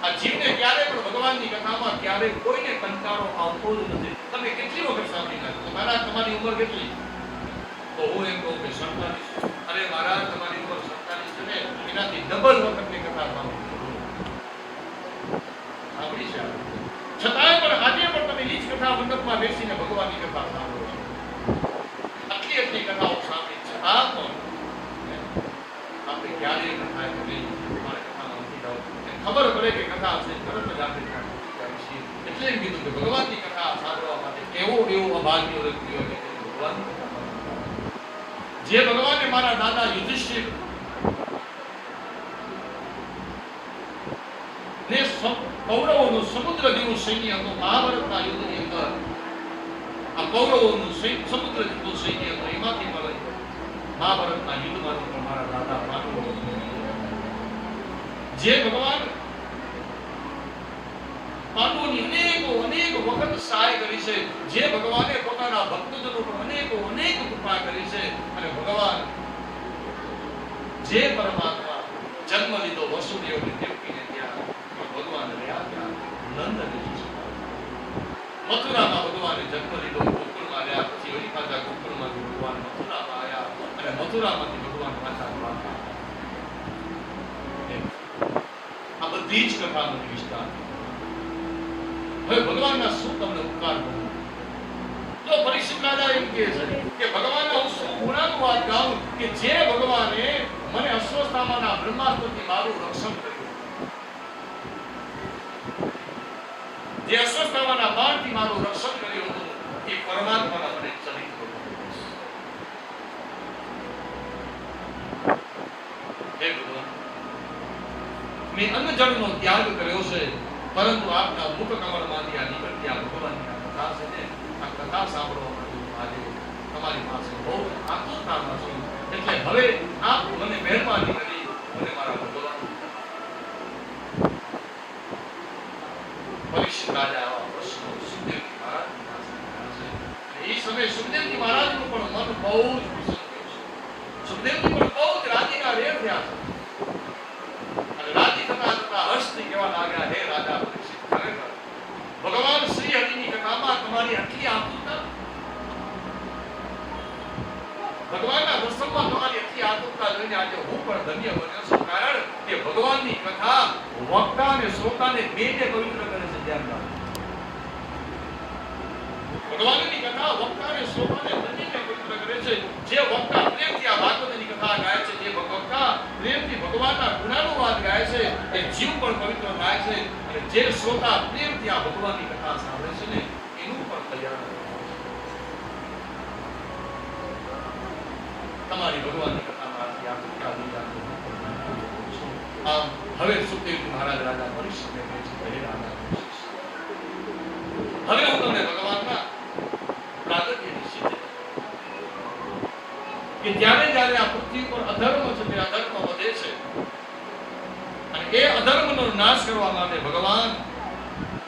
આ જીવને ક્યારે પણ ભગવાનની કથામાં ક્યારે કોઈને કંટાળો આવતો જ નથી. તમે કેટલી વખત સાંભળી નાખો? મહારાજ તમારી ઉંમર કેટલી? તો હું એમ કહું કે 47. અરે મહારાજ તમારી ઉંમર 47 છે ને, એનાથી ડબલ વખતની કથા સાંભળી છે. છતાંય પણ આજે પણ તમે એ જ કથા મંડપમાં બેસીને ભગવાનની કથા સાંભળો છો. એટલી કથાઓ સાંભળી, છતાં પણ આપણે ક્યારેય કથા કરી મારે કથામાં નથી જાવ ખબર પડે કે કથા હશે તરત જ આપણે એટલે એમ કીધું કે ભગવાનની કથા સાંભળવા માટે એવો અભાગ્ય વ્યક્તિ હોય કે ભગવાનની કથા જે ભગવાને મારા દાદા યુધિષ્ઠિર ને કૌરવોનું સમુદ્ર જેવું સૈન્ય હતું. મહાભારતના યુદ્ધની અંદર આ કૌરવોનું સમુદ્ર જેવું સૈન્ય હતું. એમાંથી મળે મહાભારતના યુદ્ધમાંથી પણ મારા દાદા પાંડવો જે ભગવાન પાંડવોની અનેક વખત સહાય કરી છે, જે ભગવાને પોતાના ભક્તજનો પર અનેક કૃપા કરી છે. અને ભગવાન જે પરમાત્મા જન્મ લીધો વસુદેવ અને દેવકીને ત્યાં, ભગવાન રહ્યા ત્યાં નંદની મથુરામાં ભગવાને જન્મ લીધો, ગોકુળમાં રહ્યા, પછી વળી પાછા ગોકુળમાંથી ભગવાન મથુરામાં આવ્યા અને મથુરામાંથી ભગવાન પાછા દ્વારકા. આ બધી જ કથાનો વિસ્તાર. હવે ભગવાનના શું તમને ઉપકાર કરું? તો પરીક્ષિત રાજા એમ કહે છે કે ભગવાનના હું શું ગુણાનુવાદ ગાઉં કે જે ભગવાને મને અશ્વત્થામાના બ્રહ્માસ્ત્રથી મારું રક્ષણ કર્યું, જે અશ્વત્થામાના બાણથી મારું રક્ષણ કર્યું હતું, એ પરમાત્માના મને ચરિત્ર. હે ભગવાન, મેં અન્નજળનો ત્યાગ કર્યો છે, પરંતુ આપના મુખ કમળમાંથી આ નીકળતી આ ભગવાનની કથા છે ને, આ કથા સાંભળવા માટે આજે તમારી પાસે બહુ આતુરતામાં છું. એટલે હવે આપ મને મહેરબાની કરી મને મારા ભગવાન. પરીક્ષિત રાજા આવા પ્રશ્નો સુખદેવજી મહારાજની પાસે છે. એ સમયે સુખદેવજી મહારાજનું પણ મન બહુ જ પ્રસન્ન થયું છે. સુખદેવજી પણ બહુ જ રાજીના રેર થયા છે. રાજી થતા હર્ષથી કહેવા લાગ્યા, હે રાજા પરીક્ષિત, ખરેખર ભગવાન શ્રી હરિની કથામાં તમારી આટલી આતુરતા, ભગવાનના દર્શનમાં તમારી આટલી આતુરતા જોઈને આજે હું પણ ધન્ય બન્યો છું. કારણ કે ભગવાનની કથા વક્તા અને શ્રોતાને બેને પવિત્ર કરે છે. ધ્યાન રાખો, ભગવાનની કથા વક્તા અને શ્રોતાને બંનેને પવિત્ર સ્તોત્ર કરે છે, જે વક્તા પ્રેમથી આ ભાગવતની કથા ગાય છે, જે વક્તા પ્રેમથી ભગવાનના ગુણાનુવાદ ગાય છે, એ જીવ પણ પવિત્ર થાય છે, અને જે શ્રોતા પ્રેમથી આ ભગવાનની કથા સાંભળે છે ને એનું પણ કલ્યાણ થાય છે. તમારી ભગવાનની કથામાંથી આ કથા લીધા આમ હવે સુખદેવજી મહારાજ રાજા પરીક્ષિતને કહે છે, હે રાજા પરીક્ષિત, હવે હું તમને ભગવાનના પ્રાગટ્યની સિદ્ધિ કે જ્યારે જ્યારે આ પૃથ્વી પર અધર્મ છે તે અધર્મ વધે છે અને એ અધર્મનો નાશ કરવા માટે ભગવાન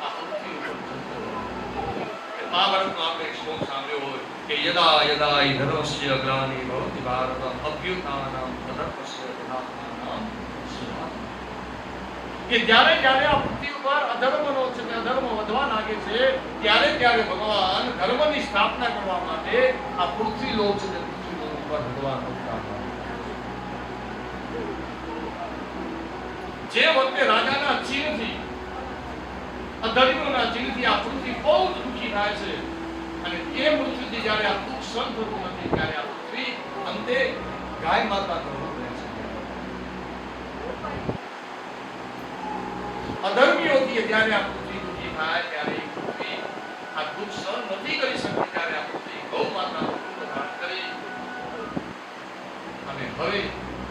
આ પૃથ્વી ઉપર જન્મ લે. મહાભારતનો આપણે એક શ્લોક સાંભળ્યો હોય કે યદા યદા હિ ધર્મસ્ય ગ્લાનિ ભવતિ ભારતમ અભ્યુત્થાનમ તદર્પસ્ય તથાત્માનામ સુધારણમ. કે જ્યારે જ્યારે આ પૃથ્વી ઉપર અધર્મનો છે તે અધર્મ વધવા લાગે છે ત્યારે ત્યારે ભગવાન ધર્મની સ્થાપના કરવા માટે આ પૃથ્વી લોક છે તે પૃથ્વી લોક ઉપર ભગવાન અવતાર લે. જે વખતે રાજાના ચીનથી અધર્મના ચીનથી આ પૃથ્વી બહુ જ દુઃખી થાય છે અને એ પૃથ્વીથી જ્યારે આ દુઃખ સહન થતું નથી ત્યારે આ પૃથ્વી અંતે ગાય માતાનો રૂપ લે છે. અધર્મીઓથી જ્યારે આ પૃથ્વી દુઃખી થાય ત્યારે એ પૃથ્વી આ દુઃખ સહન નથી કરી શકતી ત્યારે આ પૃથ્વી ગૌ માતાનો રૂપ ધારણ કરી અને હવે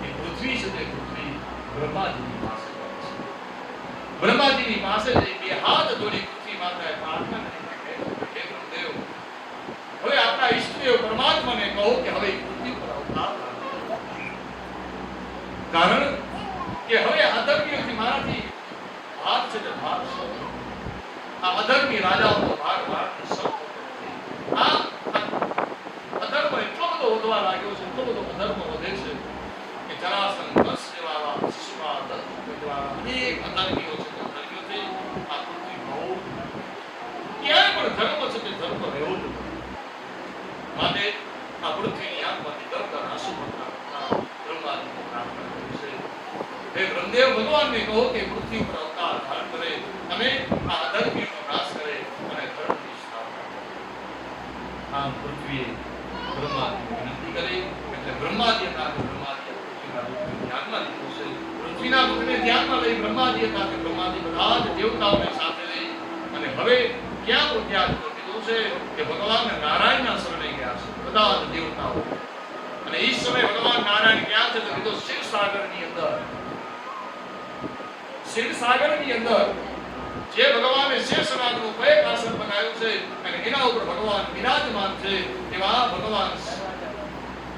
એ પૃથ્વી છે તે પૃથ્વી બ્રહ્માજીની પાસે જાય છે. બ્રહ્માજીની પાસે જઈ બે હાથ જોડી પૃથ્વી માતાએ પ્રાર્થના કરીને કહે છે, હે બ્રહ્મદેવ, હવે આપણા ઈષ્ટદેવ પરમાત્માને કહો કે હવે પૃથ્વી પર અવતાર લે. કારણ કે હવે અધર્મીઓથી મારાથી ભાગ છે તે ભાગ સૌ આ અધર્મી રાજાઓનો ભાગ ભારતને સૌ આ અધર્મ એટલો બધો વધવા લાગ્યો છે, એટલો બધો અધર્મ વધે છે કે જરાસંઘ, કંસ જેવા શિશુપાલ, દત્ત જેવા અનેક અધર્મીઓ છે તે અધર્મીઓથી આ પૃથ્વી બહુ ક્યાંય પણ ધર્મ છે તે ધર્મ રહેવો જ નથી. માટે આ પૃથ્વીની આંખમાંથી દર દર આંસુ પડતા બ્રહ્માજીને પ્રાર્થના કરી છે, હે બ્રહ્મદેવ, ભગવાનને કહો કે પૃથ્વી પર અવતાર ધારણ કરે અને આ અધર્મીઓનો નાશ કરે અને ધર્મની સ્થાપના કરે. આમ પૃથ્વીએ બ્રહ્માજીને વિનંતી કરી એટલે બ્રહ્માજી હતા કે બ્રહ્માજીએ પૃથ્વીના દુઃખને ધ્યાનમાં લીધું છે. પૃથ્વીના દુઃખને ધ્યાનમાં લઈ બ્રહ્માજી હતા કે બ્રહ્માજી બધા જ દેવતાઓને સાથે લઈ અને હવે ક્યાં પહોંચ્યા કીધું છે કે ભગવાન નારાયણના શરણે ગયા છે બધા જ દેવતાઓ. અને એ સમયે ભગવાન નારાયણ ક્યાં છે તો કીધું ક્ષીરસાગરની અંદર. ક્ષીરસાગરની અંદર જે ભગવાને શેષનાગનું એક આસન બનાવ્યું છે અને એના ઉપર ભગવાન વિરાજમાન છે એવા ભગવાન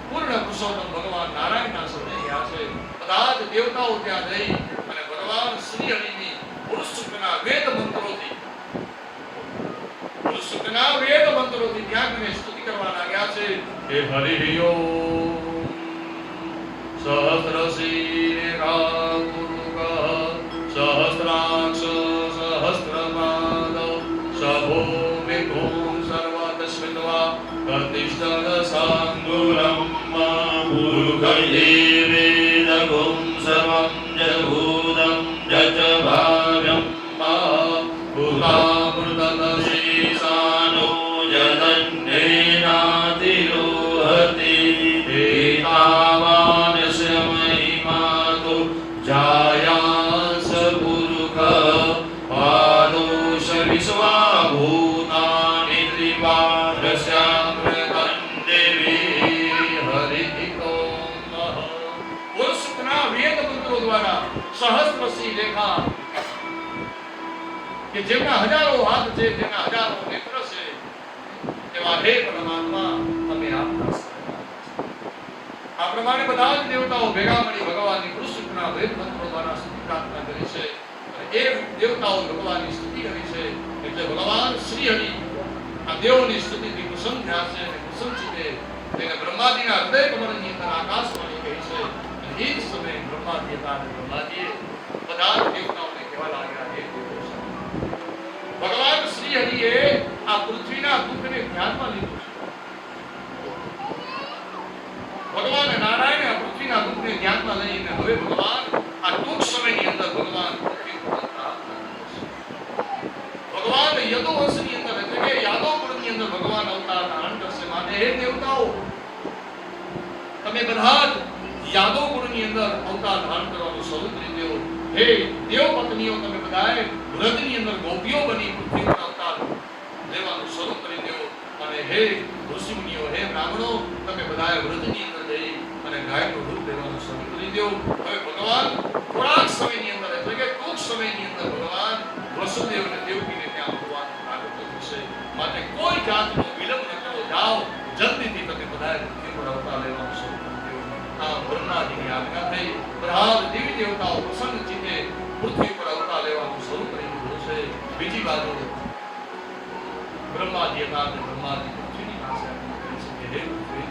પૂર્ણ પુરુષોત્તમ ભગવાન નારાયણના શરણે ગયા છે. બધા જ દેવતાઓ ત્યાં જઈ અને ભગવાન શ્રી હરિની પુરુષ સૂક્તના વેદ મંત્રોથી ત્યાં કરીને સ્તુતિ કરવા લાગ્યા છે. હે હરિ ઓમ સહસ્રશીરા સહસ્રાક્ષ સહસ્રપાદ સભો વિભુમ સર્વતસ્મિન્વા પ્રતિષ્ઠત સાંગુલમ મૂર્ખયે વેદગું સર્વં જગૂદં જચ ભાવ્યં ભૂતામૃતશેષાનો જગન્નેનાતિરોહતિ એતાવાનસ્ય મહિમાતો જાયાસ પુરુખ પાદોષ વિશ્વાભૂતાનિ ત્રિપાદસ્યામૃતં દેવી હરિ પુરુષના વેદ મંત્રો દ્વારા સહસ્રશી રેખા કે જેમના હજારો હાથ છે, જેમના હજારો નેત્ર છે, એવા હે પરમાત્મા અમે આપના આ પ્રમાણે બધા જ દેવતાઓ ભેગા મળી ભગવાનની પુરુષના વેદ મંત્રો દ્વારા સ્તુતિ પ્રાર્થના કરી છે અને એ દેવતાઓ ભગવાનની સ્તુતિ કરી છે એટલે ભગવાન શ્રી હરિ આ દેવોની સ્તુતિથી પ્રસન્ન થયા છે અને પ્રસન્ન છે તેને બ્રહ્માજીના હૃદય કમળની અંદર આકાશવાણી કહી છે અને એ જ સમયે બ્રહ્માજી હતા અને બ્રહ્માજીએ બધા જ દેવતાઓને કહેવા લાગ્યા હે દેવો ભગવાન શ્રી હરિએ આ પૃથ્વીના દુઃખને ધ્યાનમાં લીધું છે. ભગવાન નારાયણે આ પૃથ્વીના દુઃખને ધ્યાનમાં લઈને હવે ભગવાન આ ટૂંક સમયની અંદર ભગવાન પૃથ્વી પર અવતાર કરશે. ભગવાન યદુવંશની અંદર એટલે કે યાદવ કુળની અંદર ભગવાન અવતાર ધારણ કરશે. માટે હે દેવતાઓ તમે બધા જ યાદવ કુળની અંદર અવતાર ધારણ કરવાનું શરૂ કરી દો. હે દેવ પત્નીઓ, તમે બધાએ વ્રતની અંદર ગોપીઓ બની પૃથ્વી પર અવતાર લેવાનું શરૂ કરી દો. અને હે ઋષિમુનિઓ, હે બ્રાહ્મણો, તમે બધાએ વ્રતની અંદર જઈ અને ગાયનું દૂધ લેવાનું શરૂ કરી દો. હવે ભગવાન થોડાક સમયની અંદર, એટલે કે ટૂંક સમયની અંદર ભગવાન વસુદેવ અને દેવકીને ત્યાં ભગવાનનું પ્રાગટ્ય થશે. માટે કોઈ જાતનો વિલંબ ન કરો, જાઓ જલ્દીથી તમે બધાએ પૃથ્વી પર અવતાર લેવાનું શરૂ કરી દો. આ બ્રહ્માજીની આજ્ઞા થઈ. બધા દેવી દેવતાઓ પ્રસન્ન ચિત્તે પૃથ્વી પર અવતાર લેવાનું શરૂ કરી દીધું છે. બીજી બાજુ બ્રહ્માજી હતા, બ્રહ્માજી પૃથ્વીની પાસે કહી શકે, હે પૃથ્વી,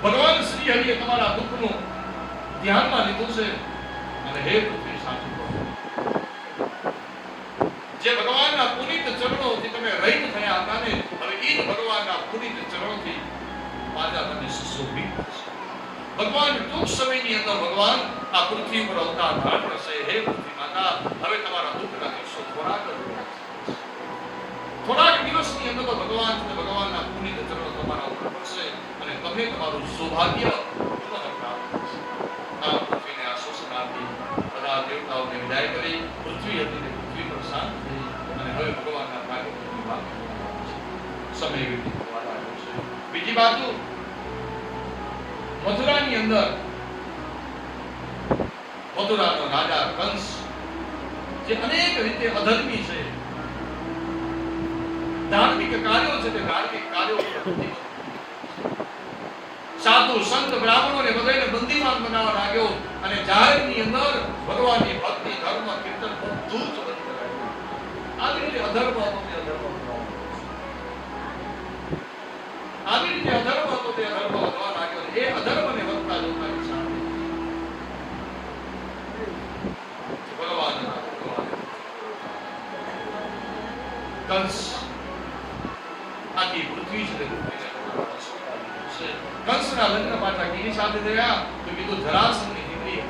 ભગવાન શ્રી હરિએ તમારા દુઃખનું ધ્યાનમાં લીધું છે અને હે પૃથ્વી, સાચું કહો, જે ભગવાનના પુનિત ચરણોથી તમે રહિત થયા હતા ને, હવે એ જ ભગવાનના પુનિત ચરણોથી પાછા તમે સુશોભિત થશે. ભગવાન ટૂંક સમયની અંદર ભગવાન આ પૃથ્વી પર અવતાર ધારણ કરશે. હે પૃથ્વી માતા, હવે તમારા દુઃખના દિવસો થોડાક દિવસની અંદર તો ભગવાન અને ભગવાનના પુનિત ચરણો તમારા ઉપર પડશે અને તમને તમારું સૌભાગ્ય પુનઃ પ્રાપ્ત થશે. આ પૃથ્વીને આશ્વાસન આપી બધા દેવતાઓને વિદાય કરી પૃથ્વી હતી તે પૃથ્વી પર શાંત થઈ અને હવે ભગવાનના પ્રાગટ્યની વાત સમય વીતી થવા લાગ્યો છે. બીજી બાજુ મથુરાની અંદર મથુરાનો રાજા કંસ, જે અનેક રીતે અધર્મી છે, ધાર્મિક કાર્યો છે તે ધાર્મિક કાર્યો સાધુ સંત બ્રાહ્મણોને બધાને બંદીવાન બનાવવા લાગ્યો અને જાહેરની અંદર ભગવાનની ભક્તિ, ધર્મ, કીર્તન બધું જ બંધ કરાવ્યું. આવી રીતે અધર્મ હતો તે અધર્મ આવી રીતે અધર્મ હતો તે અધર્મ વધવા લાગ્યો. એ અધર્મને વધતા જોતાની સાથે ભગવાન કંસ આખી પૃથ્વી છે, કંસના લગ્ન પાછા કેની સાથે થયા તો કીધું જરાસંઘની દીકરી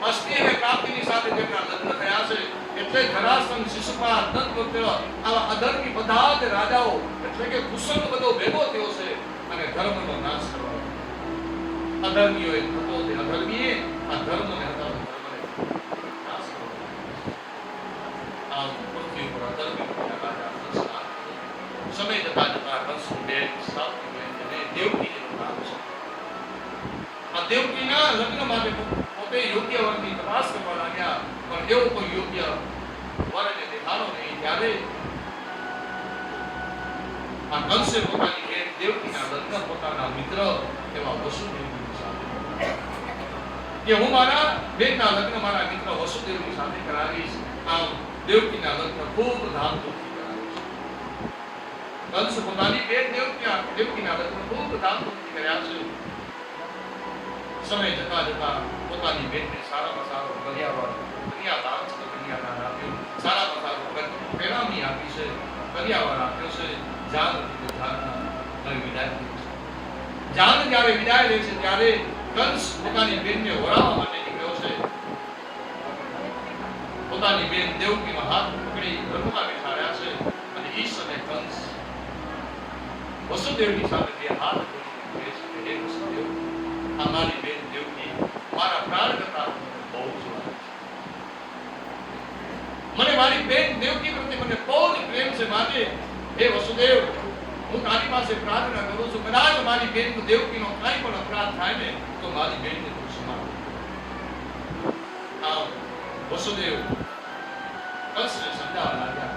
અસ્થિની પ્રાપ્તિની સાથે જેમના લગ્ન થયા છે. એટલે જરાસંઘ, શિશુપાલ, દંતવક્ર આવા અધર્મી બધા જ રાજાઓ, એટલે કે કુસંગ બધો ભેગો થયો છે અને ધર્મનો નાશ કરવાનો. અધર્મીઓએ થતો તે અધર્મીએ આ ધર્મને હતા ધર્મને નાશ કરવાનો. આ પૃથ્વી પર અધર્મી રાજા કંસના સમય જતા જતા કંસનું બેન સાવકી બહેન અને દેવકીનું નામ છે. આ દેવકીના લગ્ન માટે પોતે યોગ્ય વરની તપાસ કરવા લાગ્યા, પણ એવો કોઈ યોગ્ય વરને દેખાડો નહીં. ત્યારે આ કંસે પોતાની બેન દેવકીના લગ્ન પોતાના મિત્ર એવા વસુદેવની સાથે કે હું મારા બેનના લગ્ન મારા મિત્ર વસુદેવની સાથે કરાવીશ. આમ દેવકીના લગ્ન ખૂબ ધામધૂમથી કરાવીશ. કંસ પોતાની બેન દેવકીના લગ્ન ખૂબ ધામધૂમથી કર્યા છે. સમય જતા જતા પોતાની બેનને સારામાં સારો કન્યાદાન આપ્યું, સારામાં સારું પેરામણી આપી છે, કન્યાવાર આપ્યો છે. જાન વિદાય જાન જ્યારે વિદાય લે છે ત્યારે કંસ પોતાની બેનને વરાવવા માટે નીકળ્યો છે. પોતાની બેન દેવકીનો હાથ પકડી રથમાં બેઠાડ્યા છે અને એ સમય કંસ વસુદેવની સાથે બે હાથ જોડીને કહે છે, હે વસુદેવ, આ મારી બેન દેવકી મારા પ્રાણ કરતા બહુ જ મને મારી બેન દેવકી પ્રત્યે મને બહુ જ પ્રેમ છે. માટે હે વસુદેવ, હું તારી પાસે પ્રાર્થના કરું છું, કદાચ મારી બેન દેવકીનો કાંઈ પણ અપરાધ થાય ને તો મારી બેનને તું ક્ષમા કર. આમ વસુદેવ કંસને સમજાવવા લાગ્યા.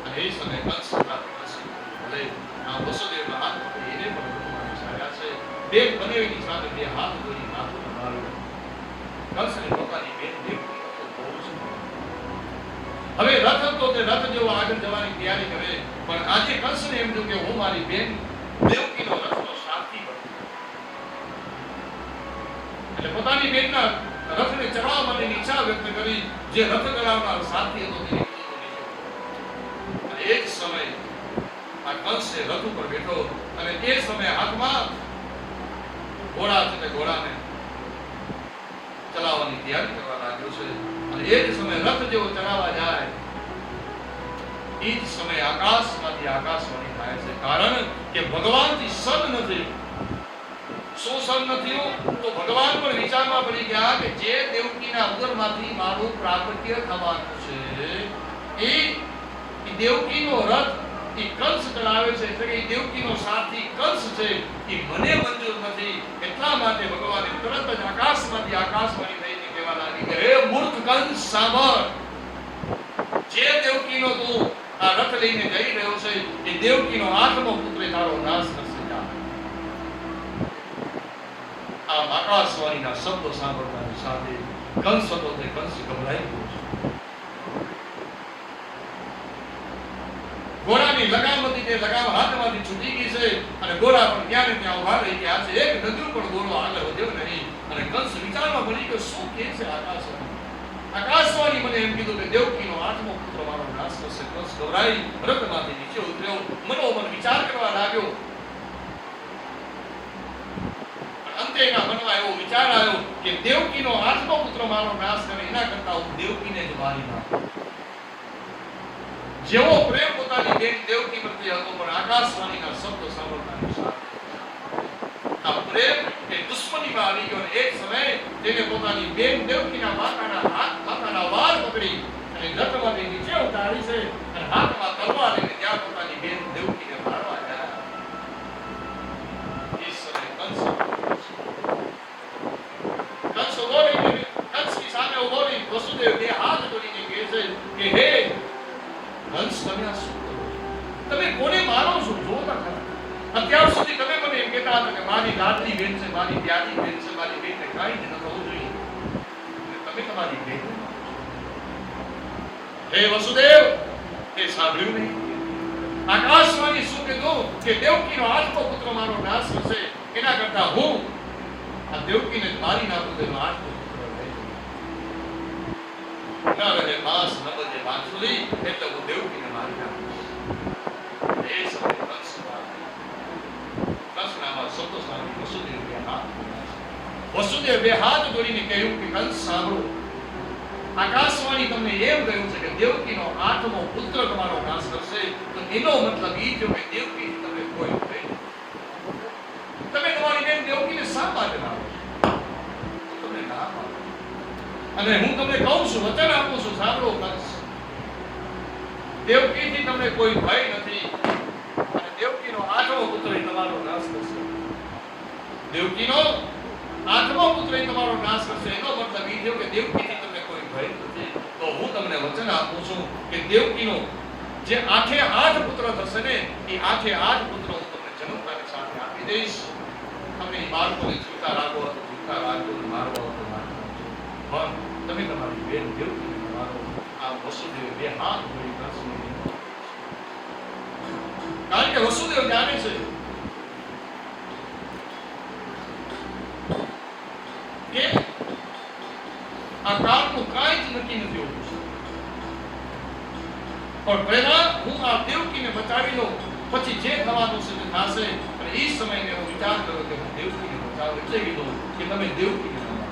અને એ સમયે કંસ ભલે આ વસુદેવના હાથ પકડી એને પણ રથમાં બેસાડ્યા છે. બેન બનેવીની સાથે બે હાથ જોડી માથું નમાવ્યું. કંસને પોતાની બેન દેવકી બહુ જ હવે રથ હતો તે રથ જેવો આગળ જવાની તૈયારી કરે, પણ આજે કંસને એમ થયું કે હું મારી બેન દેવકીનો રથનો સારથી બનું. એટલે પોતાની બેનના રથને ચડાવવા માટેની ઈચ્છા વ્યક્ત કરી. જે રથ ચડાવનાર સારથી હતો તેને અને એ જ સમયે આ કંસ રથ ઉપર બેઠો અને એ સમયે હાથમાં ઘોડા છે તે ઘોડાને ચલાવવાની તૈયારી કરવા લાગ્યો છે. અને એ જ સમયે રથ જેવો ચલાવવા જાય એ એ જ સમયે આકાશમાંથી આકાશવાણી થાય છે, કારણ કે ભગવાનથી સદ નથી. શું સદ નથી? તો ભગવાન પણ વિચારમાં પડી ગયા કે જે દેવકીના ઉદરમાંથી મારું પ્રાગટ્ય થવાનું છે, એ દેવકીનો રથ એ કંસ ચલાવે છે, એટલે કે દેવકીનો સાથી કંસ છે, એ મને મંજૂર નથી. એટલા માટે ભગવાને તરત જ આકાશમાંથી આકાશવાણી થઈને કહેવા લાગી કે હે મૂર્ખ કંસ, સાંભળ, જે દેવકીનો તું આ રથ લઈને જઈ રહ્યો છે, એ દેવકીનો આઠમો પુત્ર તારો નાશ કરશે. આ આકાશવાણીના શબ્દો સાંભળવાની સાથે કંસ હતો તે કંસ ગભરાઈ ગયો છે. ઘોડાની લગામ હતી, તે લગામ હાથમાંથી છૂટી ગઈ છે અને ઘોડા પણ ત્યાં ને ત્યાં ઉભા રહી ગયા છે. એક ડગલું પણ ઘોડો આગળ વધ્યો નહીં અને કંસ વિચારમાં પડી ગયો, શું કહે છે આકાશવાણી? આકાશવાણી મને એમ કીધું કે દેવકીનો આઠમો પુત્ર મારો નાશ કરશે. કંસ ગભરાઈ રથમાંથી નીચે ઉતર્યો, મનોમન વિચાર કરવા લાગ્યો. અંતે એના મનમાં એવો વિચાર આવ્યો કે દેવકીનો આઠમો પુત્ર મારો નાશ કરે એના કરતા હું દેવકીને જ મારી નાખું. જેવો પ્રેમ પોતાની બેન દેવકી પ્રત્યે હતો, પણ આકાશવાણીના શબ્દો સાંભળતાની સાથે આ પ્રેમ એ દુશ્મનીમાં આવી ગયો. એક સમયે તેને પોતાની બેન દેવકીના માથાના વાળ પકડી અને રથમાંથી નીચે ઉતારી છે અને હાથમાં તલવાર લઈને ત્યાં પોતાની બેન દેવકીને મારવા ગયા. એ સમયે કંસની સામે ઉભો રહી વસુદેવ બે હાથ જોડીને કહે છે કે હે કંસ, તમે આ શું કરો? તમે કોને મારો છો? જોતા ખરા. અત્યાર સુધી તમે મને એમ કહેતા હતા કે મારી લાડલી બેન છે, મારી પ્યારી બેન છે, મારી બેનને કાંઈ જ ન થવું જોઈએ. તમે તમારી બેન હે વસુદેવ, તે સાંભળ્યું નહીં? આકાશવાણી શું કીધું કે દેવકીનો આઠમો પુત્ર મારો નાશ કરશે, એના કરતા હું આ દેવકીને મારી નાખું તેનો આઠમો પુત્ર લઈ ન રહે માસ ન બજે બાંસુરી, એટલે હું દેવકીને મારી નાખું. એ સમયે કંસના શબ્દો સાંભળી વસુદેવ બે હાથ જોડીને કહ્યું કે કંસ, સાંભળો, આકાશવાણી તમને એમ કહ્યું છે કે દેવકીનો આઠમો પુત્ર તમારો નાશ કરશે, તો એનો મતલબ એ થયો કે દેવકીથી તમે કોઈ ભય નહીં. તમે તમારી બેન દેવકીને શા માટે લાવો છો? તમને ના પાડો. અને હું તમને કહું છું, વચન આપું છું, સાંભળો કંસ, દેવકીથી તમને કોઈ ભય નથી અને દેવકીનો આઠમો પુત્ર તમારો નાશ કરશે. દેવકીનો આઠમો પુત્ર તમારો નાશ કરશે, એનો મતલબ એ થયો કે દેવકીથી તમને કોઈ ભય નથી. તો હું તમને વચન આપું છું કે દેવકીનો જે આઠે આઠ પુત્ર થશે ને, એ આઠે આઠ પુત્ર હું તમને જન્મતાની સાથે આપી દઈશ. તમને બાળકોને જીવતા રાખો તો જીવતા રાખજો, મારવો તો મારજો, પણ તમે તમારી બેન દેવકીને મારો. આ વસુદેવ બે હાથ જોડી કંસને, કારણ કે વસુદેવ જાણે છે કે આ કાળનું કાંઈ જ નક્કી નથી હોતું, પણ પહેલા હું આ દેવકીને બચાવી લઉં, પછી જે થવાનું છે તે થશે. અને એ સમયે એનો વિચાર કર્યો કે હું દેવકીને બચાવું, એટલે કીધું કે તમે દેવકીને મારો.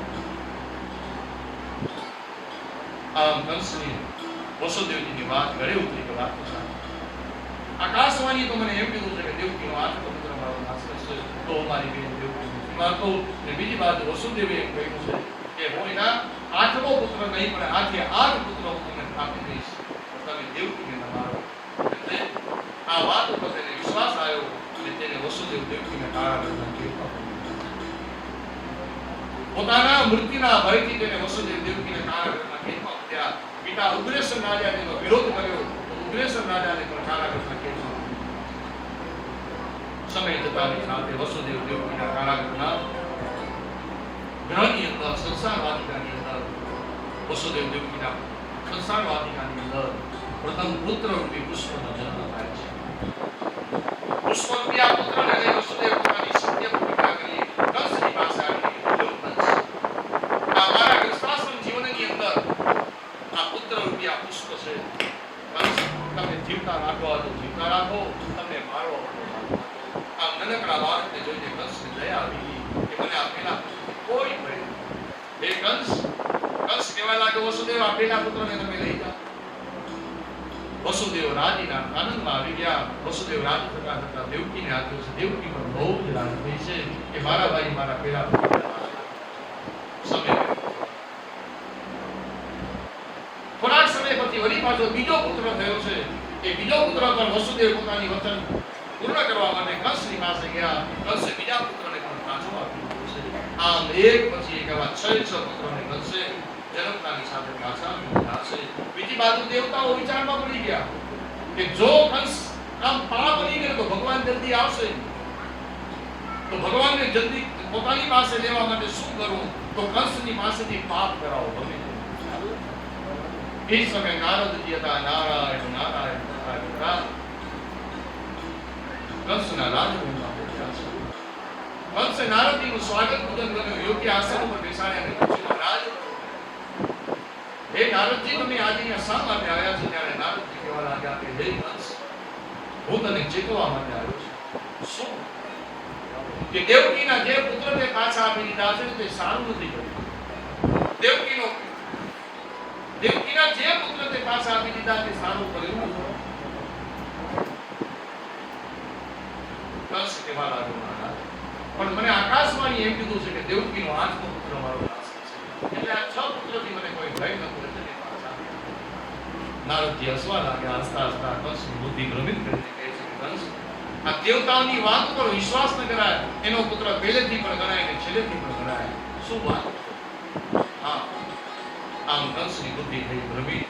આમ કંસની વસુદેવજીની વાત ઘરે ઉતરી કે વાત આકાશવાણી તો મને એમ કીધું છે કે દેવકીનો આઠમો પુત્ર મારો નાશ કરશે, તો મારી બેન દેવકી મારતો. અને બીજી બાજુ વસુદેવે એમ કહ્યું છે કે હું એના આઠમો પુત્ર નહીં, પણ આઠે આઠ પુત્ર હું તમને આપી દઈશ, તમે દેવકીને ન મારો. એટલે આ વાત ઉપર તેને વિશ્વાસ આવ્યો અને તેને વસુદેવ દેવકીને કારાગૃહમાં કેળવા પોતાના મૃત્યુના ભયથી તેને વસુદેવ દેવકીને કારાગૃહમાં કેળવા મૂક્યા. પિતા ઉગ્રેસર રાજા તેનો વિરોધ કર્યો, ઉગ્રેસર રાજાને પણ કારાગૃહમાં કેળવા. સમય જતાની સાથે વસુદેવ દેવકીના કારાગૃહના ગ્રહની અંદર, સંસાર વાટિકાની અંદર, વસુદેવ દેવકીના સંસાર વાટિકાની અંદર પ્રથમ પુત્ર રૂપી પુષ્પનો જન્મ થાય છે. પુષ્પ રૂપી આ પુત્રને લઈ વસુદેવ પોતાની સત્ય પ્રતિજ્ઞા કરી કંસની પાસે આવી. આ મારા ગૃહસ્થાશ્રમ જીવનની અંદર આ પુત્ર રૂપી આ પુષ્પ છે. કંસ, તમે જીવતા રાખવા તો જીવતા રાખો, તમને મારો આ નાનકડા બાળકને જોઈને કંસને દયા આવી કે મને આ પેલા કોઈ ભય નહીં. હે કંસ, કંસ કહેવા લાગ્યો વસુદેવ, આ પેલા પુત્રને તમે લઈ જાઓ. વસુદેવ રાજીના આનંદમાં આવી ગયા. વસુદેવ રાજી થતા થતા દેવકીને આપ્યું છે. દેવકી પણ બહુ જ રાજી થઈ છે કે મારા ભાઈ મારા પેલા સમય થોડાક સમય પછી વળી પાછો બીજો પુત્ર થયો છે. એ બીજો પુત્ર પણ વસુદેવ પોતાની વચન પૂર્ણ કરવા માટે કંસની પાસે ગયા. કંસે બીજા પુત્રને પણ પાછો આપ્યો છે. આમ એક પછી એક આવા 6 પુત્રોને કંસે જન્મતાની સાથે પાછા મળ્યા છે. બીજી બાજુ દેવતાઓ વિચારમાં પડી ગયા કે જો કંસ આમ પાપ બની ગયો તો ભગવાન જલ્દી આવશે, તો ભગવાનને જલ્દી પોતાની પાસે લેવા માટે શું કરવું? તો કંસની પાસેથી પાપ કરાવો. ગમે એ સમયે નારદજી હતા. નારાયણ નારાયણ નારાયણ કંસના રાજમહેલમાં પહોંચ્યા છે. કંસે નારદજીનું સ્વાગત પૂજન કર્યું. યોગ્ય આસન ઉપર બેસાડ્યા અને પૂછ્યું, રાજ હે નારદજી, તમે આજે અહીંયા શા માટે આવ્યા છો? ત્યારે નારદજી કહેવા લાગ્યા કે હે કંસ, હું તને ચેતવા માટે આવ્યો છું. શું? કે દેવકીના જે પુત્રને પાછા આપી દીધા છે તે સારું નથી કર્યું. દેવકીના જે પુત્રને પાછા આપી દીધા તે સારું કર્યું નથી. કંસ કહેવા લાગ્યો, મહારાજ, પણ મને આકાશવાણી એમ કીધું છે કે દેવકીનો 8મો પુત્ર મારો નાશ થશે. એટલે આ 6 પુત્રથી મને કોઈ ભય નથી. નારદજી હસવા લાગ્યા. હસતા હસતા કંસની બુદ્ધિ ભ્રમિત કરીને કહે છે કે કંસ, આ દેવતાઓની વાત પર વિશ્વાસ ન કરાય. એનો પુત્ર પહેલેથી પણ ગણાય ને છેલ્લેથી પણ ગણાય. શું વાત? હા, આમ કંસની બુદ્ધિ થઈ ભ્રમિત.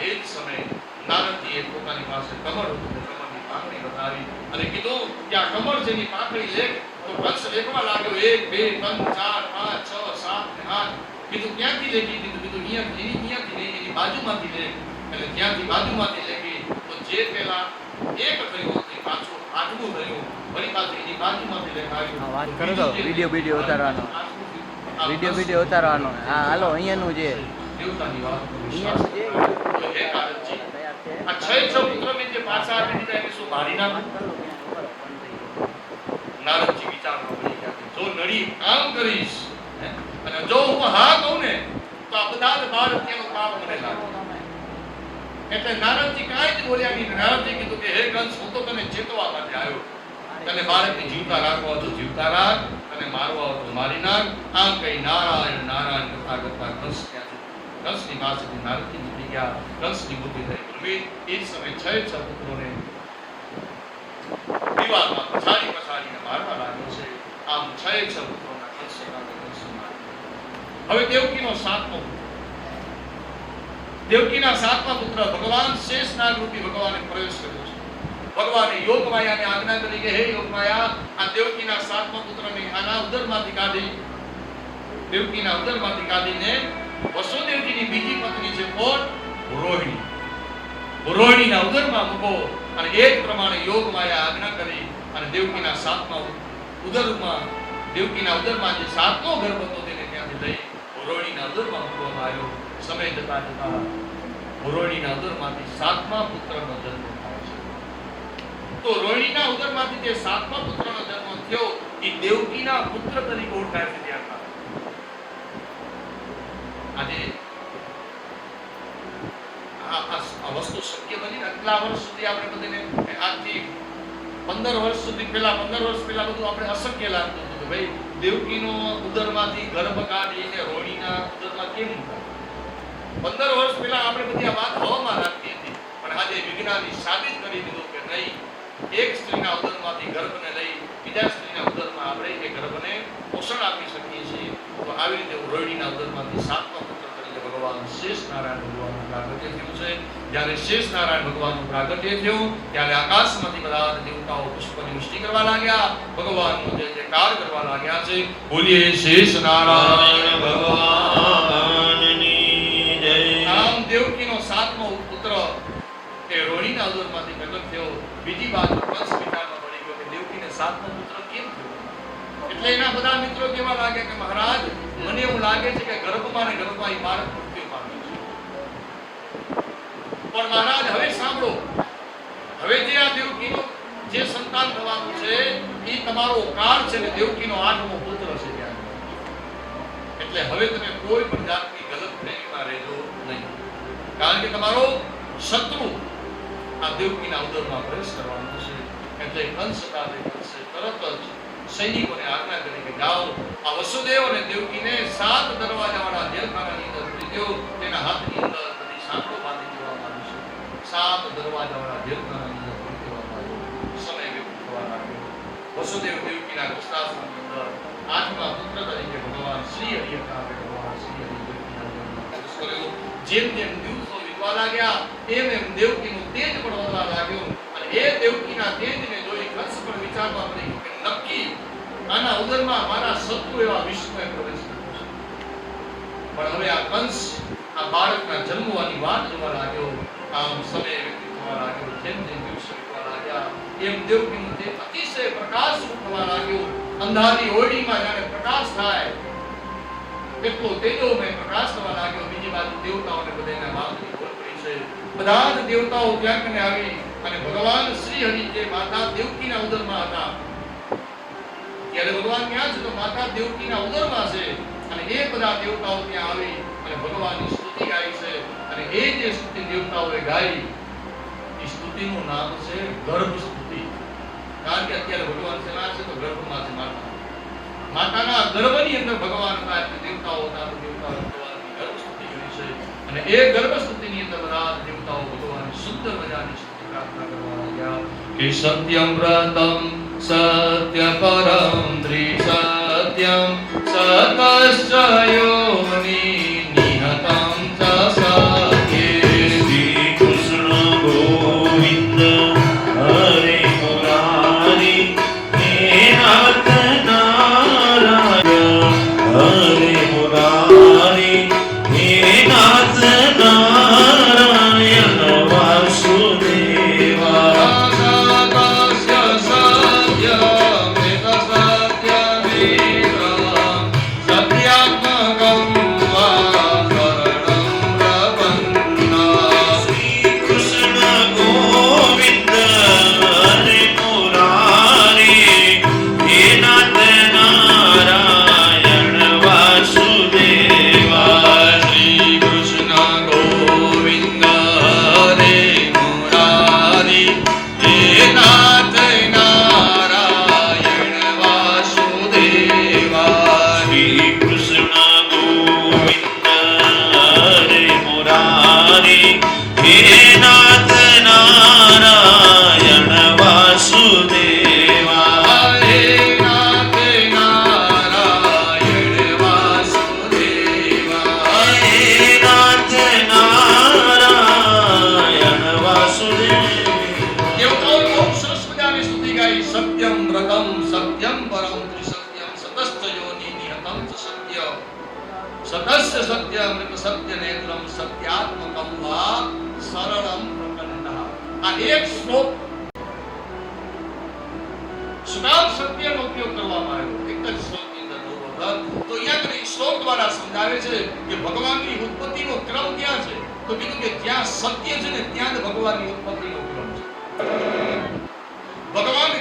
એ જ સમયે નારદજીએ પોતાની પાસે કમળ હતું, કમળની પાંખડી બતાવી અને કીધું કે આ કમળ જેની પાંખડી લે. તો કંસ લેખવા લાગ્યો. 1 2 3 4 5 6 7 ને 8. કીધું ક્યાંથી લેખી? કીધું અહીંયાથી લઈ, એની બાજુમાંથી લે. એટલે ત્યાંથી બાજુમાંથી લેખી. તો જે પેલા એક થયું તે પાછું 8મું થયું. વળી પાછું એની બાજુમાંથી લેખાયું. વાત કરો તો વિડિયો ઉતારવાનો. વિડિયો ઉતારવાનો. હા હાલો, અહીંયાનું જે દેવતાની વાત પર વિશ્વાસ હે નારદજી, આ 6 પુત્રોને જે પાછા આપી દીધા એને શું મારી નાખું? નારદજી વિચારમાં પડી ગયા કે જો નડી આમ કરીશ અને જો હું હા કહું ને તો આ બધા જ ભારતીયનો પાપ મને લાગે. એટલે નારદજી કાંઈ જ બોલ્યા નહીં. નારદજી કીધું કે હે કંસ, હું તો તને ચેતવા માટે આવ્યો. તને બાળકને જીવતા રાખવા તો જીવતા રાખ, અને મારવા તો મારી નાખ. આમ કહી નારાયણ નારાયણ કરતા કરતા કંસની પાસેથી નારદજી નીકળી ગયા. કંસની બુદ્ધિ થઈ ભ્રમિત. એ જ સમયે 6 પુત્રોને દીવાલમાં પછાડીને મારવા લાગ્યો છે. આમ 6 પુત્રોના કંસે માર્યા. હવે દેવકીનો 7મો પુત્ર. દેવકીના 7મા પુત્ર ભગવાન શેષનાગ રૂપી ભગવાને પ્રવેશ કર્યો છે. ભગવાને યોગમાયાને આજ્ઞા કરી કે હે યોગમાયા, આ દેવકીના 7મા પુત્રને આના ઉદરમાંથી કાઢી, દેવકીના ઉદરમાંથી કાઢીને વસુદેવજીની બીજી પત્ની છે કોણ? રોહિણી. રોહિણીના ઉદરમાં મૂકો. અને એ જ પ્રમાણે યોગમાયા આજ્ઞા કરી અને દેવકીના 7મા ઉદરમાં, દેવકીના ઉદરમાં જે 7મો ગર્ભ હતો તેને ત્યાંથી લઈ રોહિણીના ઉદરમાં મૂકવામાં આવ્યો. સમય જતા જતા રોહિણીના ઉદરમાંથી 7મા પુત્રનો જન્મ થાય છે. તો રોહિણીના ઉદરમાંથી જે 7મા પુત્રનો જન્મ થયો એ દેવકીના પુત્ર તરીકે ઓળખાય છે. ધ્યાન રાખો. આજે આ વસ્તુ શક્ય બની ને આટલા વર્ષ સુધી આપણે બધીને આજથી 15 વર્ષ સુધી પહેલા 15 વર્ષ પહેલા બધું આપણે અશક્ય લાગતું હતું કે ભાઈ દેવકીનો ઉદરમાંથી ગર્ભ કાઢીને રોહિણીના ઉદરમાં કેમ મૂકાય? 15 વર્ષ પહેલા આપણે બધી આ વાત હવામાં રાખતી હતી. પણ આજે વિજ્ઞાની સાબિત કરી દીધું કે નહીં, એક સ્ત્રીના ઉદરમાંથી ગર્ભને લઈ બીજા સ્ત્રીના ઉદરમાં આપણે એ ગર્ભને પોષણ આપી શકીએ છીએ. તો આવી રીતે રોહિણીના ઉદરમાંથી 7મા પુત્ર તરીકે ભગવાન શેષ નારાયણ ભગવાનનું પ્રાગટ્ય થયું છે. જ્યારે શેષ નારાયણ ભગવાનનું પ્રાગટ્ય થયું ત્યારે આકાશમાંથી બધા દેવતાઓ પુષ્પની વૃષ્ટિ કરવા લાગ્યા. ભગવાનનો જય જયકાર કરવા લાગ્યા છે. બોલીએ શેષ નારાયણ ભગવાનની જય. આમ દેવકીનો 7મો પુત્ર એ રોહિણીના ઉદરમાંથી પ્રગટ થયો. બીજી બાજુ કંસ વિચારમાં પડી ગયો કે દેવકીને 7મો પુત્ર કેમ થયો? એટલે એના બધા મિત્રો કેવા લાગે કે મહારાજ, મને એવું લાગે છે કે ગર્ભમાં ને ગર્ભમાં એ બાળક મૃત્યુ પામ્યો છે. પણ મહારાજ હવે સાંભળો, હવે જે આ દેવકીનો જે સંતાન થવાનું છે એ તમારો કાળ છે ને દેવકીનો 8મો પુત્ર છે. એટલે હવે તમે કોઈ પણ જાતની ગલત ફહેમીમાં રહેજો નહીં. કારણ કે તમારો શત્રુ આ દેવકીના ઉદરમાં પ્રવેશ કરવાનો છે. એટલે કંસ કાલે કંસે તરત જ સૈનિકોને આજ્ઞા કરી કે જાઓ આ વસુદેવ અને દેવકીને 7 દરવાજાવાળા જેલખાનાની અંદર પૂરી દો. તેના હાથની અંદર બધી સાંકળો બાંધી દેવામાં આવી છે. 7 દરવાજાવાળા જેલખાનાની અંદર પૂરી દેવામાં આવ્યો. સમય વ્યક્ત થવા લાગ્યો. વસુદેવ દેવકીના ગૃહસ્થાશ્રમની અંદર 8મા પુત્ર તરીકે ભગવાન શ્રી હરિએ ભગવાન શ્રી હરિ દેવકીના જન્મનો પ્રવેશ કર્યો. જેમ જેમ દિવસો વીતવા લાગ્યા એમ એમ દેવકીનું તેજ પણ વધવા લાગ્યું. અને એ દેવકીના તેજને જોઈ કંસ પણ વિચારવા મળ્યું કે નક્કી આના ઉદરમાં મારા શત્રુ એવા વિષ્ણુએ પ્રવેશ કર્યો છે. પણ હવે આ કંસ આ બાળકના જન્મવાની વાત જોવા લાગ્યો. આમ સમય વ્યક્ત થવા લાગ્યો. જેમ જેમ દિવસો વીતવા લાગ્યા એમ દેવકીનું તેજ અતિશય પ્રકાશ થવા લાગ્યો. અંધારી ઓરડીમાં જાણે પ્રકાશ થાય એટલો તેજોમય પ્રકાશ થવા લાગ્યો. બીજી બાજુ દેવતાઓને બધાને માંગણી પડી છે. બધા જ દેવતાઓ ત્યાં કને આવી અને ભગવાન શ્રી હરિ જે માતા દેવકીના ઉદરમાં હતા ત્યારે ભગવાન ક્યાં છે? તો માતા દેવકીના ઉદરમાં છે. અને એ બધા દેવતાઓ ત્યાં આવી અને ભગવાનની સ્તુતિ ગાઈ છે. અને એ જે સ્તુતિ દેવતાઓએ ગાઈ એ સ્તુતિનું નામ છે ગર્ભ સ્તુતિ. કારણ કે અત્યારે ભગવાન શેના છે? તો ગર્ભમાં છે માતા. માતાના ગર્ભની અંદર ભગવાન હતા એટલે દેવતાઓ હતા. દેવતાઓ ભગવાનની ગર્ભ સ્તુતિ કરી છે. અને એ ગર્ભ સ્તુતિની અંદર બધા દેવતાઓ ભગવાનની સુંદર મજાની સ્તુતિ પ્રાર્થના કરવા લાગ્યા કે સત્યમ વ્રતમ સત્ય પરમ ત્રિસત્યમ સતશ્ચ યોનિ નિહતમ ચ સત્યે શ્રી કૃષ્ણ ગોવિંદ હરે મુરારી હે નાથ નારાયણ હરે મુરારી હે નાથ નારાયણ વાસુદેવા સતસ્ય સત્યમૃત સત્ય નેત્રમ સત્યાત્મકમ વા સરળમ પ્રપન્નઃ. આ એક શ્લોક સુનામ સત્યનો ઉપયોગ કરવામાં આવ્યો. એક જ શ્લોકની અંદર બહુ વખત. તો અહીંયા કઈ શ્લોક દ્વારા સમજાવે છે કે ભગવાનની ઉત્પત્તિનો ક્રમ ક્યાં છે? તો કીધું કે જ્યાં સત્ય છે ને ત્યાં જ ભગવાનની ઉત્પત્તિનો ક્રમ છે. ભગવાન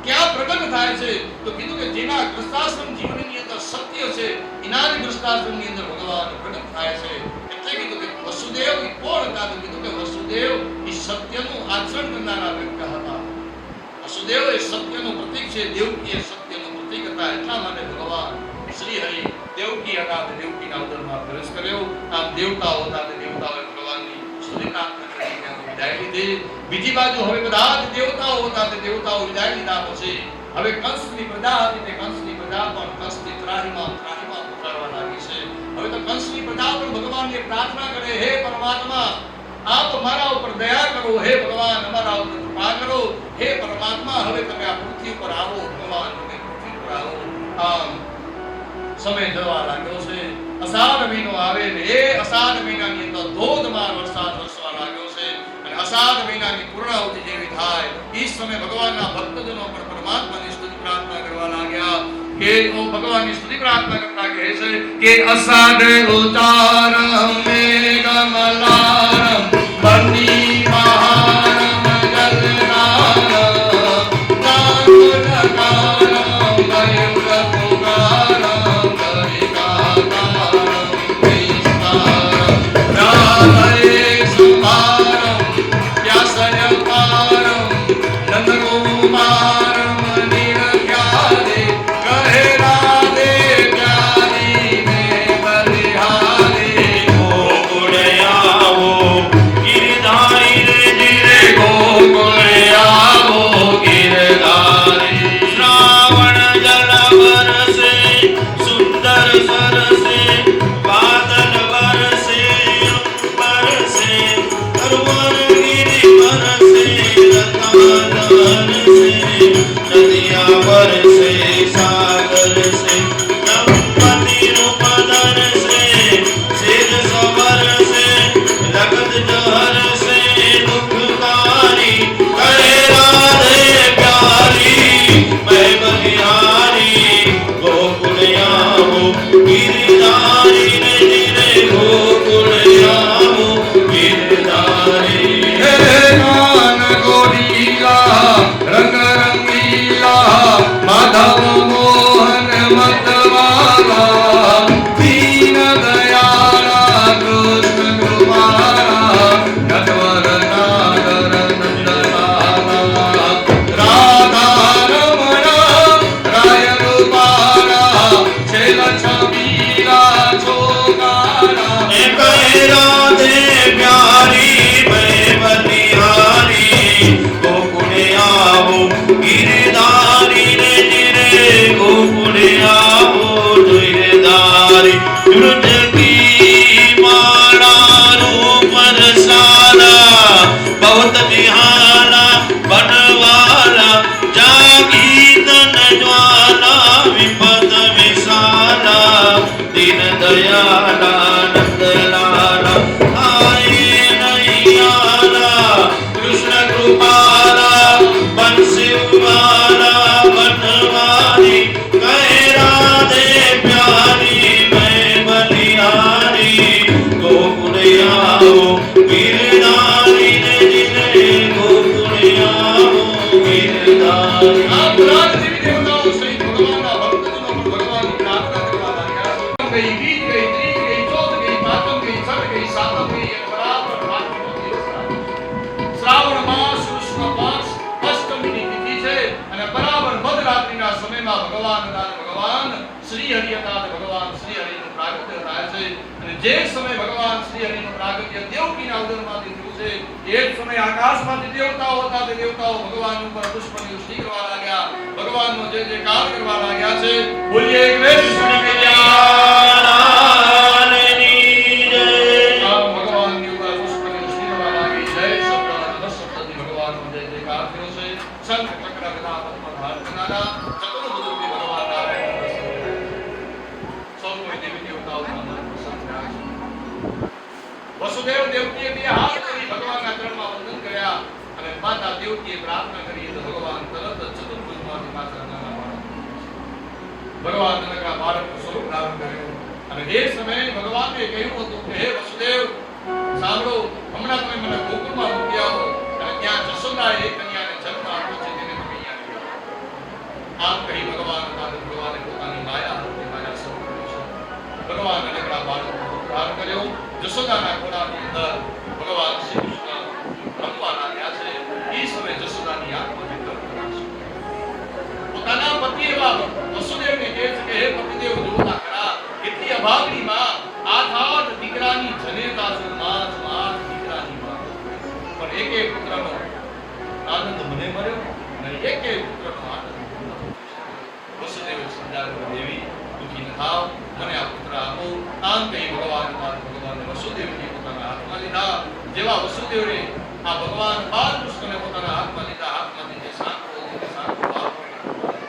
ક્યાં પ્રગટ થાય છે? તો કીધું કે જેના ગૃહસ્થાશ્રમ જીવનની અંદર સત્ય છે એના જ ગૃહસ્થાશ્રમની અંદર ભગવાન પ્રગટ થાય છે. એટલે કીધું કે વસુદેવ એ કોણ હતા? તો કીધું કે વસુદેવ એ સત્યનું આચરણ કરનારા વ્યક્તિ હતા. વસુદેવ એ સત્યનું પ્રતીક છે. દેવકી એ સત્યનું પ્રતીક હતા. એટલા માટે ભગવાન શ્રી હરિ દેવકી હતા તે દેવકીના ઉદરમાં પ્રવેશ કર્યો. આમ દેવતાઓ હતા તે દેવતાઓએ ભગવાનની સ્તુતિ પ્રાર્થના કરી ત્યાંથી વિદાય લીધી. બીજી બાજુ હવે બધા જ દેવતાઓ હતા તે દેવતાઓ વિદાય લીધા પછી હવે કંસની પ્રજા હતી તે કંસની પ્રજા પણ કંસની ત્રાહીમાં પુકારવા લાગી છે. હવે તો કંસની પ્રજા પણ ભગવાનને પ્રાર્થના કરે, હે પરમાત્મા આપ અમારા ઉપર દયા કરો, હે ભગવાન અમારા ઉપર કૃપા કરો, હે પરમાત્મા હવે તમે આ પૃથ્વી પર આવો, ભગવાન તમે પૃથ્વી પર આવો. આમ સમય જવા લાગ્યો છે. અષાઢ મહિનો આવે ને એ અષાઢ મહિનાની અંદર ધોધમાર વરસાદ વરસવા લાગ્યો છે. અને અષાઢ મહિનાની પૂર્ણાહુતિ જેવી થાય એ સમય ભગવાનના ભક્તજનો પણ પરમાત્માની સ્તુતિ પ્રાર્થના કરવા લાગ્યા કે ભગવાનની સ્તુતિ પ્રાર્થના કરતા કહે છે કે અષાઢ ઉતારમ મેઘમલારમ બંદી મહારમ જલનારમ નાગુડકારમ ગયુરપુકારમ ગરિકાકારમ વિસ્તારમ રાધે સુમારમ ગિરધારીને જીને ગોકુળે આવો ગિરધારી આ પુરાણ દેવી દેવતાઓ સહિત ભગવાનના ભક્તજનો પણ ભગવાનની પ્રાર્થના કરવા લાગ્યા છે. ગઈ બીજ ગઈ ત્રીજ ગઈ ચોથ ગઈ પાંચમ ગઈ છઠ ગઈ સાતમ ગઈ અને બરાબર પાંચમો દિવસ શ્રાવણ માસ કૃષ્ણ પક્ષ અષ્ટમીની તિથિ છે અને બરાબર મધરાત્રિના સમયમાં ભગવાન શ્રી હરિ હતા ભગવાન શ્રી હરિનું પ્રાગટ્ય થાય છે અને જે સમય ભગવાન શ્રી હરિનું પ્રાગટ્ય દેવકીના ઉદરમાંથી થયું છે એ જ સમય આકાશમાંથી દેવતાઓ હતા તે દેવતાઓ ભગવાન ઉપર પુષ્પની વૃષ્ટિ કરવા લાગ્યા ભગવાનનો જે કામ કરવા લાગ્યા છે બોલીએ કૃષ્ણ કલ્યાણની જય ભગવાનની ઉપર પુષ્પની વૃષ્ટિ કરવા લાગી જય શબ્દ દસ શબ્દથી ભગવાનનો જે કામ થયો છે શંખ ચક્ર ગદા પદ્મ ધાર કરનારા ચતુર્ભુજરૂપી ભગવાન નારાયણ વસુદેવ દેવકીએ બે હાથ કરી ભગવાનના ચરણમાં વંદન કર્યા અને માતા દેવકીએ પ્રાર્થના કરી તો ભગવાન તરત જ ચતુર્ભુજમાંથી પાછા નાના બાળક ભગવાન નાનકડા બાળકનું સ્વરૂપ ધારણ કર્યું અને એ સમયે ભગવાને કહ્યું હતું કે હે વસુદેવ સાંભળો હમણાં તમે મને ગોકુળમાં મૂકી આવો અને ત્યાં જશોદાએ એક કન્યાને જન્મ આપ્યો છે તેને તમે અહીંયા આમ કહી ભગવાને પોતાની માયા સ્વરૂપ કર્યું છે ભગવાન નાનકડા બાળકનો ધારણ કર્યો જશોદાના ખોળાની અંદર ભગવાન શ્રી કૃષ્ણ રમવા લાગ્યા છે એ સમયે જશોદાની આંખમાં ગર્ભ છે પોતાના પતિ એવા વસુદેવને કહે છે કે હે પતિદેવ જોતા ખરા કેટલી અભાગની માં આઠ દીકરાની જનેતા છું માં દીકરાની માં પણ એક પુત્રનો આનંદ મને મળ્યો અને એક પુત્રનો આનંદ વસુદેવે સમજાવ્યું દેવી દુઃખી ન થાવ મને આ પુત્ર આપો આમ કહી ભગવાને વસુદેવજી પોતાના હાથમાં લીધા જેવા વસુદેવને આ ભગવાન બાલકૃષ્ણ